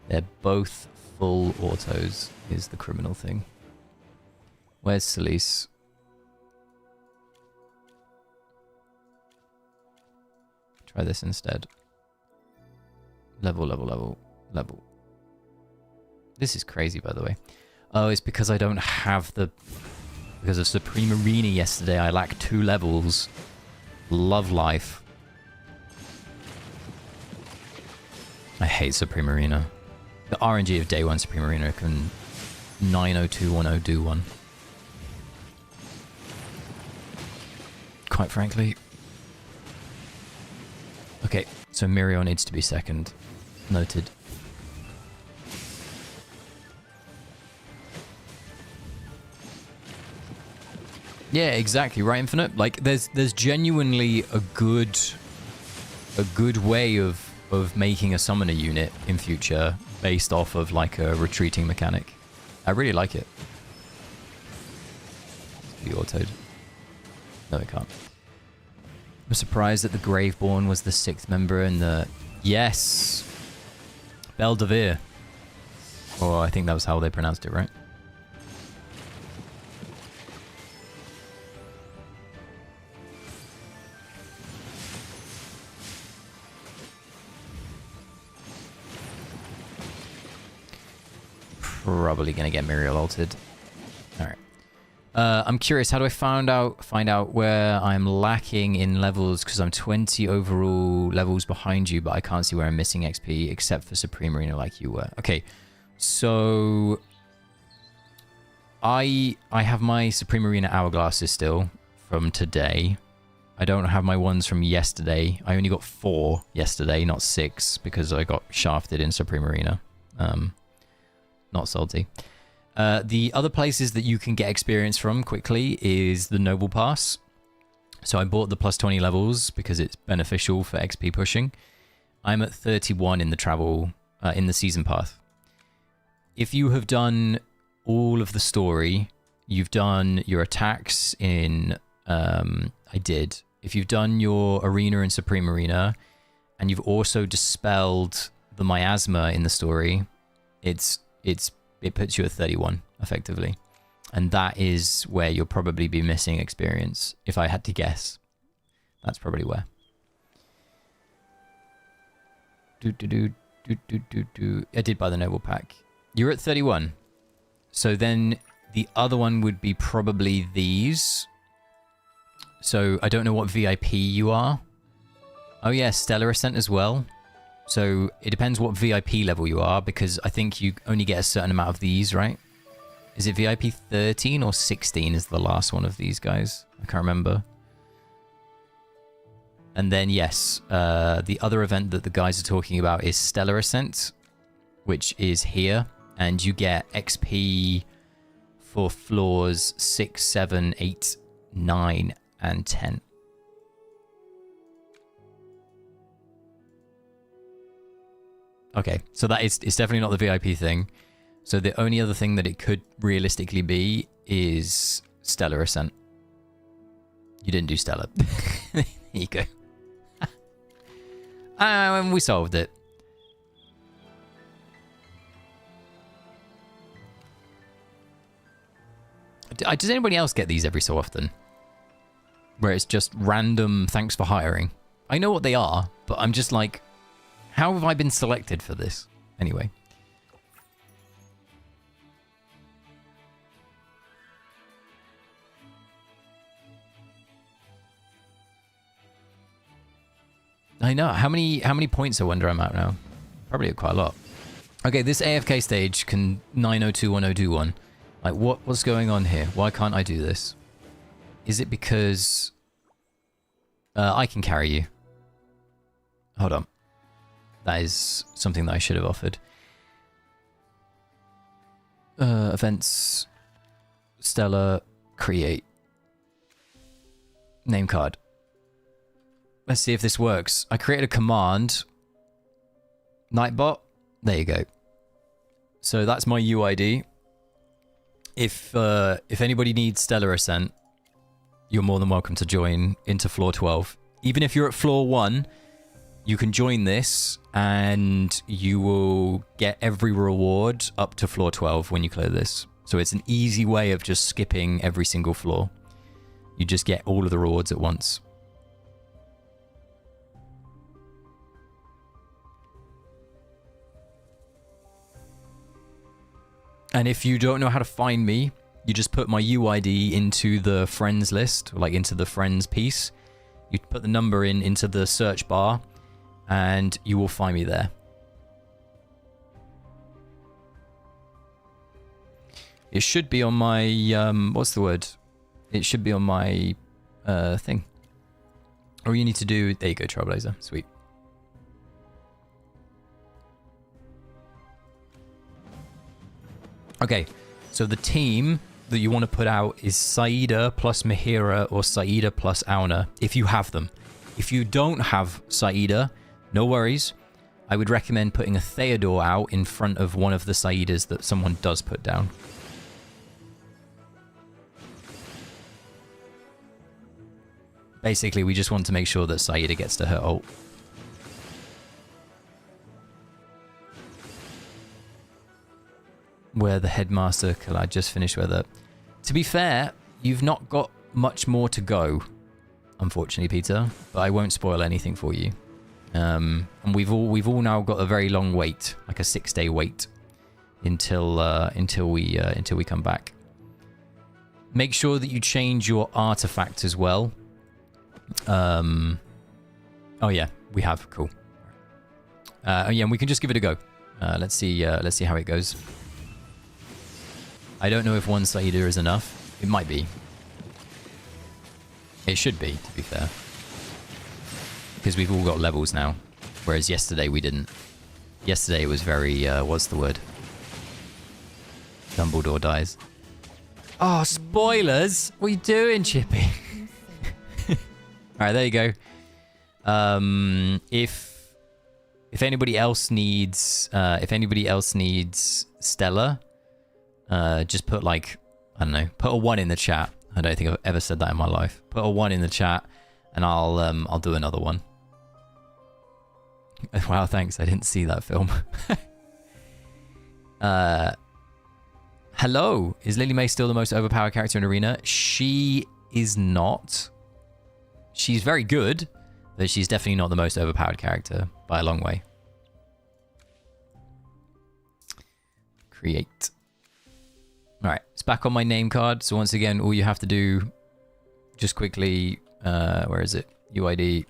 They're both full autos, is the criminal thing. Where's Celise? Try this instead. Level, level, level, level. This is crazy, by the way. Oh, it's because I don't have the... Because of Supreme Arena yesterday, I lack 2 levels. Love life. I hate Supreme Arena. The RNG of day 1 Supreme Arena can 90210 do one. Quite frankly. Okay, so Mirio needs to be second. Noted. Yeah, exactly, right, Infinite? Like, there's genuinely a good way of making a summoner unit in future based off of, like, a retreating mechanic. I really like it. Be autoed. No, it can't. I'm surprised that the Graveborn was the 6th member in the... Yes! Beldevere. Or I think that was how they pronounced it, right? Probably gonna get Muriel ulted. Alright. I'm curious, how do I find out where I'm lacking in levels? Because I'm 20 overall levels behind you, but I can't see where I'm missing XP except for Supreme Arena like you were. Okay, so I have my Supreme Arena hourglasses still from today. I don't have my ones from yesterday. I only got 4 yesterday, not 6, because I got shafted in Supreme Arena. Not salty. The other places that you can get experience from quickly is the Noble Pass. So I bought the plus 20 levels because it's beneficial for XP pushing. I'm at 31 in the travel, in the season path. If you have done all of the story, you've done your attacks in, I did. If you've done your arena and Supreme Arena, and you've also dispelled the miasma in the story, it puts you at 31, effectively. And that is where you'll probably be missing experience, if I had to guess. That's probably where. I did buy the Noble Pack. You're at 31. So then the other one would be probably these. So I don't know what VIP you are. Oh yeah, Stellar Ascent as well. So it depends what VIP level you are, because I think you only get a certain amount of these, right? Is it VIP 13 or 16 is the last one of these guys? I can't remember. And then, yes, the other event that the guys are talking about is Stellar Ascent, which is here. and you get XP for floors 6, 7, 8, 9, and 10. Okay, so it's definitely not the VIP thing. So the only other thing that it could realistically be is Stellar Ascent. You didn't do Stellar. There you go. And we solved it. Does anybody else get these every so often? Where it's just random thanks for hiring. I know what they are, but I'm just like, how have I been selected for this? Anyway. I know. How many points I wonder I'm at now? Probably quite a lot. Okay, this AFK stage can 9021021. Like, what's going on here? Why can't I do this? Is it because I can carry you? Hold on. That is something that I should have offered. Events. Stella. Create. Name card. Let's see if this works. I created a command. Nightbot. There you go. So that's my UID. If anybody needs Stellar Ascent, you're more than welcome to join into floor 12. Even if you're at floor 1, you can join this and you will get every reward up to floor 12 when you clear this. So it's an easy way of just skipping every single floor. You just get all of the rewards at once. And if you don't know how to find me, you just put my UID into the friends list, like into the friends piece. You put the number into the search bar, and you will find me there. It should be on my, what's the word? It should be on my thing. All you need to do, there you go, Trailblazer, sweet. Okay, so the team that you want to put out is Saida plus Mahira or Saida plus Auna, if you have them. If you don't have Saida, no worries. I would recommend putting a Theodore out in front of one of the Saidas that someone does put down. Basically, we just want to make sure that Saida gets to her ult. Where the headmaster collide just finished with it. To be fair, you've not got much more to go, unfortunately, Peter. But I won't spoil anything for you. And we've all now got a very long wait, like a 6-day wait, until we come back. Make sure that you change your artifact as well. Oh yeah, we have. Cool. Oh yeah, and we can just give it a go. Let's see how it goes. I don't know if one Saida is enough. It might be. It should be, to be fair. Because we've all got levels now. Whereas yesterday we didn't. Yesterday it was very, what's the word? Dumbledore dies. Oh, spoilers! What are you doing, Chippy? Alright, there you go. If anybody else needs Stella, just put like, I don't know, put a 1 in the chat. I don't think I've ever said that in my life. Put a 1 in the chat, and I'll do another one. Wow, thanks. I didn't see that film. Hello, is Lily May still the most overpowered character in Arena? She is not. She's very good, but she's definitely not the most overpowered character by a long way. Create. Alright, it's back on my name card. So once again, all you have to do, just quickly, where is it? UID.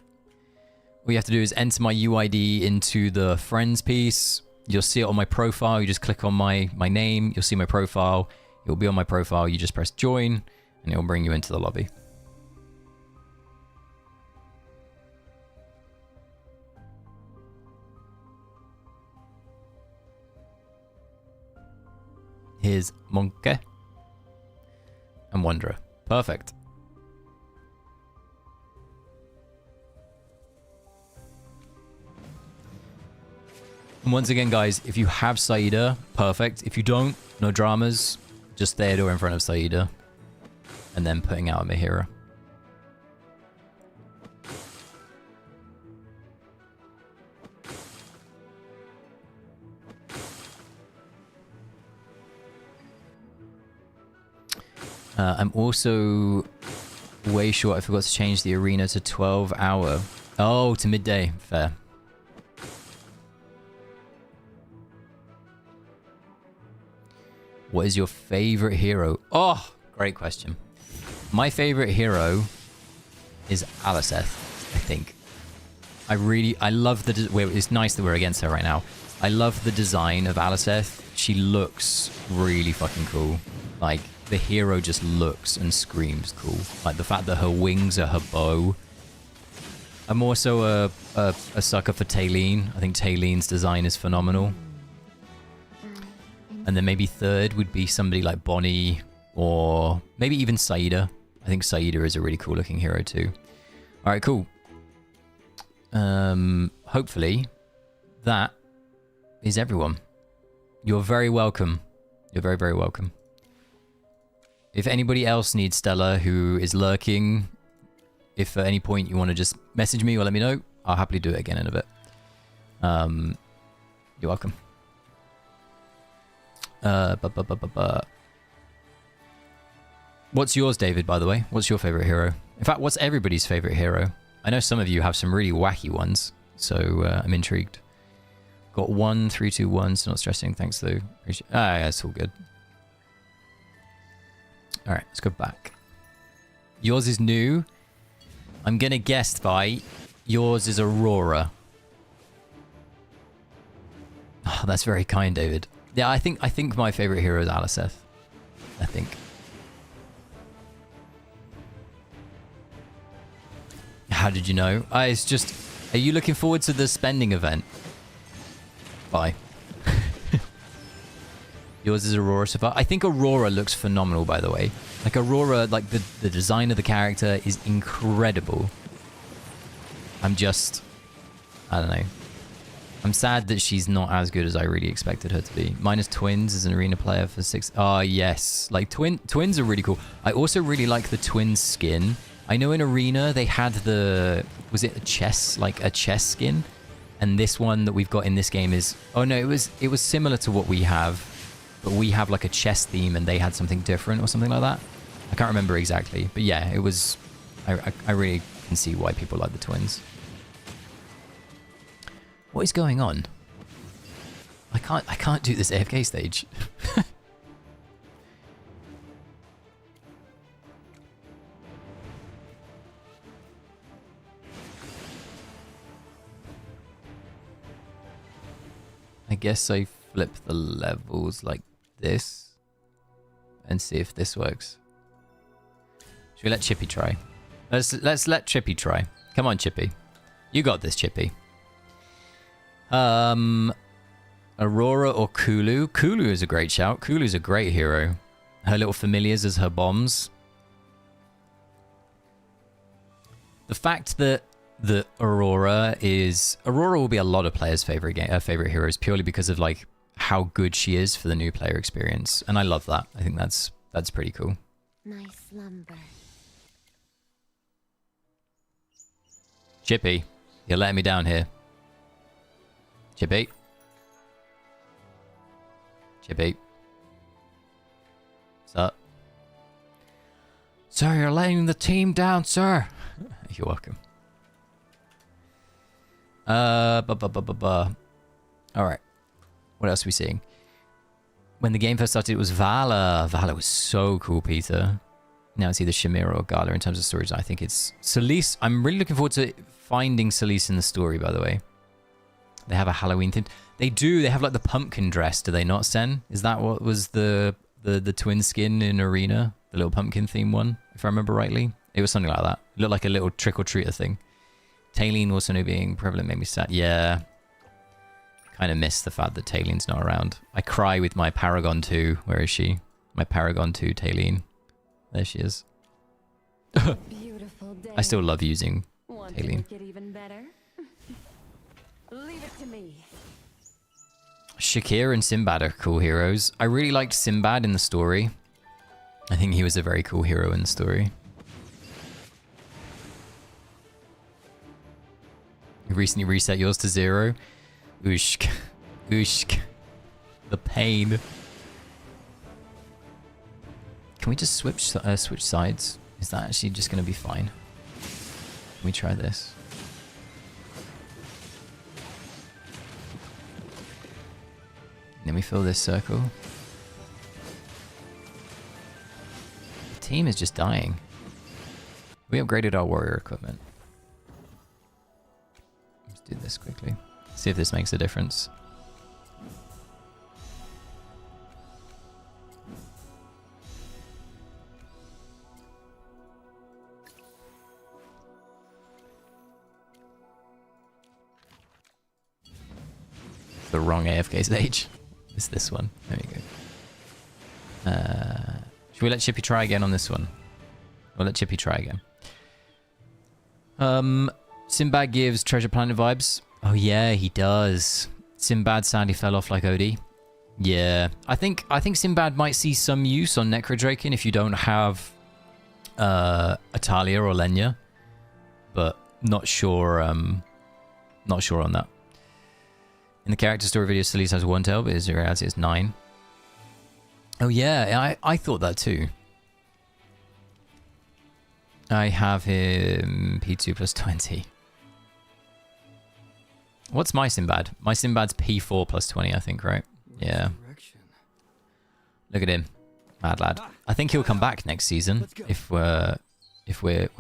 All you have to do is enter my UID into the friends piece. You'll see it on my profile. You just click on my name. You'll see my profile. It'll be on my profile. You just press join, and it'll bring you into the lobby. Here's Monkey. And Wanderer. Perfect. And once again, guys, if you have Saida, perfect. If you don't, no dramas. Just Theodore in front of Saida. And then putting out a Mahira. I'm also way short. I forgot to change the arena to 12 hour. Oh, to midday. Fair. What is your favorite hero? Oh, great question. My favorite hero is Aliceth, I think. I love the... Wait, it's nice that we're against her right now. I love the design of Aliceth. She looks really fucking cool. Like, the hero just looks and screams cool. Like, the fact that her wings are her bow. I'm also a sucker for Taylene. I think Tayleen's design is phenomenal. And then maybe third would be somebody like Bonnie or maybe even Saida. I think Saida is a really cool looking hero too. All right, cool. Hopefully that is everyone. You're very welcome. You're very, very welcome. If anybody else needs Stella who is lurking, if at any point you want to just message me or let me know, I'll happily do it again in a bit. You're welcome. What's yours, David, by the way? What's your favorite hero? In fact, what's everybody's favorite hero? I know some of you have some really wacky ones, so I'm intrigued. Got 1, 3, 2, 1, so not stressing. Thanks, though. Appreciate. Yeah, it's all good. All right, let's go back. Yours is new. I'm gonna guess by yours is Aurora. Oh, that's very kind, David. Yeah, I think my favorite hero is Aliceth. I think. How did you know? It's just... Are you looking forward to the spending event? Bye. Yours is Aurora so far. I think Aurora looks phenomenal, by the way. Like, Aurora, like, the design of the character is incredible. I'm just... I don't know. I'm sad that she's not as good as I really expected her to be. Minus Twins as an arena player for 6... Oh, yes. Like, Twins are really cool. I also really like the Twins skin. I know in Arena they had the... Was it a chess? Like, a chess skin? And this one that we've got in this game is... Oh, no, it was similar to what we have. But we have, like, a chess theme and they had something different or something like that. I can't remember exactly. But, yeah, it was... I really can see why people like the Twins. What is going on? I can't do this AFK stage. I guess I flip the levels like this and see if this works. Should we let Chippy try? Let's let Chippy try. Come on, Chippy. You got this, Chippy. Aurora or Kulu? Kulu is a great shout. Kulu's a great hero. Her little familiars as her bombs. The fact that Aurora will be a lot of players' favorite heroes purely because of like how good she is for the new player experience, and I love that. I think that's pretty cool. Nice slumber. Chippy, you're letting me down here. Chippy. Chippy. What's up? Sir, you're letting the team down, sir. You're welcome. Alright. What else are we seeing? When the game first started, it was Vala. Vala was so cool, Peter. Now it's either Shamira or Gala in terms of stories. I think it's Celise. I'm really looking forward to finding Celise in the story, by the way. They have a Halloween thing. They do. They have like the pumpkin dress. Do they not, Sen? Is that what was the twin skin in Arena? The little pumpkin theme one, if I remember rightly. It was something like that. It looked like a little trick-or-treater thing. Taylene also being prevalent made me sad. Yeah. Kind of miss the fact that Tayleen's not around. I cry with my Paragon 2. Where is she? My Paragon 2 Tayleen. There she is. Beautiful day. I still love using Want to Tayleen. make it even better? Leave it to me. Shakir and Sinbad are cool heroes. I really liked Sinbad in the story. I think he was a very cool hero in the story. You recently reset yours to 0. Ooshk. Ooshk. The pain. Can we just switch sides? Is that actually just going to be fine? Can we try this? Let me fill this circle. The team is just dying. We upgraded our warrior equipment. Let's do this quickly. See if this makes a difference. It's the wrong AFK stage. It's this one. There we go. Should we let Chippy try again on this one? We'll let Chippy try again. Sinbad gives Treasure Planet vibes. Oh yeah, he does. Sinbad sadly fell off like Odie. Yeah, I think Sinbad might see some use on Necrodraken if you don't have Atalia or Lenya, but not sure. Not sure on that. In the character story video, Celeste has 1 tail, but in reality it's 9. Oh yeah, I thought that too. I have him P2 plus 20. What's my Sinbad? My Sinbad's P4 plus 20, I think, right? Yeah. Look at him. Mad lad. I think he'll come back next season if we're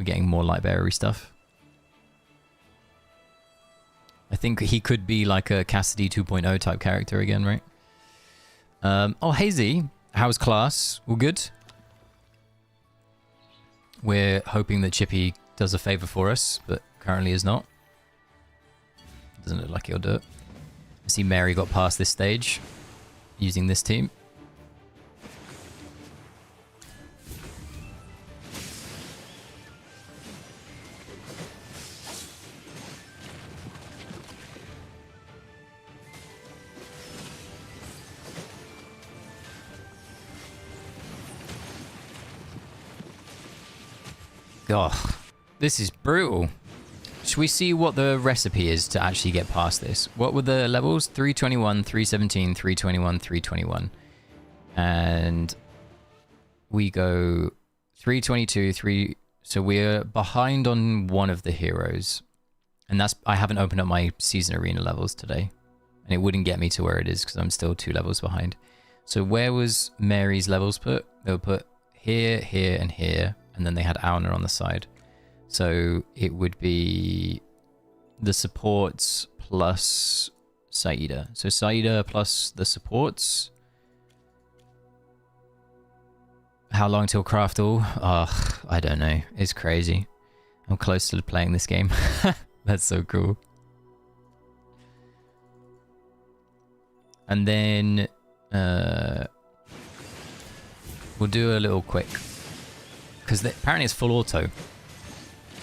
getting more Lightbearer stuff. I think he could be like a Cassidy 2.0 type character again, right? Oh, Hazy. How's class? All good? We're hoping that Chippy does a favor for us, but currently is not. Doesn't look like he'll do it. I see Mary got past this stage using this team. God, this is brutal. Should we see what the recipe is to actually get past this? What were the levels? 321, 317, 321, 321. And we go 322, 3... So we're behind on one of the heroes. And that's... I haven't opened up my season arena levels today. And it wouldn't get me to where it is because I'm still 2 levels behind. So where was Mary's levels put? They were put here, here, and here. And then they had Auna on the side. So it would be the supports plus Saida. So Saida plus the supports. How long till craft all? Ugh, I don't know. It's crazy. I'm close to playing this game. That's so cool. And then we'll do a little quick. Because apparently it's full auto.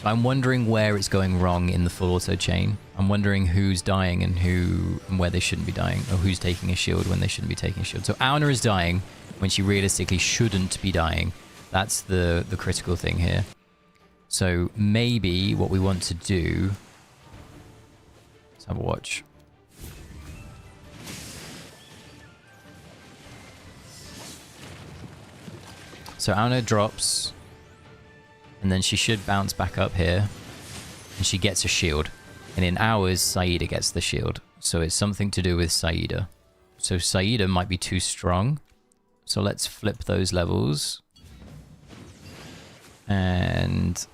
So I'm wondering where it's going wrong in the full auto chain. I'm wondering who's dying and where they shouldn't be dying. Or who's taking a shield when they shouldn't be taking a shield. So Auna is dying when she realistically shouldn't be dying. That's the critical thing here. So maybe what we want to do... Let's have a watch. So Auna drops... And then she should bounce back up here. And she gets a shield. And in ours, Saida gets the shield. So it's something to do with Saida. So Saida might be too strong. So let's flip those levels. And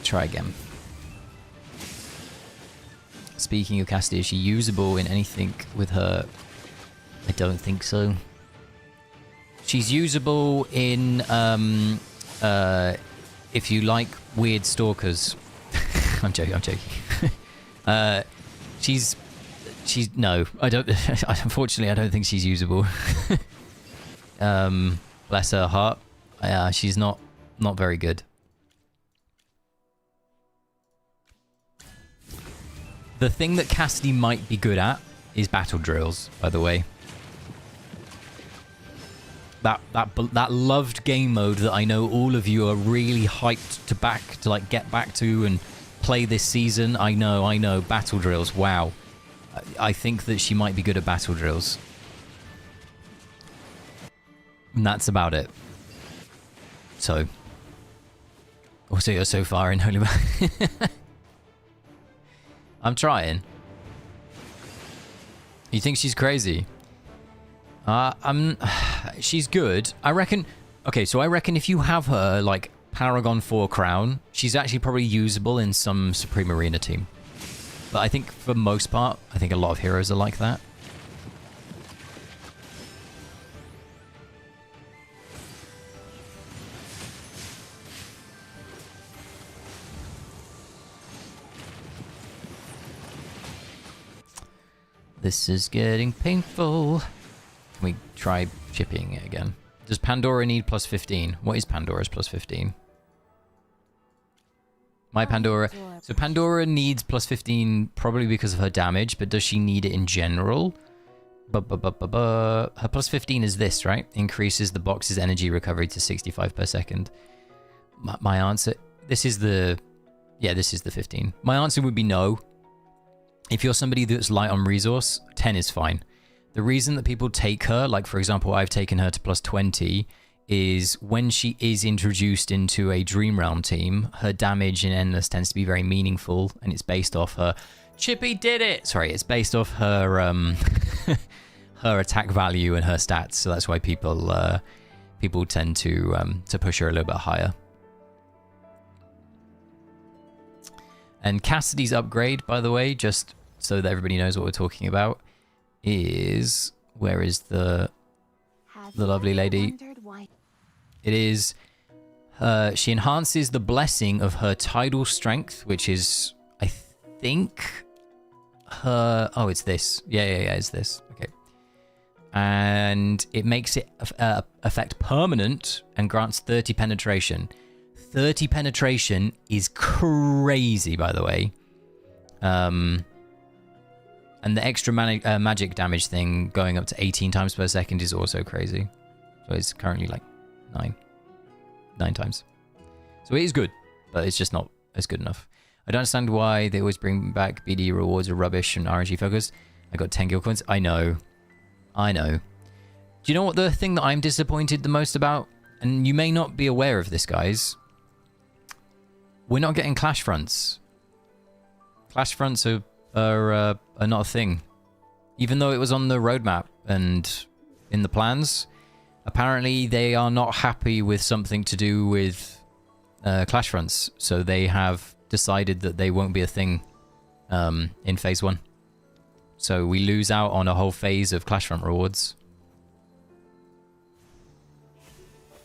try again. Speaking of Cassidy, is she usable in anything with her? I don't think so. She's usable in... if you like weird stalkers. I'm joking. She's She's no, I don't. Unfortunately, I don't think she's usable. Bless her heart. She's not very good. The thing that Cassidy might be good at is battle drills, by the way. That loved game mode that I know all of you are really hyped to like get back to and play this season. I know. Battle drills, wow. I think that she might be good at battle drills. And that's about it. So. Also, you're so far in Holy I'm trying. You think she's crazy? She's good. I reckon... Okay, so I reckon if you have her, like, Paragon 4 Crown, she's actually probably usable in some Supreme Arena team. But I think for most part, I think a lot of heroes are like that. This is getting painful. Can we try chipping it again? Does Pandora need plus 15? What is Pandora's plus 15? My Pandora... So Pandora needs plus 15 probably because of her damage, but does she need it in general? Her plus 15 is this, right? Increases the box's energy recovery to 65 per second. My answer... This is the... Yeah, this is the 15. My answer would be no. If you're somebody that's light on resource, 10 is fine. The reason that people take her, like for example, I've taken her to plus 20, is when she is introduced into a Dream Realm team, her damage in Endless tends to be very meaningful, and it's based off her... Chippy did it! Sorry, it's based off her her attack value and her stats, so that's why people tend to push her a little bit higher. And Cassidy's upgrade, by the way, just so that everybody knows what we're talking about, is... Where is the lovely lady? It is... she enhances the blessing of her tidal strength, which is, I think, her... Oh, it's this. Yeah, it's this. Okay. And it makes it affect permanent and grants 30 penetration. 30 penetration is crazy, by the way. And the extra magic damage thing going up to 18 times per second is also crazy. So it's currently like 9 times. So it is good, but it's just not as good enough. I don't understand why they always bring back BD rewards are rubbish and RNG focused. I got 10 guild coins. I know. Do you know what the thing that I'm disappointed the most about? And you may not be aware of this, guys. We're not getting clash fronts. Clash fronts are not a thing. Even though it was on the roadmap and in the plans, apparently they are not happy with something to do with clash fronts. So they have decided that they won't be a thing in phase 1. So we lose out on a whole phase of clash front rewards.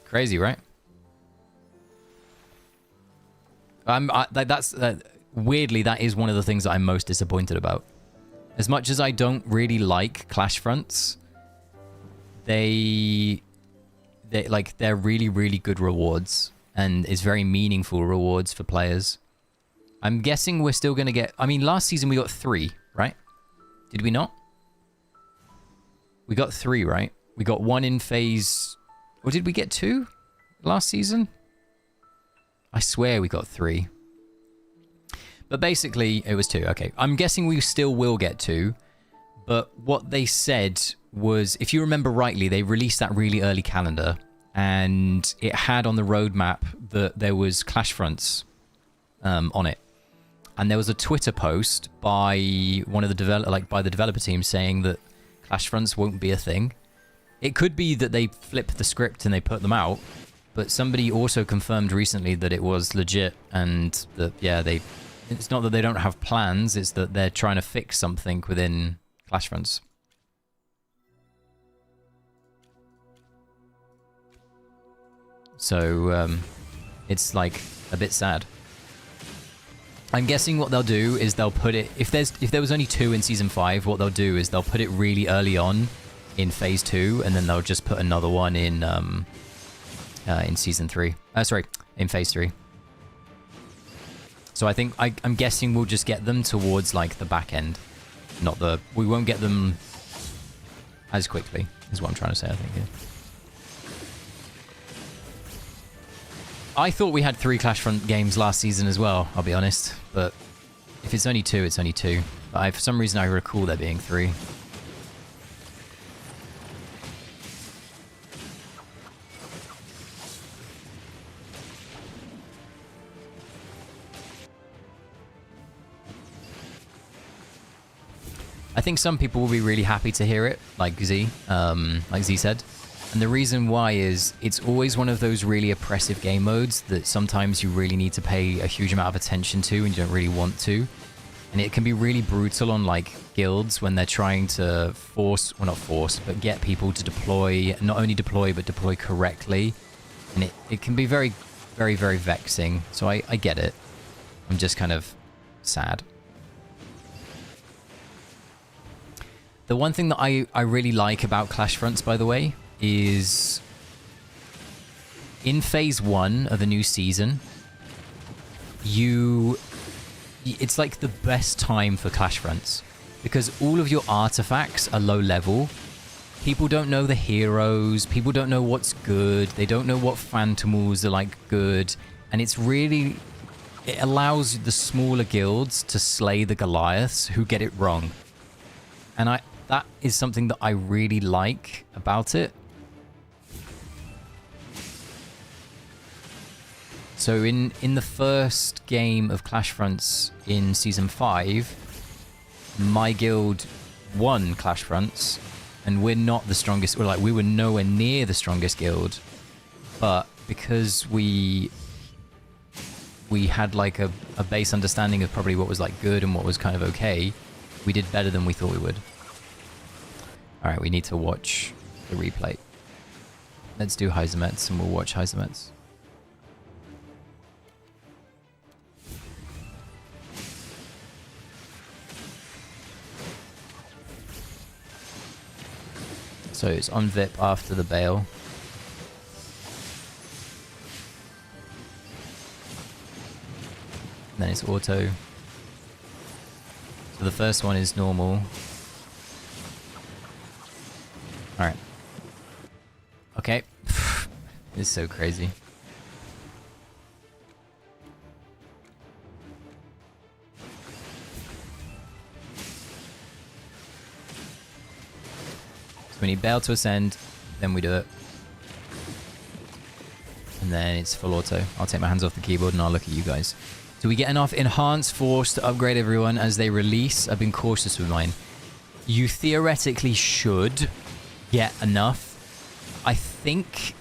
Crazy, right? Weirdly, that is one of the things that I'm most disappointed about. As much as I don't really like clash fronts, they're really, really good rewards, and it's very meaningful rewards for players. I'm guessing we're still going to get... I mean, last season we got 3, right? Did we not? We got 3, right? We got 1 in phase... Or did we get 2 last season? I swear we got 3. But basically, it was 2. Okay, I'm guessing we still will get 2. But what they said was, if you remember rightly, they released that really early calendar. And it had on the roadmap that there was clash fronts on it. And there was a Twitter post by one of the by the developer team saying that clash fronts won't be a thing. It could be that they flipped the script and they put them out. But somebody also confirmed recently that it was legit, and that, yeah, it's not that they don't have plans, it's that they're trying to fix something within clash fronts. So, it's like a bit sad. I'm guessing what they'll do is they'll put it, if there was only 2 in Season 5, what they'll do is they'll put it really early on in Phase 2, and then they'll just put another one in Season 3. Sorry, in Phase 3. So I think, I'm guessing we'll just get them towards, like, the back end. We won't get them as quickly, is what I'm trying to say, I think, here. I thought we had 3 Clashfront games last season as well, I'll be honest. But if it's only 2, it's only 2. But for some reason I recall there being 3. I think some people will be really happy to hear it, like Z said. And the reason why is it's always one of those really oppressive game modes that sometimes you really need to pay a huge amount of attention to and you don't really want to. And it can be really brutal on like guilds when they're trying to but get people to deploy, not only deploy, but deploy correctly. And it can be very, very, very vexing. So I get it. I'm just kind of sad. The one thing that I really like about Clash Fronts, by the way, is in Phase 1 of a new season, it's like the best time for Clash Fronts because all of your artifacts are low level. People don't know the heroes, people don't know what's good, they don't know what phantomals are like good, and it allows the smaller guilds to slay the Goliaths who get it wrong. And that is something that I really like about it. So in the first game of Clash Fronts in Season 5, my guild won Clash Fronts, and we're not the strongest. We were nowhere near the strongest guild, but because we had like a base understanding of probably what was like good and what was kind of okay, we did better than we thought we would. All right, we need to watch the replay. Let's do Heisermetz and we'll watch Heisermetz. So it's on VIP after the bail. And then it's auto. So the first one is normal. Alright. Okay. This is so crazy. We need bail to ascend, then we do it. And then it's full auto. I'll take my hands off the keyboard and I'll look at you guys. Do we get enough enhanced force to upgrade everyone as they release? I've been cautious with mine. You theoretically should get enough. I think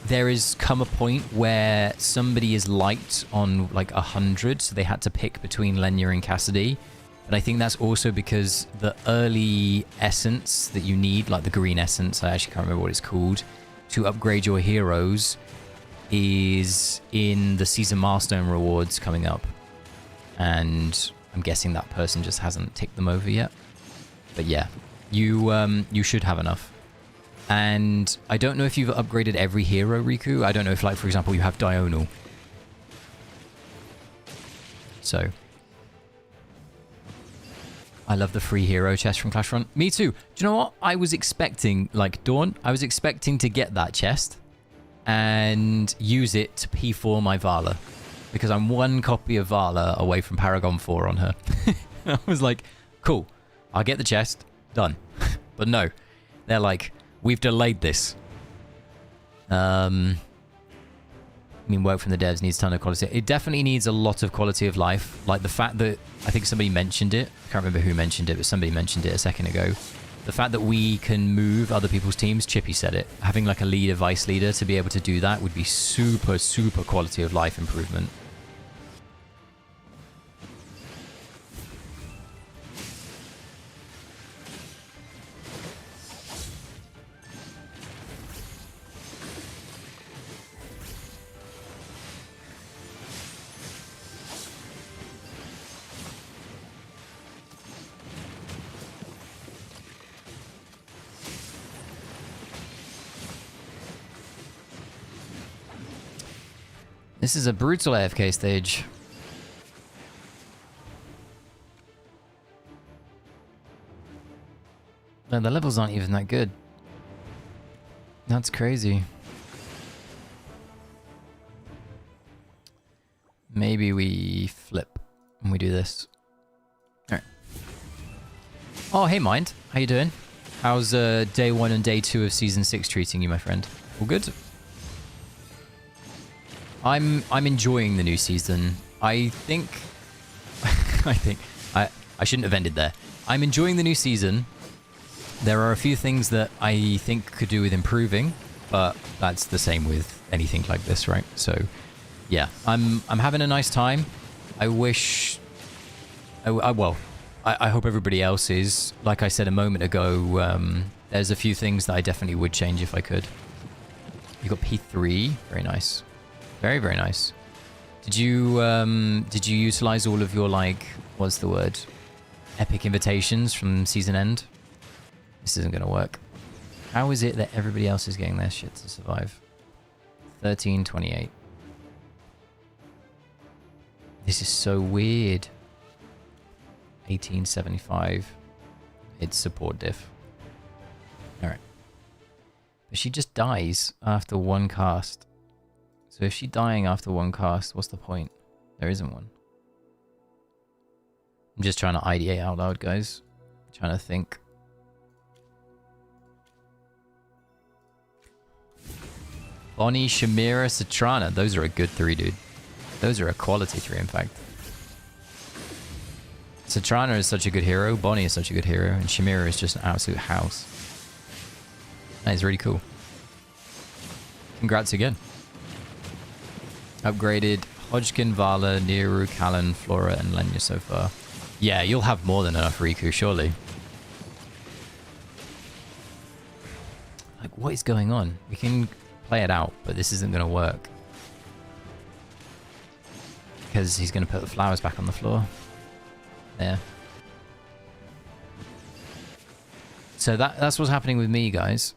there is come a point where somebody is light on like 100, so they had to pick between Lenya and Cassidy. But I think that's also because the early essence that you need, like the green essence, I actually can't remember what it's called, to upgrade your heroes is in the season milestone rewards coming up. And I'm guessing that person just hasn't ticked them over yet. But yeah, you should have enough. And I don't know if you've upgraded every hero, Riku. I don't know if, like, for example, you have Diurnal. So I love the free hero chest from Clash Front. Me too. Do you know what? I was expecting, like Dawn, I was expecting to get that chest and use it to P4 my Vala. Because I'm one copy of Vala away from Paragon 4 on her. I was like, cool, I'll get the chest, done. But no, they're like, we've delayed this. I mean, work from the devs needs a ton of quality. It definitely needs a lot of quality of life. Like the fact that, I think somebody mentioned it. I can't remember who mentioned it, but somebody mentioned it a second ago. The fact that we can move other people's teams, Chippy said it. Having like a leader, vice leader to be able to do that would be super, super quality of life improvement. This is a brutal AFK stage. No, the levels aren't even that good. That's crazy. Maybe we flip and we do this. Alright. Oh, hey Mind. How you doing? How's day 1 and day 2 of season 6 treating you, my friend? All good? I'm enjoying the new season. I think I shouldn't have ended there. I'm enjoying the new season. There are a few things that I think could do with improving, but that's the same with anything like this, right? So, yeah, I'm having a nice time. I wish, I hope everybody else is. Like I said a moment ago, there's a few things that I definitely would change if I could. You got P3, very nice, very very nice. Did you utilize all of your, like, what's the word, epic invitations from season end? This isn't going to work. How is it that everybody else is getting their shit to survive? 1328. This is so weird. 1875. It's support diff. Alright. But she just dies after one cast. So if she's dying after one cast, what's the point? There isn't one. I'm just trying to ideate out loud, guys. I'm trying to think. Bonnie, Shamira, Citrana. Those are a good 3, dude. Those are a quality 3, in fact. Citrana is such a good hero. Bonnie is such a good hero. And Shamira is just an absolute house. That is really cool. Congrats again. Upgraded Hodgkin, Vala, Niru, Callan, Flora, and Lenya so far. Yeah, you'll have more than enough Riku, surely. Like, what is going on? We can play it out, but this isn't going to work. Because he's going to put the flowers back on the floor. There. So that's what's happening with me, guys.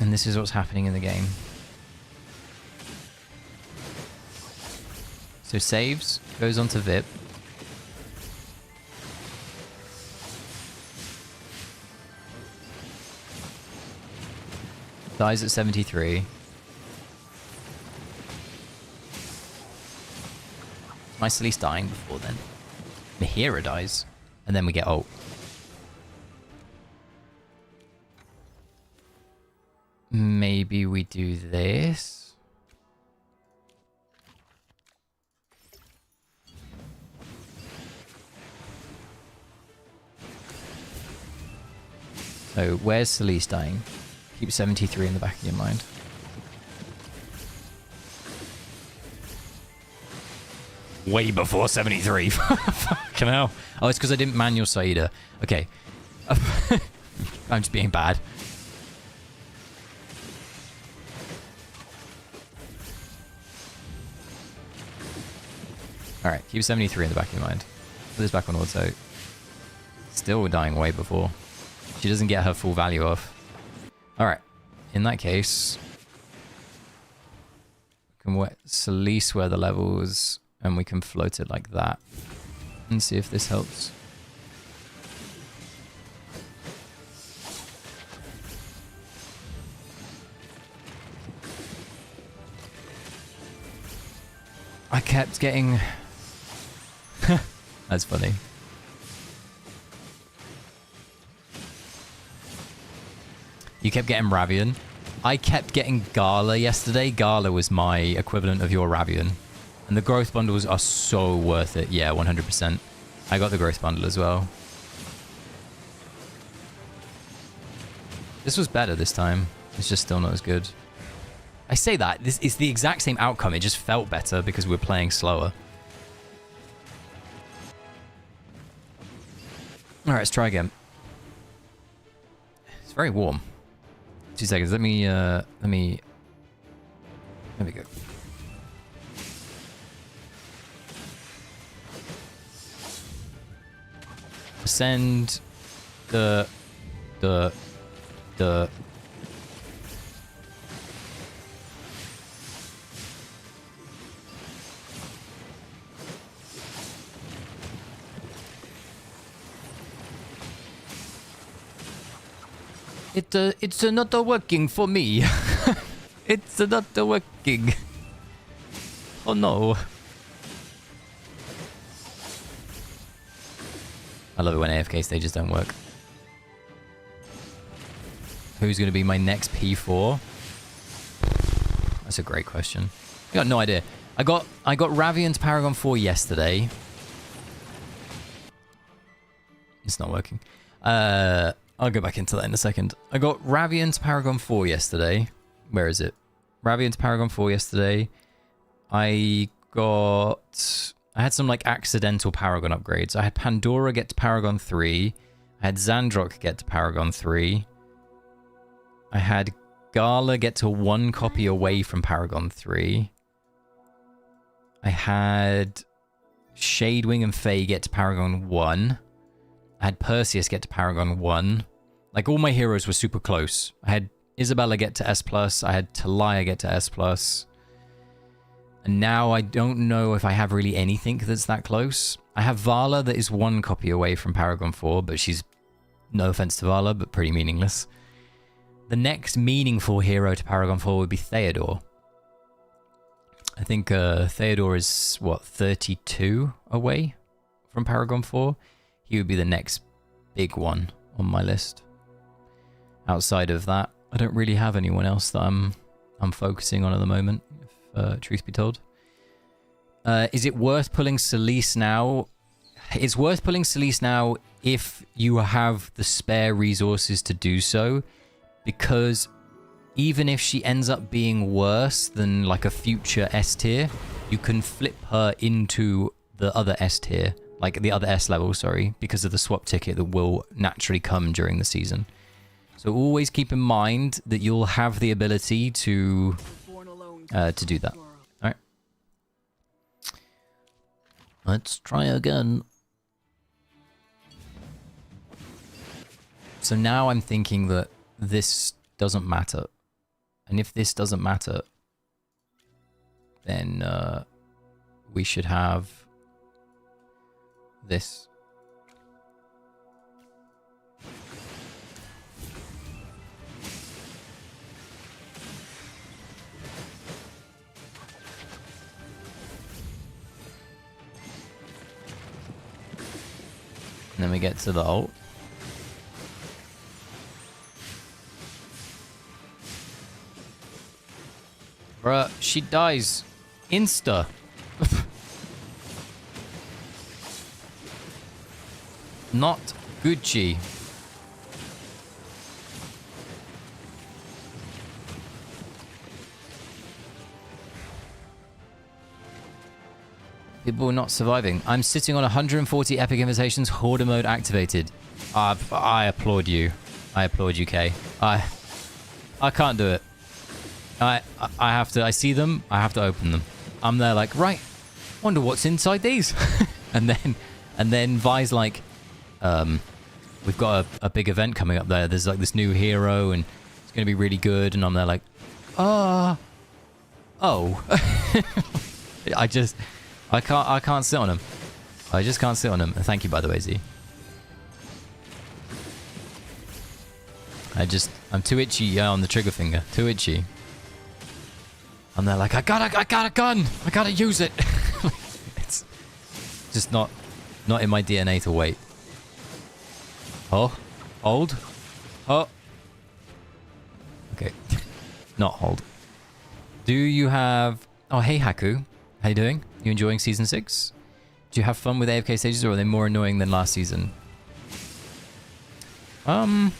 And this is what's happening in the game. So saves, goes on to VIP. Dies at 73. Nice at least dying before then. Mihira dies. And then we get ult. Maybe we do this. So where's Celeste dying? Keep 73 in the back of your mind. Way before 73. Fucking hell. Oh, it's because I didn't manual Saida. Okay. I'm just being bad. Alright, keep 73 in the back of your mind. Put this back on auto. Still dying way before. She doesn't get her full value off. Alright. In that case, we can Celeste where the levels, and we can float it like that. And see if this helps. I kept getting... That's funny. You kept getting Ravian. I kept getting Gala yesterday. Gala was my equivalent of your Ravian. And the growth bundles are so worth it. Yeah, 100%. I got the growth bundle as well. This was better this time. It's just still not as good. I say that. This is the exact same outcome. It just felt better because we were playing slower. Alright, let's try again. It's very warm. 2 seconds. Let me there we go. Send the It's not working for me. It's not working. Oh no. I love it when AFK stages don't work. Who's going to be my next P4? That's a great question. I got no idea. I got Ravian's Paragon 4 yesterday. It's not working. I'll go back into that in a second. I got Ravian's Paragon 4 yesterday. Where is it? Ravian's Paragon 4 yesterday. I had some like accidental Paragon upgrades. I had Pandora get to Paragon 3. I had Zandrock get to Paragon 3. I had Gala get to 1 copy away from Paragon 3. I had Shadewing and Faye get to Paragon 1. I had Perseus get to Paragon 1. Like, all my heroes were super close. I had Isabella get to S+. I had Talia get to S+. And now I don't know if I have really anything that's that close. I have Vala that is 1 copy away from Paragon 4, but she's, no offense to Vala, but pretty meaningless. The next meaningful hero to Paragon 4 would be Theodore. I think Theodore is, what, 32 away from Paragon 4? He would be the next big one on my list. Outside of that, I don't really have anyone else that I'm focusing on at the moment, if truth be told. Is it worth pulling Celise now? It's worth pulling Celise now if you have the spare resources to do so, because even if she ends up being worse than like a future S tier, you can flip her into the other S tier, like the other S level, sorry, because of the swap ticket that will naturally come during the season. So always keep in mind that you'll have the ability to do that. All right. Let's try again. So now I'm thinking that this doesn't matter. And if this doesn't matter, then we should have this. And then we get to the ult. Bruh, she dies. Insta. Not Gucci. People not surviving. I'm sitting on 140 epic invitations, Hoarder mode activated. I applaud you. I applaud you, Kay. I can't do it. I have to, I see them, I have to open them. I'm there like, right, wonder what's inside these. and then Vi's like, we've got a big event coming up there. There's like this new hero and it's going to be really good. And I'm there like, oh. I can't sit on him. I just can't sit on him. Thank you, by the way, Z. I'm too itchy on the trigger finger. Too itchy. And they're like, I got a gun. I gotta use it. It's just not in my DNA to wait. Oh, hold. Oh. Okay. Not hold. Do you have... Oh, hey, Haku. How you doing? You enjoying Season 6? Do you have fun with AFK stages, or are they more annoying than last season? The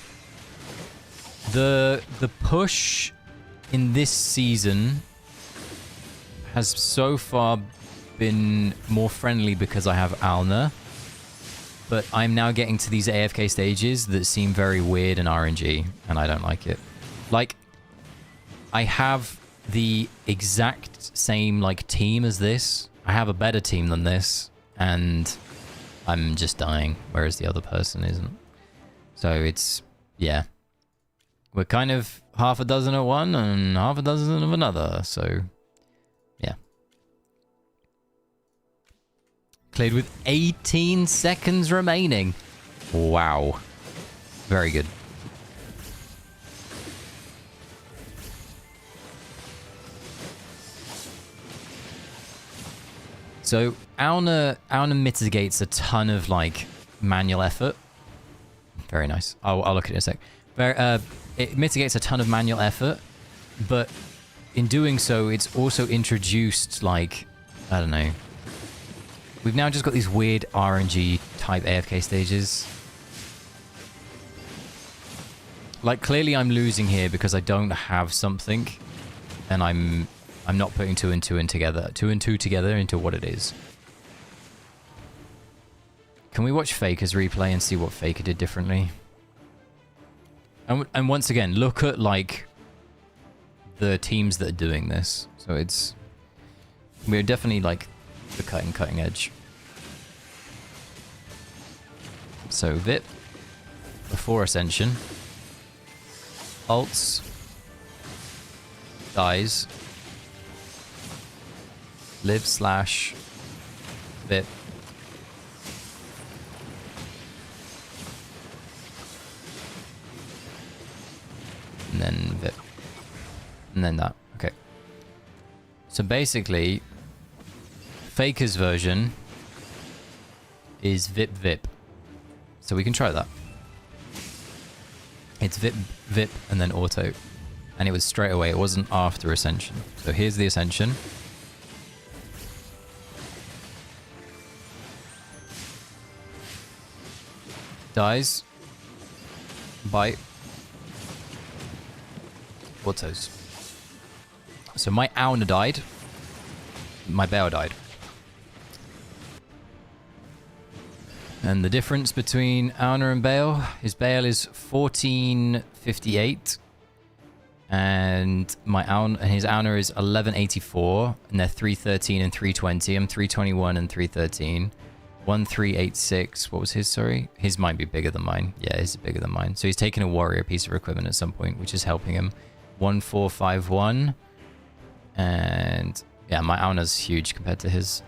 push in this season has so far been more friendly because I have Alna. But I'm now getting to these AFK stages that seem very weird and RNG, and I don't like it. Like, I have the exact same, like, team as this. I have a better team than this, and I'm just dying, whereas the other person isn't. So it's, yeah. We're kind of half a dozen of one and half a dozen of another, so... yeah. Cleared with 18 seconds remaining. Wow. Very good. So Auna mitigates a ton of like manual effort. Very nice. I'll look at it in a sec. It mitigates a ton of manual effort, but in doing so, it's also introduced like, I don't know. We've now just got these weird RNG type AFK stages. Like clearly I'm losing here because I don't have something, and I'm not putting two and two together into what it is. Can we watch Faker's replay and see what Faker did differently? And once again, look at like the teams that are doing this. So we're definitely like the cutting edge. So VIP before Ascension, ults, dies, live slash VIP. And then VIP. And then that. Okay. So basically, Faker's version is VIP VIP. So we can try that. It's VIP VIP and then auto. And it was straight away. It wasn't after Ascension. So here's the Ascension. Dies. Bite. Autos. So my Auna died. My Bale died. And the difference between Auna and Bale, his Bale is 1458. And his Auna is 1184. And they're 313 and 320. I'm 321 and 313. 1386. What was his, sorry? His might be bigger than mine. Yeah, his is bigger than mine. So he's taken a warrior piece of equipment at some point, which is helping him. 1451. And yeah, my Auna's huge compared to his.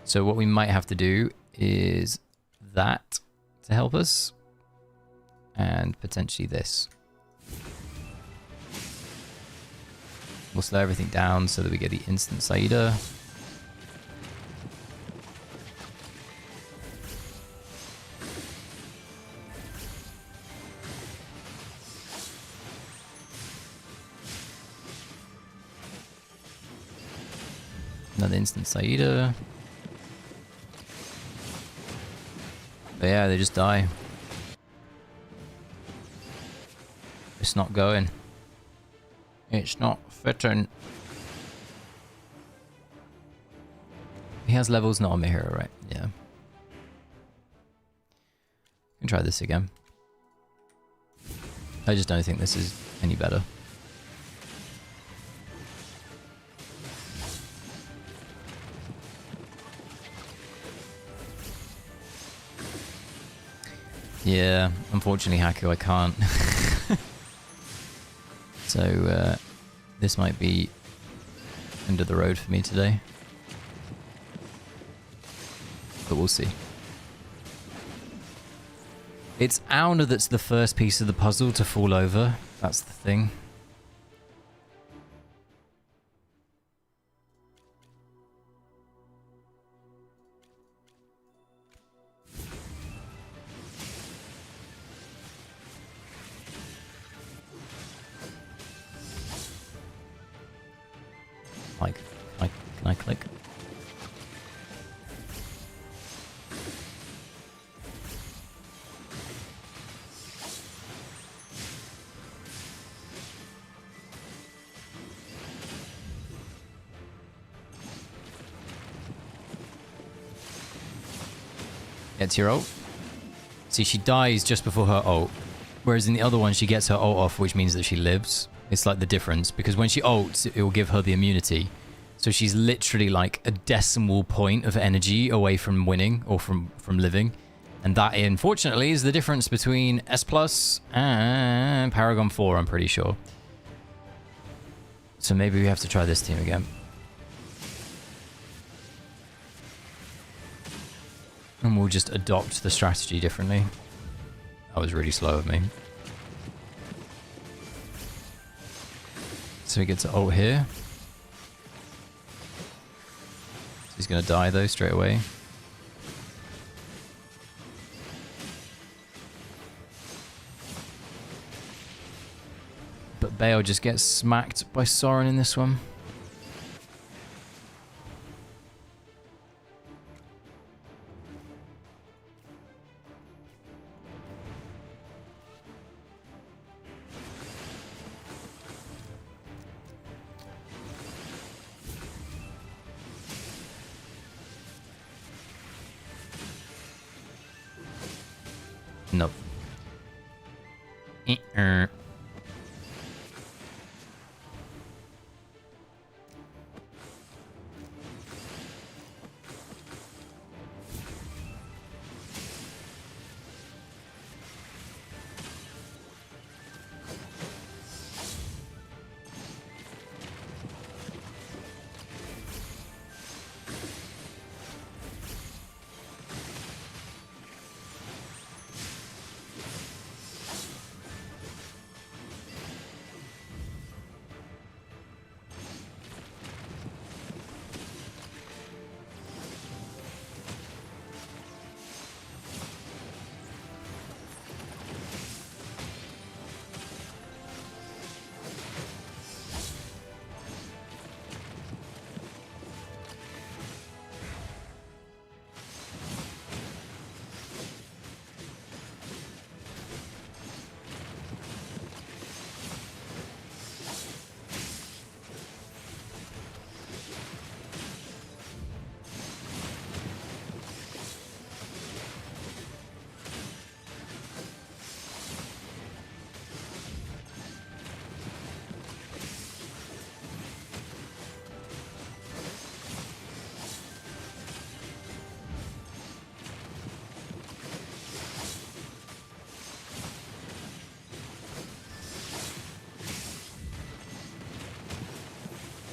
So what we might have to do is that to help us. And potentially this. We'll slow everything down so that we get the instant Saida. Another instant Saida. But yeah, they just die. It's not going. It's not fitting. He has levels, not on my hero, right? Yeah. Can try this again. I just don't think this is any better. Yeah, unfortunately, Haku, I can't. So, this might be end of the road for me today. But we'll see. It's Auna that's the first piece of the puzzle to fall over. That's the thing. Like, can I click? Gets your ult. See, she dies just before her ult. Whereas in the other one, she gets her ult off, which means that she lives. It's like the difference, because when she ults, it will give her the immunity. So she's literally like a decimal point of energy away from winning or from living. And that, unfortunately, is the difference between S Plus and Paragon 4, I'm pretty sure. So maybe we have to try this team again. And we'll just adopt the strategy differently. That was really slow of me. So he gets ult here. So he's going to die though straight away. But Bale just gets smacked by Soren in this one. Nope.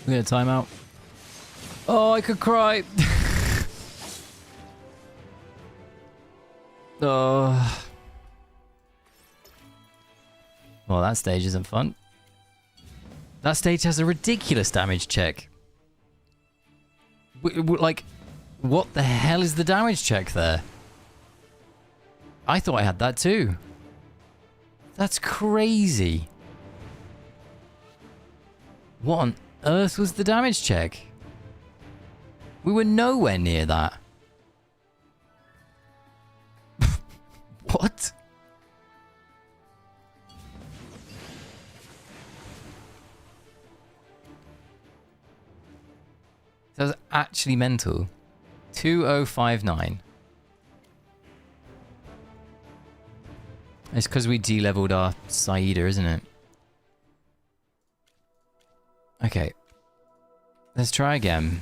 We get a timeout. Oh, I could cry. Oh. Well, that stage isn't fun. That stage has a ridiculous damage check. Like, what the hell is the damage check there? I thought I had that too. That's crazy. What on earth was the damage check? We were nowhere near that. What? That was actually mental. 2059. It's because we de-leveled our Saida, isn't it? Okay. Let's try again.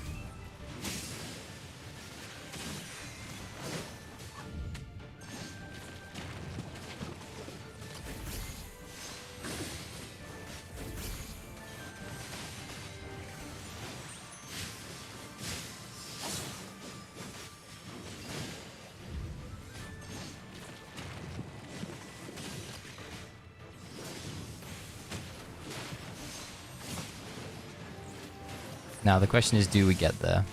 Now the question is, do we get there?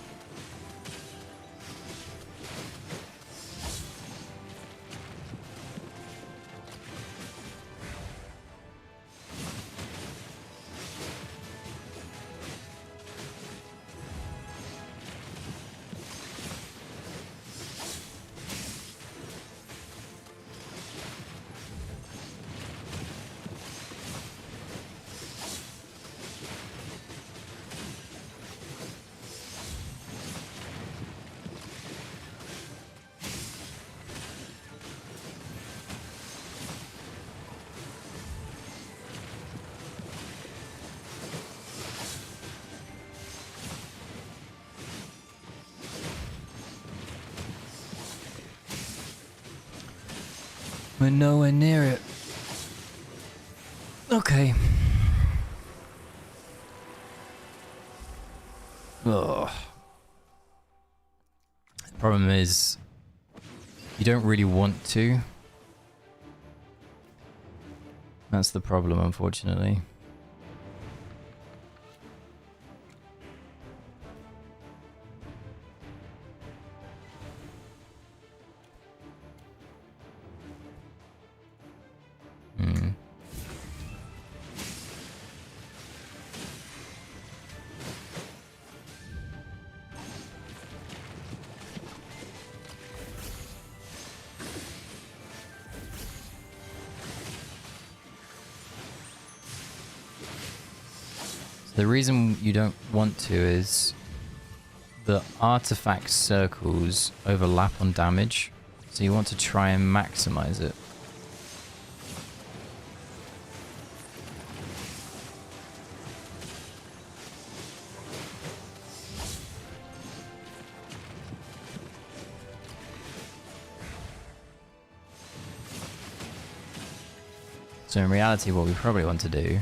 We're nowhere near it. Okay. Ugh. The problem is, you don't really want to. That's the problem, unfortunately. The reason you don't want to is the artifact circles overlap on damage, so you want to try and maximize it. So in reality, what we probably want to do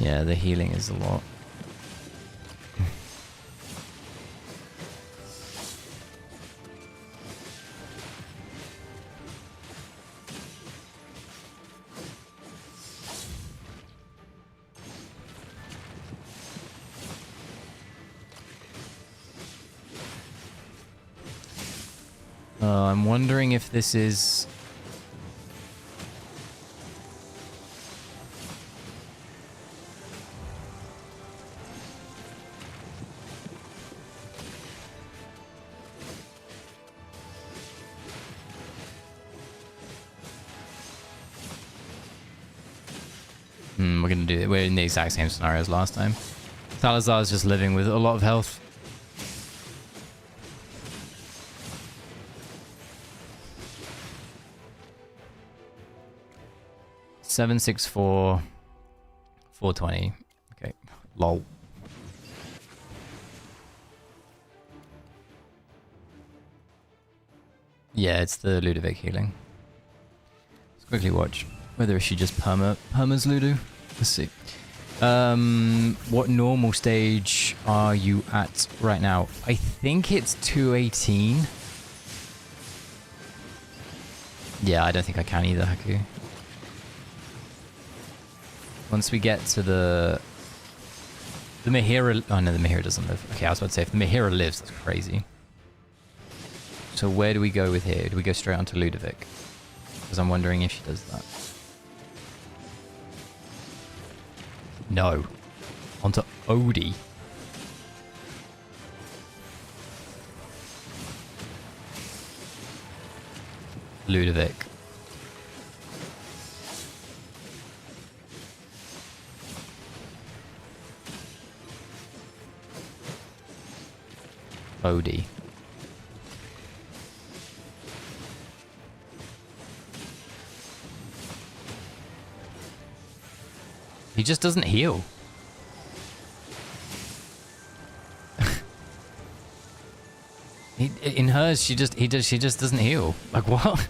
yeah, the healing is a lot. I'm wondering if this is... we're gonna do it. We're in the exact same scenario as last time. Salazar's just living with a lot of health. Seven, 6, 4, 420. Okay, lol. Yeah, it's the Ludovic healing. Let's quickly watch whether she just permas Ludo. Let's see. What normal stage are you at right now? I think it's 218. Yeah, I don't think I can either, Haku. Once we get to the Mahira... Oh no, the Mahira doesn't live. Okay, I was about to say, if the Mahira lives, that's crazy. So where do we go with here? Do we go straight onto Ludovic? Because I'm wondering if she does that. No. Onto Odie. Ludovic. Odie. He just doesn't heal. In hers, she just doesn't heal. Like what?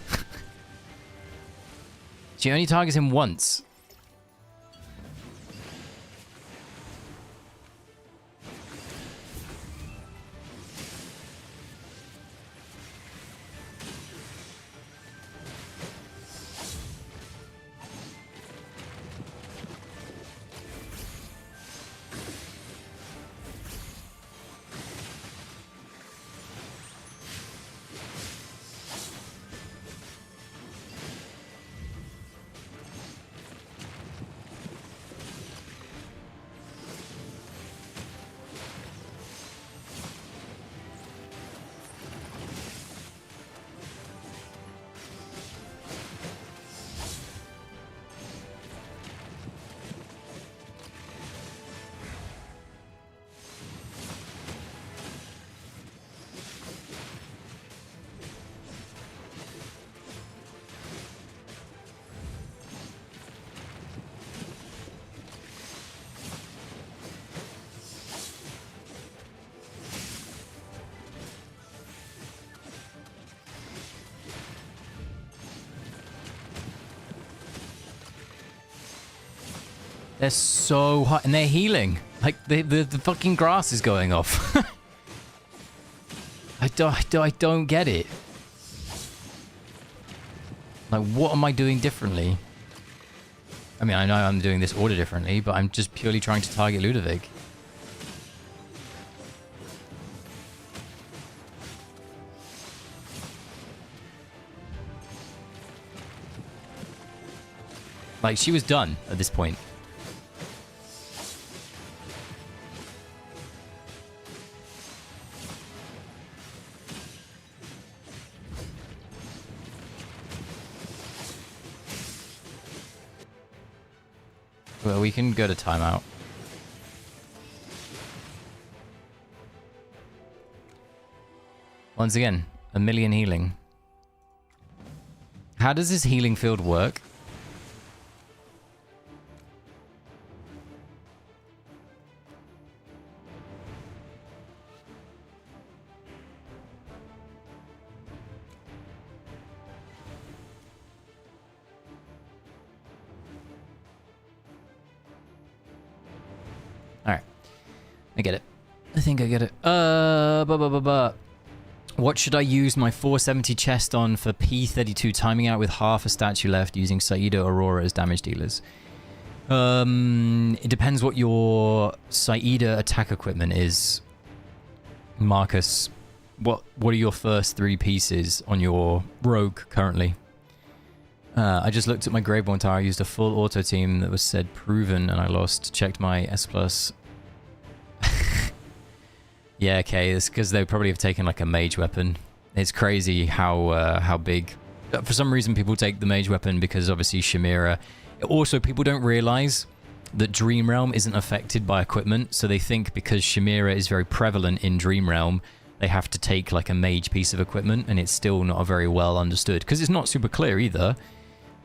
She only targets him once. They're so hot, and they're healing. Like the fucking grass is going off. I don't get it. Like, what am I doing differently? I mean, I know I'm doing this order differently, but I'm just purely trying to target Ludovic. Like, she was done at this point. Well, we can go to timeout. Once again, 1,000,000 healing. How does this healing field work? Alright. I get it. I think I get it. What should I use my 470 chest on for P32 timing out with half a statue left using Saida Aurora as damage dealers? It depends what your Saida attack equipment is. Marcus, what are your first 3 pieces on your rogue currently? I just looked at my Graveborn tower. I used a full auto team that was said proven and I lost. Checked my S+. Yeah, okay, it's because they probably have taken like a mage weapon. It's crazy how big. For some reason, people take the mage weapon because obviously Chimera. Also, people don't realize that Dream Realm isn't affected by equipment, so they think because Chimera is very prevalent in Dream Realm, they have to take like a mage piece of equipment, and it's still not very well understood because it's not super clear either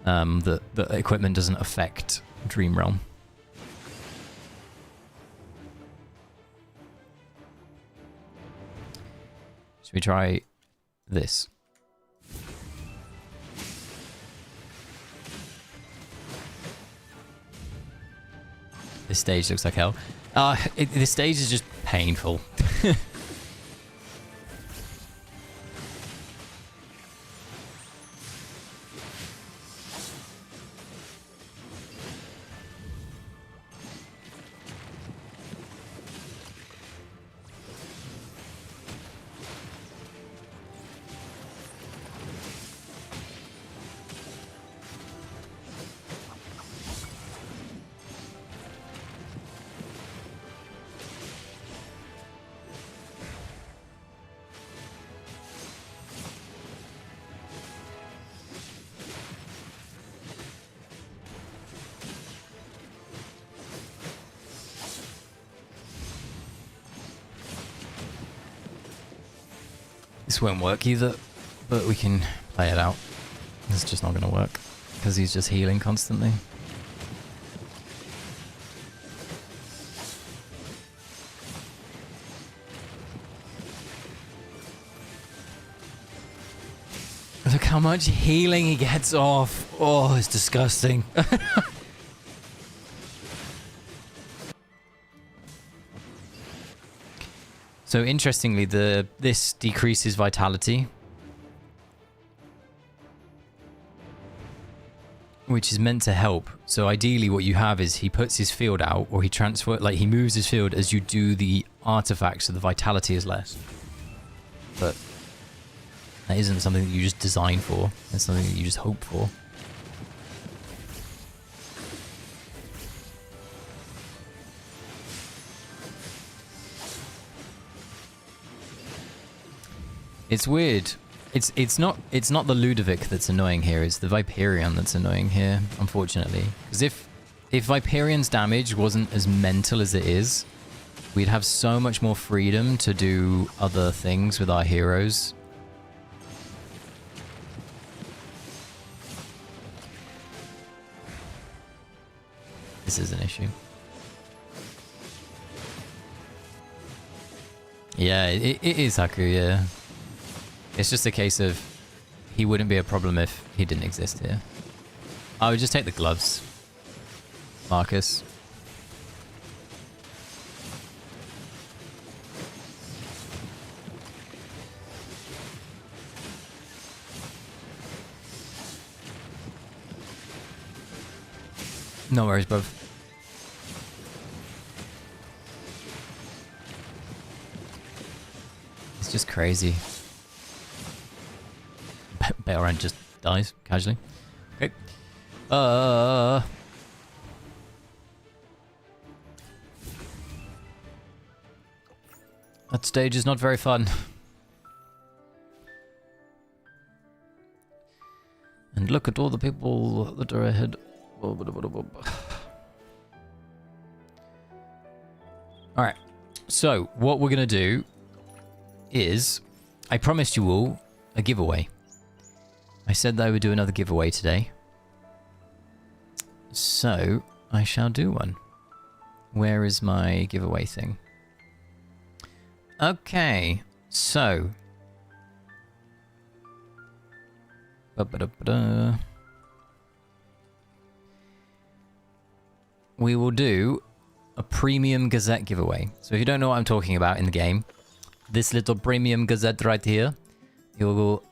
that the equipment doesn't affect Dream Realm. Should we try this? This stage looks like hell. This stage is just painful. This won't work either, but we can play it out. It's just not going to work because he's just healing constantly. Look how much healing he gets off. Oh, it's disgusting. So interestingly, this decreases vitality, which is meant to help. So ideally what you have is he puts his field out, or he moves his field as you do the artifact, so the vitality is less. But that isn't something that you just design for. It's something that you just hope for. It's weird. It's not the Ludovic that's annoying here. It's the Viperion that's annoying here, unfortunately. Because if Viperion's damage wasn't as mental as it is, we'd have so much more freedom to do other things with our heroes. This is an issue. Yeah, it is Haku, yeah. It's just a case of he wouldn't be a problem if he didn't exist here. I would just take the gloves, Marcus. No worries, bro. It's just crazy. Battlerand just dies casually. Okay. That stage is not very fun. And look at all the people that are ahead. Alright, so what we're going to do is, I promised you all a giveaway. I said that I would do another giveaway today. So, I shall do one. Where is my giveaway thing? Okay, so... we will do a premium Gazette giveaway. So if you don't know what I'm talking about in the game, this little premium Gazette right here,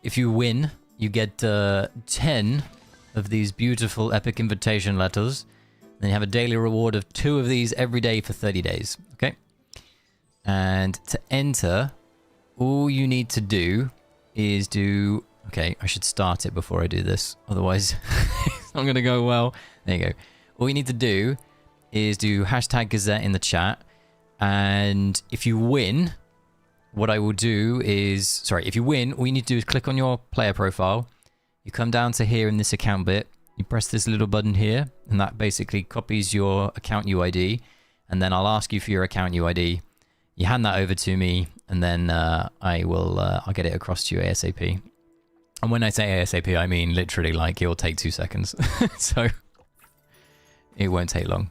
if you win, you get 10 of these beautiful epic invitation letters. Then you have a daily reward of 2 of these every day for 30 days. Okay? And to enter, all you need to do is do... Okay, I should start it before I do this. Otherwise, it's not going to go well. There you go. All you need to do is do hashtag Gazette in the chat. And if you win, what I will do is... Sorry, if you win, all you need to do is click on your player profile. You come down to here in this account bit. You press this little button here. And that basically copies your account UID. And then I'll ask you for your account UID. You hand that over to me. And then I'll get it across to you ASAP. And when I say ASAP, I mean literally like it'll take 2 seconds. So it won't take long.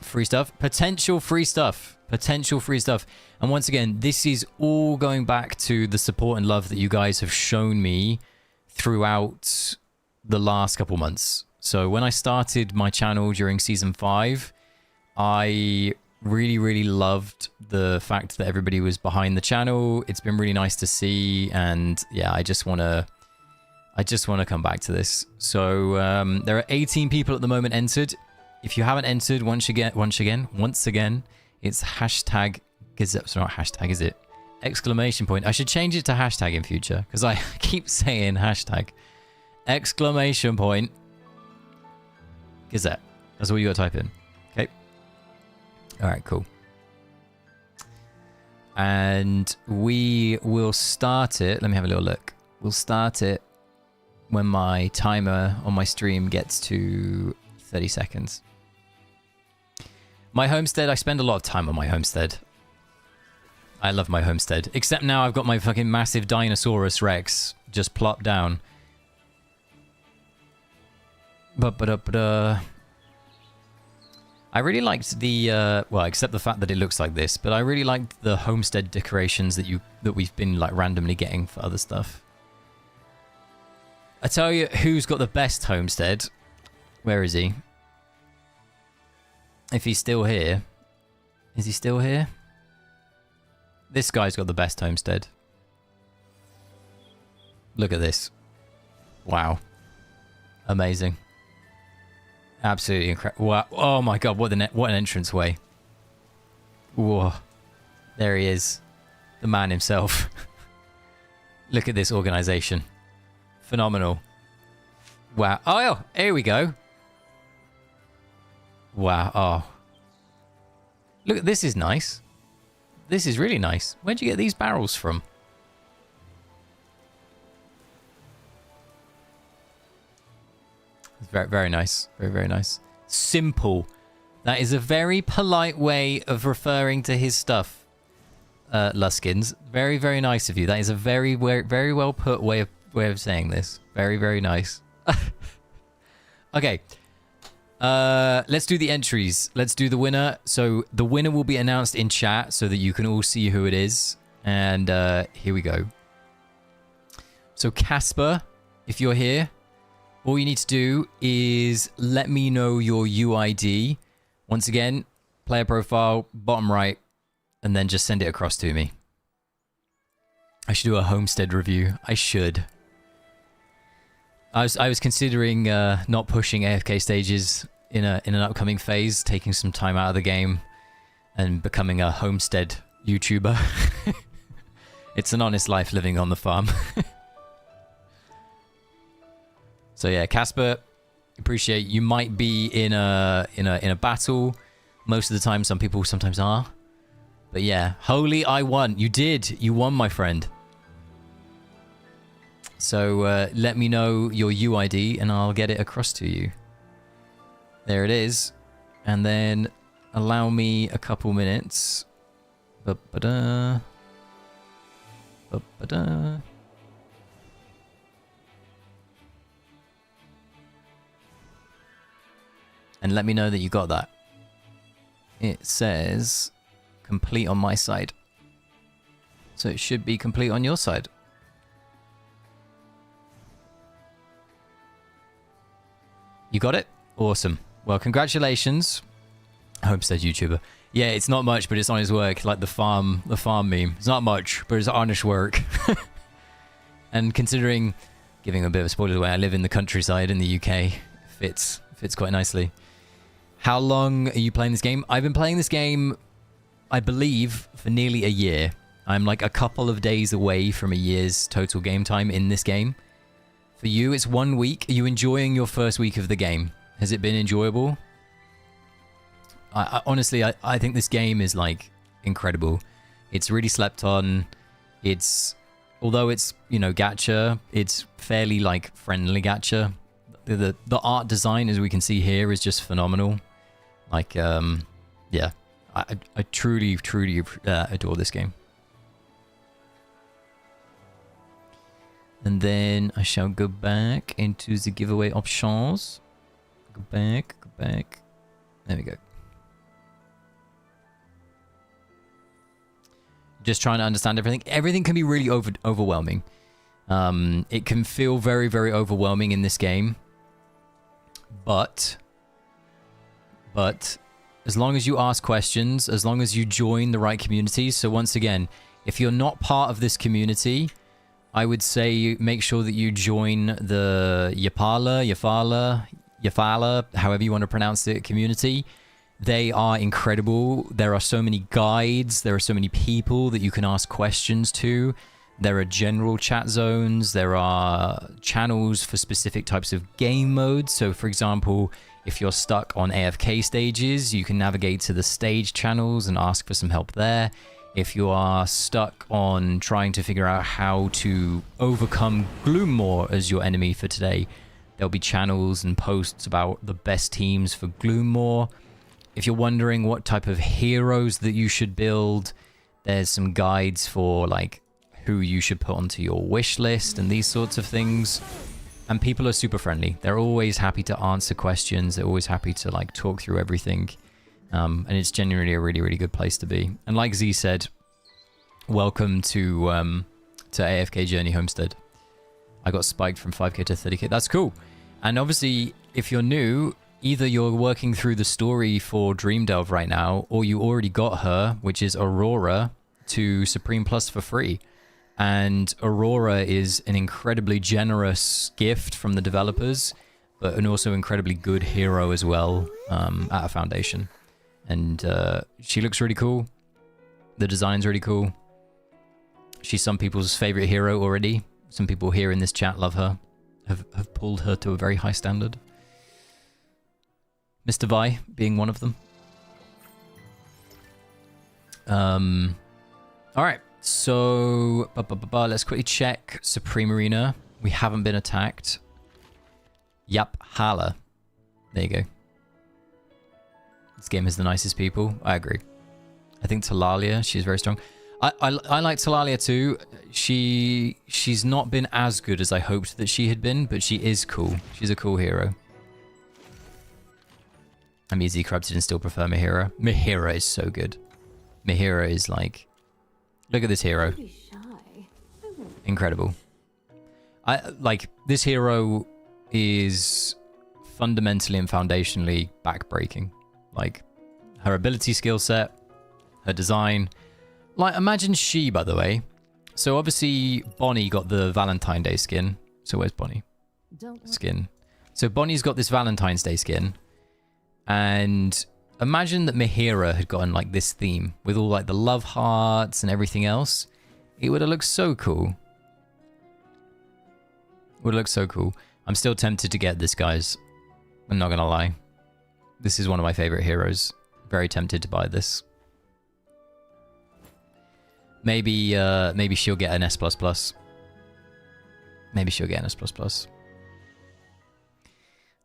Free stuff. Potential free stuff. Potential free stuff. And once again, this is all going back to the support and love that you guys have shown me throughout the last couple months. So when I started my channel during Season 5... I really loved the fact that everybody was behind the channel. It's been really nice to see, and yeah, I just want to come back to this. So there are 18 people at the moment entered. If you haven't entered, once again, it's hashtag Gazette. It's not hashtag, is it? Exclamation point. I should change it to hashtag in future because I keep saying hashtag. Exclamation point Gazette. That's all you got to type in. All right, cool. And we will start it. Let me have a little look. We'll start it when my timer on my stream gets to 30 seconds. My homestead, I spend a lot of time on my homestead. I love my homestead. Except now I've got my fucking massive Dinosaurus Rex just plopped down. I really liked the, well, except the fact that it looks like this, but I really liked the homestead decorations that we've been like randomly getting for other stuff. I tell you who's got the best homestead. Where is he? If he's still here. Is he still here? This guy's got the best homestead. Look at this. Wow. Amazing. Absolutely incredible. Wow. Oh my god, what an entranceway. Whoa. There he is. The man himself. Look at this organization. Phenomenal. Wow. Oh, here we go. Wow. Oh. Look, this is nice. This is really nice. Where'd you get these barrels from? It's very, very nice. Very, very nice. Simple. That is a very polite way of referring to his stuff, Luskins. Very, very nice of you. That is a very, very well put way of saying this. Very, very nice. Okay. Let's do the entries. Let's do the winner. So the winner will be announced in chat so that you can all see who it is. And here we go. So Casper, if you're here, all you need to do is let me know your UID. Once again, player profile, bottom right, and then just send it across to me. I should do a homestead review. I should. I was considering not pushing AFK stages in an upcoming phase, taking some time out of the game and becoming a homestead YouTuber. It's an honest life living on the farm. So yeah, Casper, appreciate you might be in a battle. Most of the time, some people sometimes are. But yeah, Holy, I won. You did. You won, my friend. So let me know your UID and I'll get it across to you. There it is. And then allow me a couple minutes. Ba-ba-da. Ba-ba-da. And let me know that you got that. It says complete on my side. So it should be complete on your side. You got it? Awesome. Well, congratulations. Homestead YouTuber. Yeah, it's not much, but it's honest work. Like the farm meme. It's not much, but it's honest work. And considering, giving a bit of a spoiler away, I live in the countryside in the UK. Fits quite nicely. How long are you playing this game? I've been playing this game, I believe, for nearly a year. I'm like a couple of days away from a year's total game time in this game. For you, it's 1 week. Are you enjoying your first week of the game? Has it been enjoyable? I honestly, I think this game is like incredible. It's really slept on. Although it's, you know, gacha, it's fairly like friendly gacha. The art design, as we can see here, is just phenomenal. Like, yeah, I truly adore this game. And then I shall go back into the giveaway options. Go back. There we go. Just trying to understand everything. Everything can be really overwhelming. It can feel very, very overwhelming in this game. But as long as you ask questions, as long as you join the right communities. So once again, if you're not part of this community, I would say make sure that you join the Yafala, however you want to pronounce it, community. They are incredible. There are so many guides. There are so many people that you can ask questions to. There are general chat zones. There are channels for specific types of game modes. So, for example, if you're stuck on AFK stages, you can navigate to the stage channels and ask for some help there. If you are stuck on trying to figure out how to overcome Gloommoor as your enemy for today, there'll be channels and posts about the best teams for Gloommoor. If you're wondering what type of heroes that you should build, there's some guides for like who you should put onto your wish list and these sorts of things. And people are super friendly. They're always happy to answer questions. They're always happy to like talk through everything. And it's genuinely a really, really good place to be. And like Z said, welcome to AFK Journey Homestead. I got spiked from 5k to 30k. That's cool. And obviously, if you're new, either you're working through the story for Dream Delve right now, or you already got her, which is Aurora, to Supreme Plus for free. And Aurora is an incredibly generous gift from the developers, but an also incredibly good hero as well at a foundation. And she looks really cool. The design's really cool. She's some people's favorite hero already. Some people here in this chat love her, have pulled her to a very high standard. Mr. Vi being one of them. All right, so let's quickly check Supreme Arena. We haven't been attacked. Yep, Hala. There you go. This game has the nicest people. I agree. I think Talalia, she's very strong. I like Talalia too. She's not been as good as I hoped that she had been, but she is cool. She's a cool hero. I'm easy corrupted and still prefer Mihira. Mihira is so good. Mihira is like, look at this hero. Incredible. I like this hero is fundamentally and foundationally backbreaking. Like her ability skill set, her design. Like imagine she, by the way. So obviously Bonnie got the Valentine's Day skin. So where's Bonnie? Skin. So Bonnie's got this Valentine's Day skin. And imagine that Mihira had gotten like this theme with all like the love hearts and everything else. It would have looked so cool. Would look so cool. I'm still tempted to get this, guys. I'm not gonna lie. This is one of my favorite heroes. Very tempted to buy this. Maybe maybe she'll get an S++. Maybe she'll get an S++.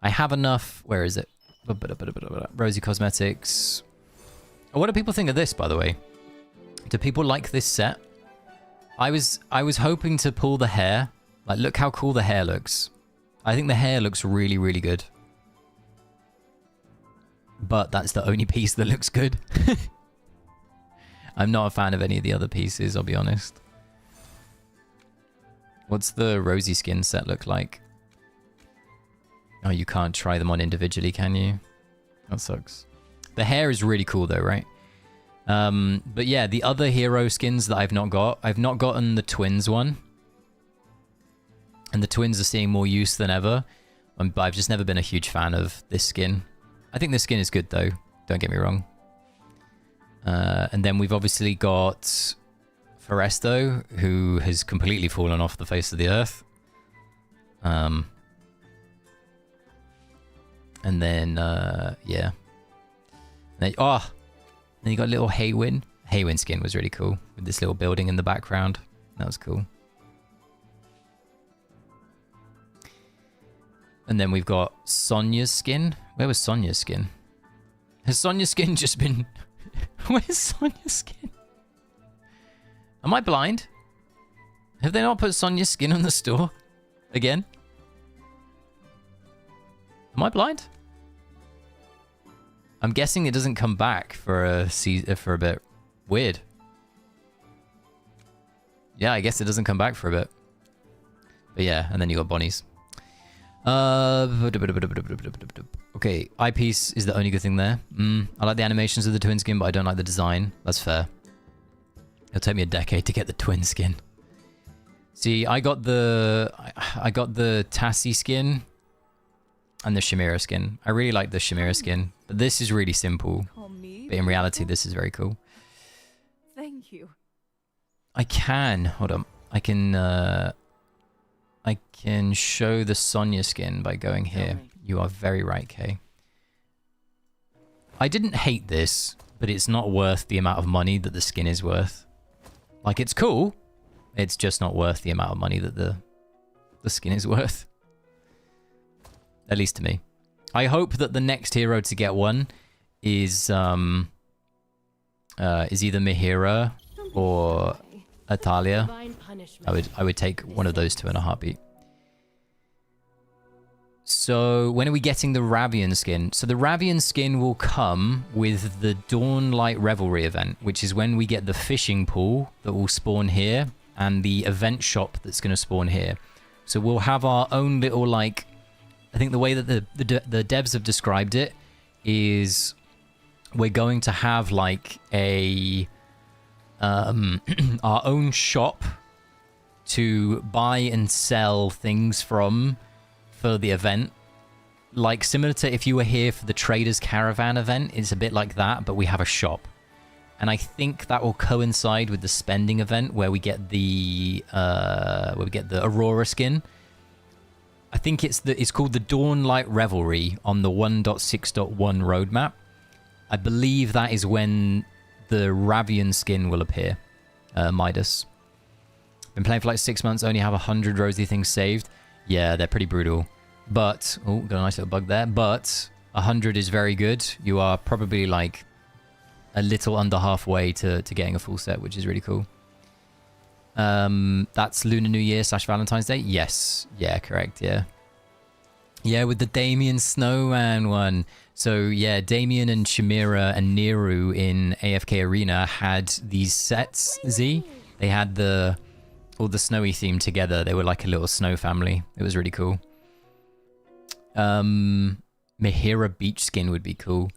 I have enough. Where is it? Rosy Cosmetics. Oh, what do people think of this, by the way? Do people like this set? I was hoping to pull the hair. Like, look how cool the hair looks. I think the hair looks really, really good. But that's the only piece that looks good. I'm not a fan of any of the other pieces, I'll be honest. What's the Rosy skin set look like? Oh, you can't try them on individually, can you? That sucks. The hair is really cool though, right? But yeah, the other hero skins that I've not gotten the twins one. And the twins are seeing more use than ever. But I've just never been a huge fan of this skin. I think this skin is good though, don't get me wrong. And then we've obviously got Foresto, who has completely fallen off the face of the earth. And then, yeah. Then you got little Haywin. Haywin skin was really cool, with this little building in the background. That was cool. And then we've got Sonia's skin. Where was Sonia's skin? Has Sonia's skin just been... Where's Sonia's skin? Am I blind? Have they not put Sonia's skin on the store? Again? Am I blind? I'm guessing it doesn't come back for a bit. Weird. Yeah, I guess it doesn't come back for a bit. But yeah, and then you got Bonnie's. Okay, eyepiece is the only good thing there. I like the animations of the twin skin, but I don't like the design. That's fair. It'll take me a decade to get the twin skin. See, I got the Tassie skin and the Chimera skin. I really like the Chimera skin, but this is really simple. But in reality, this is very cool. Thank you. I can, hold on. I can show the Sonya skin by going here. You are very right, Kay. I didn't hate this, but it's not worth the amount of money that the skin is worth. Like, it's cool. It's just not worth the amount of money that the skin is worth. At least to me. I hope that the next hero to get one is either Mihira or Atalia. I would take one of those two in a heartbeat. So when are we getting the Ravian skin? So the Ravian skin will come with the Dawnlight Revelry event, which is when we get the fishing pool that will spawn here and the event shop that's going to spawn here. So we'll have our own little, like, I think the way that the devs have described it is we're going to have like a our own shop to buy and sell things from for the event. Like similar to if you were here for the Traders Caravan event, it's a bit like that, but we have a shop. And I think that will coincide with the spending event where we get the Aurora skin. I think it's called the Dawnlight Revelry on the 1.6.1 roadmap. I believe that is when the Ravian skin will appear. Midas. Been playing for like 6 months, only have 100 rosy things saved. Yeah, they're pretty brutal. But, oh, got a nice little bug there. But 100 is very good. You are probably like a little under halfway to getting a full set, which is really cool. That's Lunar New Year / Valentine's Day. Yes. Yeah, correct. Yeah. Yeah, with the Damien Snowman one. So yeah, Damien and Chimera and Neru in AFK Arena had these sets, Z. They had all the snowy theme together. They were like a little snow family. It was really cool. Mihira Beach skin would be cool.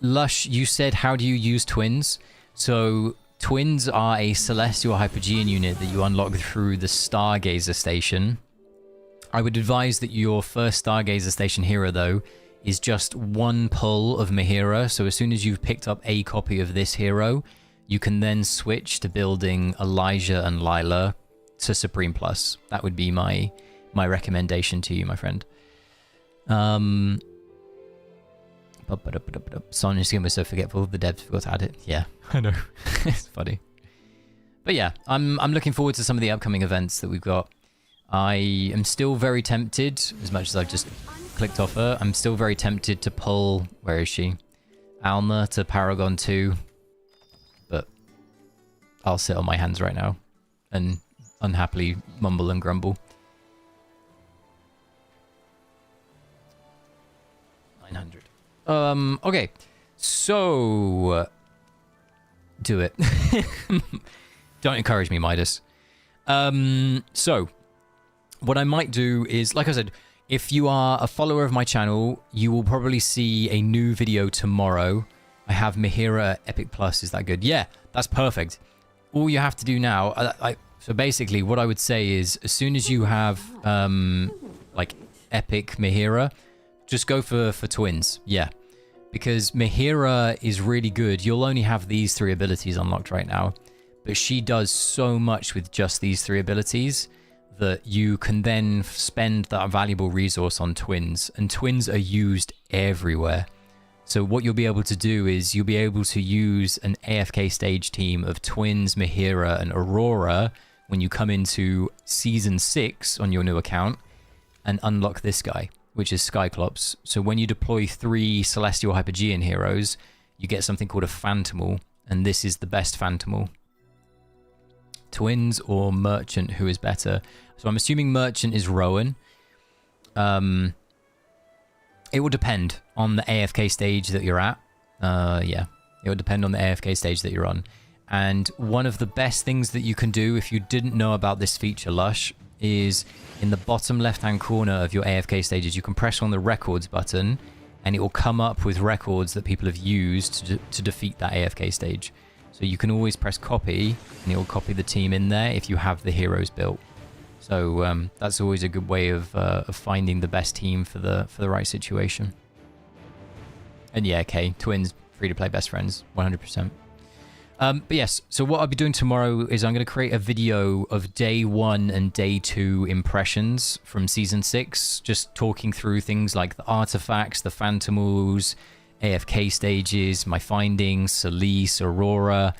Lush, you said, how do you use twins? So twins are a celestial hypogean unit that you unlock through the Stargazer station. I would advise that your first Stargazer station hero, though, is just one pull of Mihira. So as soon as you've picked up a copy of this hero, you can then switch to building Elijah and Lila to Supreme Plus. That would be my recommendation to you, my friend. Sonya's game was so forgetful. The devs forgot to add it. Yeah, I know. It's funny. But yeah, I'm looking forward to some of the upcoming events that we've got. I am still very tempted, as much as I've just clicked off her, I'm still very tempted to pull, where is she? Alma to Paragon 2. But I'll sit on my hands right now and unhappily mumble and grumble. 900. Okay. So do it. Don't encourage me, Midas. So what I might do is, like I said, if you are a follower of my channel, you will probably see a new video tomorrow. I have Mihira Epic Plus. Is that good? Yeah, that's perfect. All you have to do now, so basically what I would say is, as soon as you have like Epic Mihira, just go for twins. Yeah, because Mihira is really good. You'll only have these 3 abilities unlocked right now, but she does so much with just these 3 abilities that you can then spend that valuable resource on twins, and twins are used everywhere. So what you'll be able to do is you'll be able to use an AFK stage team of twins, Mihira and Aurora when you come into Season 6 on your new account and unlock this guy, which is Skyclops. So when you deploy 3 Celestial Hypergean heroes, you get something called a Phantomal, and this is the best Phantomal. Twins or Merchant, who is better? So I'm assuming Merchant is Rowan. It will depend on the AFK stage that you're at. Yeah, it will depend on the AFK stage that you're on. And one of the best things that you can do, if you didn't know about this feature, Lush, is in the bottom left-hand corner of your AFK stages, you can press on the records button, and it will come up with records that people have used to defeat that AFK stage. So you can always press copy, and it will copy the team in there if you have the heroes built. So that's always a good way of finding the best team for the right situation. And yeah, okay, twins, free-to-play best friends, 100%. But yes, so what I'll be doing tomorrow is I'm going to create a video of day 1 and day 2 impressions from Season 6, just talking through things like the artifacts, the Phantomals, AFK stages, my findings, Celise, Aurora,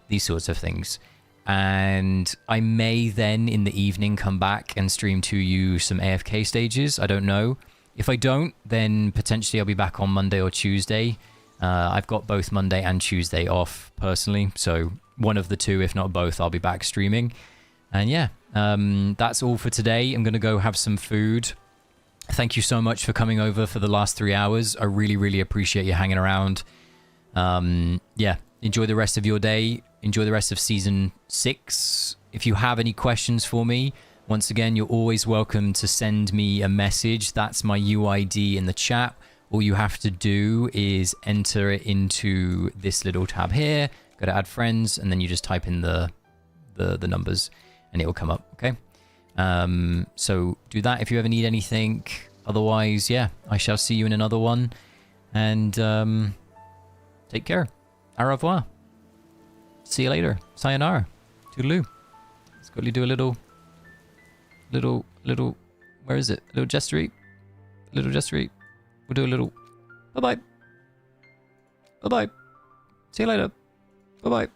these sorts of things. And I may then in the evening come back and stream to you some AFK stages. I don't know. If I don't, then potentially I'll be back on Monday or Tuesday. I've got both Monday and Tuesday off personally, so one of the two, if not both, I'll be back streaming. And yeah, that's all for today. I'm going to go have some food. Thank you so much for coming over for the last 3 hours. I really, really appreciate you hanging around. Yeah, enjoy the rest of your day. Enjoy the rest of Season 6. If you have any questions for me, once again, you're always welcome to send me a message. That's my UID in the chat. All you have to do is enter it into this little tab here, go to add friends, and then you just type in the numbers and it will come up, okay? So do that if you ever need anything. Otherwise, yeah, I shall see you in another one. And take care. Au revoir. See you later. Sayonara. Toodaloo. Let's quickly do a little, where is it? A little gestury. Little gestury. We'll do a little, bye-bye. Bye-bye. See you later. Bye-bye.